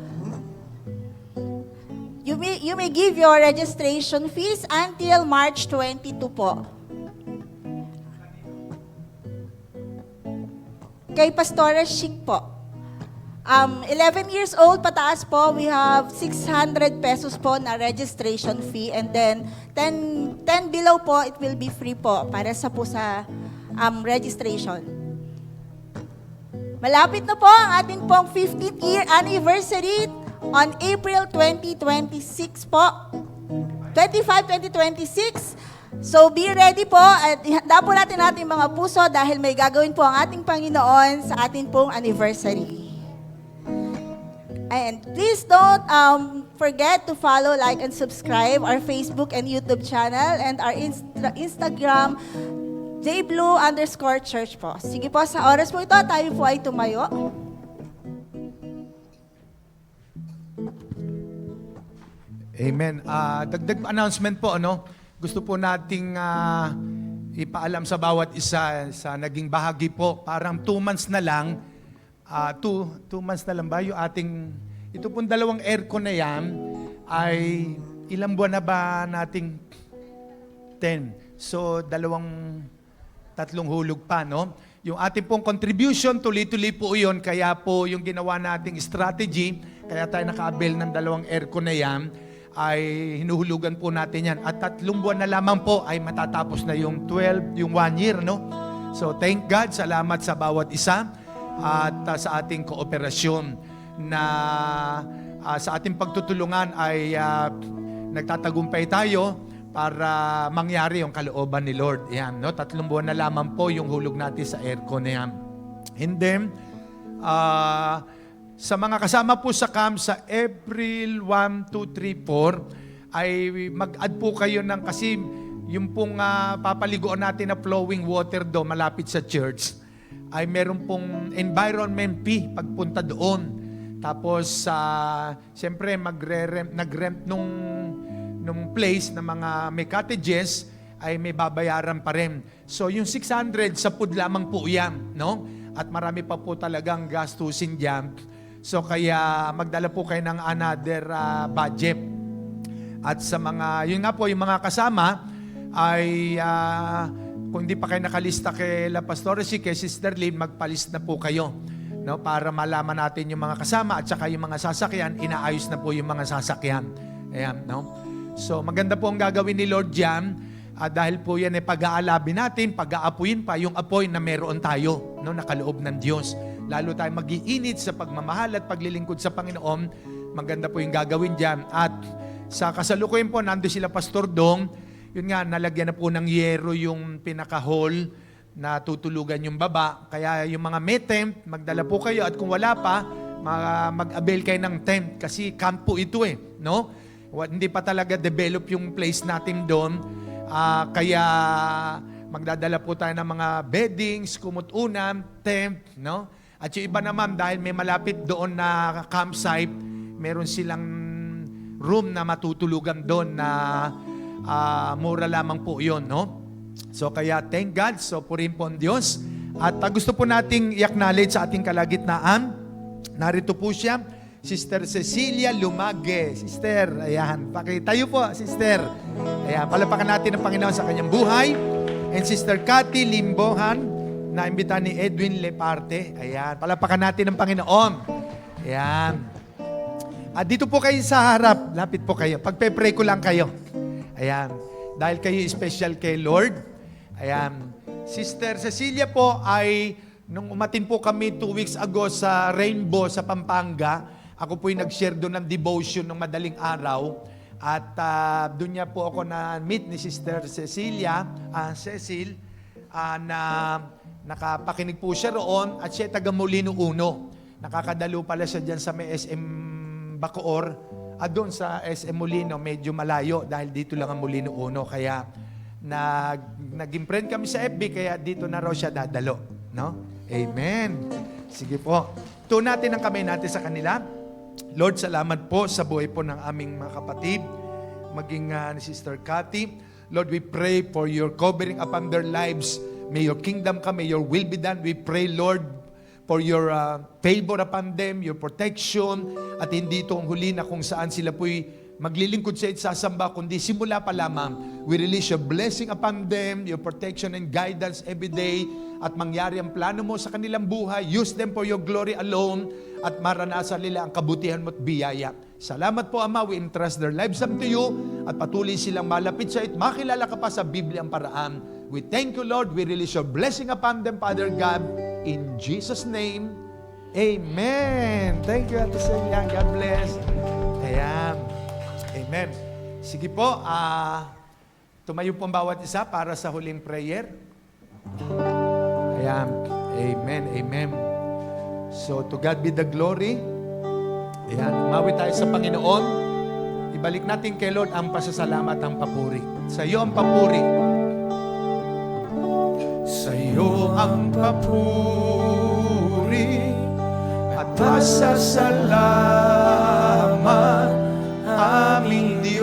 You may give your registration fees until March 22 po. Kay Pastora Chic po. 11 years old pataas po, we have 600 pesos po na registration fee, and then 10 below po, it will be free po para sa registration. Malapit na po ang ating pong 15th year anniversary on April 2026 po. 2026. So be ready po at ihanda po natin ating mga puso dahil may gagawin po ang ating Panginoon sa ating pong anniversary. And please don't forget to follow, like, and subscribe our Facebook and YouTube channel and our Instagram, jblue_church po. Sige po, sa oras po ito, tayo po ay tumayo. Amen. Dagdag announcement po, ano? Gusto po nating ipaalam sa bawat isa sa naging bahagi po. Parang 2 months na lang. 2 months na lang ba yung ating... Ito pong 2 aircon na yan ay ilang buwan na ba nating 10? So, 3 hulog pa, no? Yung ating pong contribution, tuloy-tuloy po yun. Kaya po yung ginawa nating strategy, kaya tayo naka-avail ng 2 aircon na yan, ay hinuhulugan po natin yan. At 3 buwan na lamang po ay matatapos na yung 1 year, no? So, thank God, salamat sa bawat isa at sa ating kooperasyon na sa ating pagtutulungan ay nagtatagumpay tayo para mangyari yung kalooban ni Lord. Yan, no? 3 buwan na lamang po yung hulog natin sa aircon na yan. And then, sa mga kasama po sa camp sa April 1, 2, 3, 4, ay mag-add po kayo ng kasi yung pong papaliguan natin na flowing water do malapit sa church, ay meron pong environment fee pagpunta doon. Tapos, siyempre, nag-rent nung place na mga may cottages ay may babayaran pa rin. So, yung 600, sa food lamang po yan, no? At marami pa po talagang gastusin dyan. So, kaya magdala po kayo ng another budget. At sa mga, yun nga po, yung mga kasama ay, kung hindi pa kayo nakalista kay La Pastores, kay Sister Lynn, magpalist na po kayo. No, para malaman natin yung mga kasama at saka yung mga sasakyan, inaayos na po yung mga sasakyan. Ayan, no? So, maganda po ang gagawin ni Lord Jan, dahil po yan ay pag-aalabi natin, pag-aapuin pa yung apoy na meron tayo, no, nakaloob ng Diyos. Lalo tayo mag-iinit sa pagmamahal at paglilingkod sa Panginoon, maganda po yung gagawin dyan. At sa kasalukuyan po, nando sila Pastor Dong, yun nga, nalagyan na po ng yero yung pinaka-hall na tutulugan yung baba. Kaya yung mga may tent, magdala po kayo. At kung wala pa, mag-avail kayo ng tent. Kasi camp po ito no? Hindi pa talaga develop yung place natin doon. Kaya magdadala po tayo ng mga beddings, kumut-unam, tent, no? At yung iba naman, dahil may malapit doon na campsite, meron silang room na matutulugan doon na mura lamang po yun, no? So kaya thank God, so purin po ang Diyos. At gusto po nating i-acknowledge sa ating kalagitnaan. Narito po siya, Sister Cecilia Lumage. Sister, ayan, pakitayo po, Sister. Ayan, palapakan natin ang Panginoon sa kanyang buhay. And Sister Cathy Limbohan, na imbita ni Edwin Leparte. Ayan, palapakan natin ang Panginoon. Ayan. At dito po kayo sa harap, lapit po kayo. Pagpe-pray ko lang kayo. Ayan. Dahil kayo special kay Lord. Ayan. Sister Cecilia po ay, nung umatin po kami 2 weeks ago sa Rainbow sa Pampanga, ako po yung nag-share doon ng devotion ng madaling araw. At doon niya po ako na-meet ni Sister Cecilia, Cecil, na nakapakinig po siya roon at siya taga Molino Uno. Nakakadalo pala siya dyan sa may SM Bacoor. At doon sa SM Molino, medyo malayo dahil dito lang ang Molino Uno. Kaya naging friend kami sa FB, kaya dito na raw siya dadalo. No? Amen. Sige po. Tuon natin ang kamay natin sa kanila. Lord, salamat po sa buhay po ng aming mga kapatid, maging ni Sister Cathy. Lord, we pray for your covering upon their lives. May your kingdom come, may your will be done. We pray, Lord, for your favor upon them, your protection, at hindi itong huli na kung saan sila po'y maglilingkod sa sasamba, kundi simula pa lamang, we release your blessing upon them, your protection and guidance every day, at mangyari ang plano mo sa kanilang buhay. Use them for your glory alone, at maranasan nila ang kabutihan mo at biyaya. Salamat po, Ama, we entrust their lives up to you, at patuloy silang malapit sa it, makilala ka pa sa Biblia ang paraan. We thank you, Lord, we release your blessing upon them, Father God, in Jesus' name, amen. Thank you, Ate Celia. God bless. Ayan. Amen. Sige po, tumayo po ang bawat isa para sa huling prayer. Ayan. Amen. Amen. So, to God be the glory. Ayan. Umawi tayo sa Panginoon. Ibalik natin kay Lord ang pasasalamat, ang papuri. Sa iyo ang papuri. Sa iyo ang papuri at pasasalamat, aming Diyos.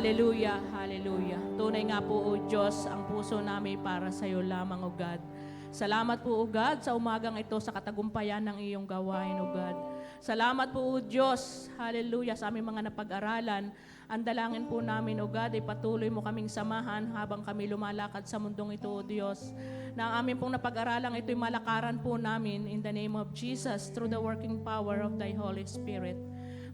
Hallelujah, hallelujah. Tunay nga po, O Diyos, ang puso namin para sa iyo lamang, O God. Salamat po, O God, sa umagang ito sa katagumpayan ng iyong gawain, O God. Salamat po, O Diyos, hallelujah, sa aming mga napag-aralan. Ang dalangin po namin, O God, ay patuloy mo kaming samahan habang kami lumalakad sa mundong ito, O Diyos. Na ang aming pong napag-aralan ito'y malakaran po namin in the name of Jesus through the working power of Thy Holy Spirit.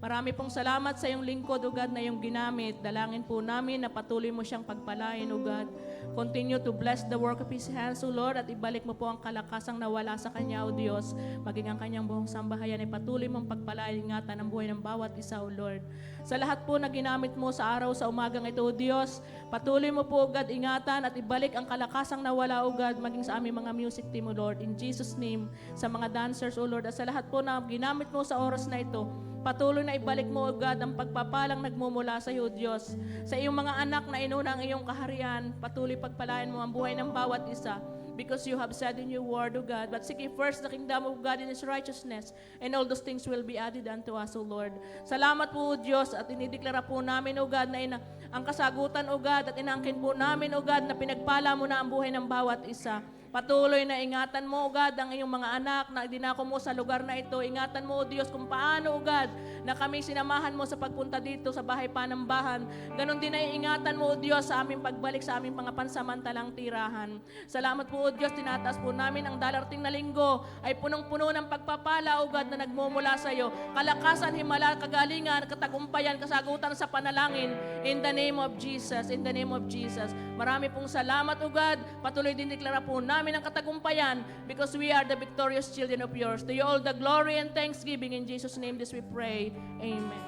Marami pong salamat sa iyong lingkod, O God, na iyong ginamit. Dalangin po namin na patuloy mo siyang pagpalain, O God. Continue to bless the work of His hands, O Lord, at ibalik mo po ang kalakasang nawala sa Kanya, O Diyos. Maging ang Kanyang buong sambahayan ay patuloy mong pagpalain, ingatan ang buhay ng bawat isa, O Lord. Sa lahat po na ginamit mo sa araw, sa umagang ito, O Diyos, patuloy mo po, O God, ingatan at ibalik ang kalakasang nawala, O God, maging sa aming mga music team, O Lord. In Jesus' name, sa mga dancers, O Lord, at sa lahat po na ginamit mo sa oras na ito, patuloy na ibalik mo, O God, ang pagpapalang nagmumula sa iyo, Diyos. Sa iyong mga anak na inuna ang iyong kaharian, patuloy pagpalain mo ang buhay ng bawat isa. Because you have said in your word, O God, but seek ye first the kingdom of God and His righteousness, and all those things will be added unto us, O Lord. Salamat po, O Diyos, at inideklara po namin, O God, na ang kasagutan, O God, at inangkin po namin, O God, na pinagpala mo na ang buhay ng bawat isa. Patuloy na ingatan mo, O God, ang iyong mga anak na dinako mo sa lugar na ito. Ingatan mo, O Diyos, kung paano, O God, na kami sinamahan mo sa pagpunta dito sa bahay panambahan. Ganon din ay ingatan mo, O Diyos, sa aming pagbalik sa aming mga pansamantalang tirahan. Salamat po, O Diyos, tinataas po namin ang darating na linggo ay punong-puno ng pagpapala, O God, na nagmumula sa iyo. Kalakasan, himala, kagalingan, katagumpayan, kasagutan sa panalangin. In the name of Jesus, in the name of Jesus. Marami pong salamat, O God. Patuloy din deklara po namin ang katagumpayan because we are the victorious children of yours. To you all the glory and thanksgiving. In Jesus' name this we pray. Amen.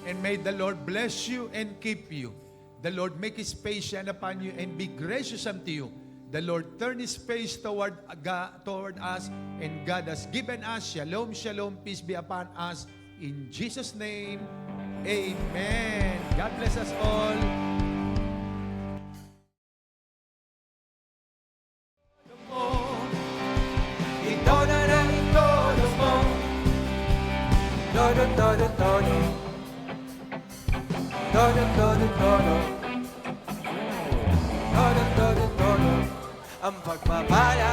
And may the Lord bless you and keep you. The Lord make His face shine upon you and be gracious unto you. The Lord turn His face toward us, and God has given us shalom, shalom, peace be upon us. In Jesus' name, amen. God bless us all. Ito na lang itodo mo. Todo, todo, todo. Todo, todo, todo. Todo, todo, todo. Ang pagpapala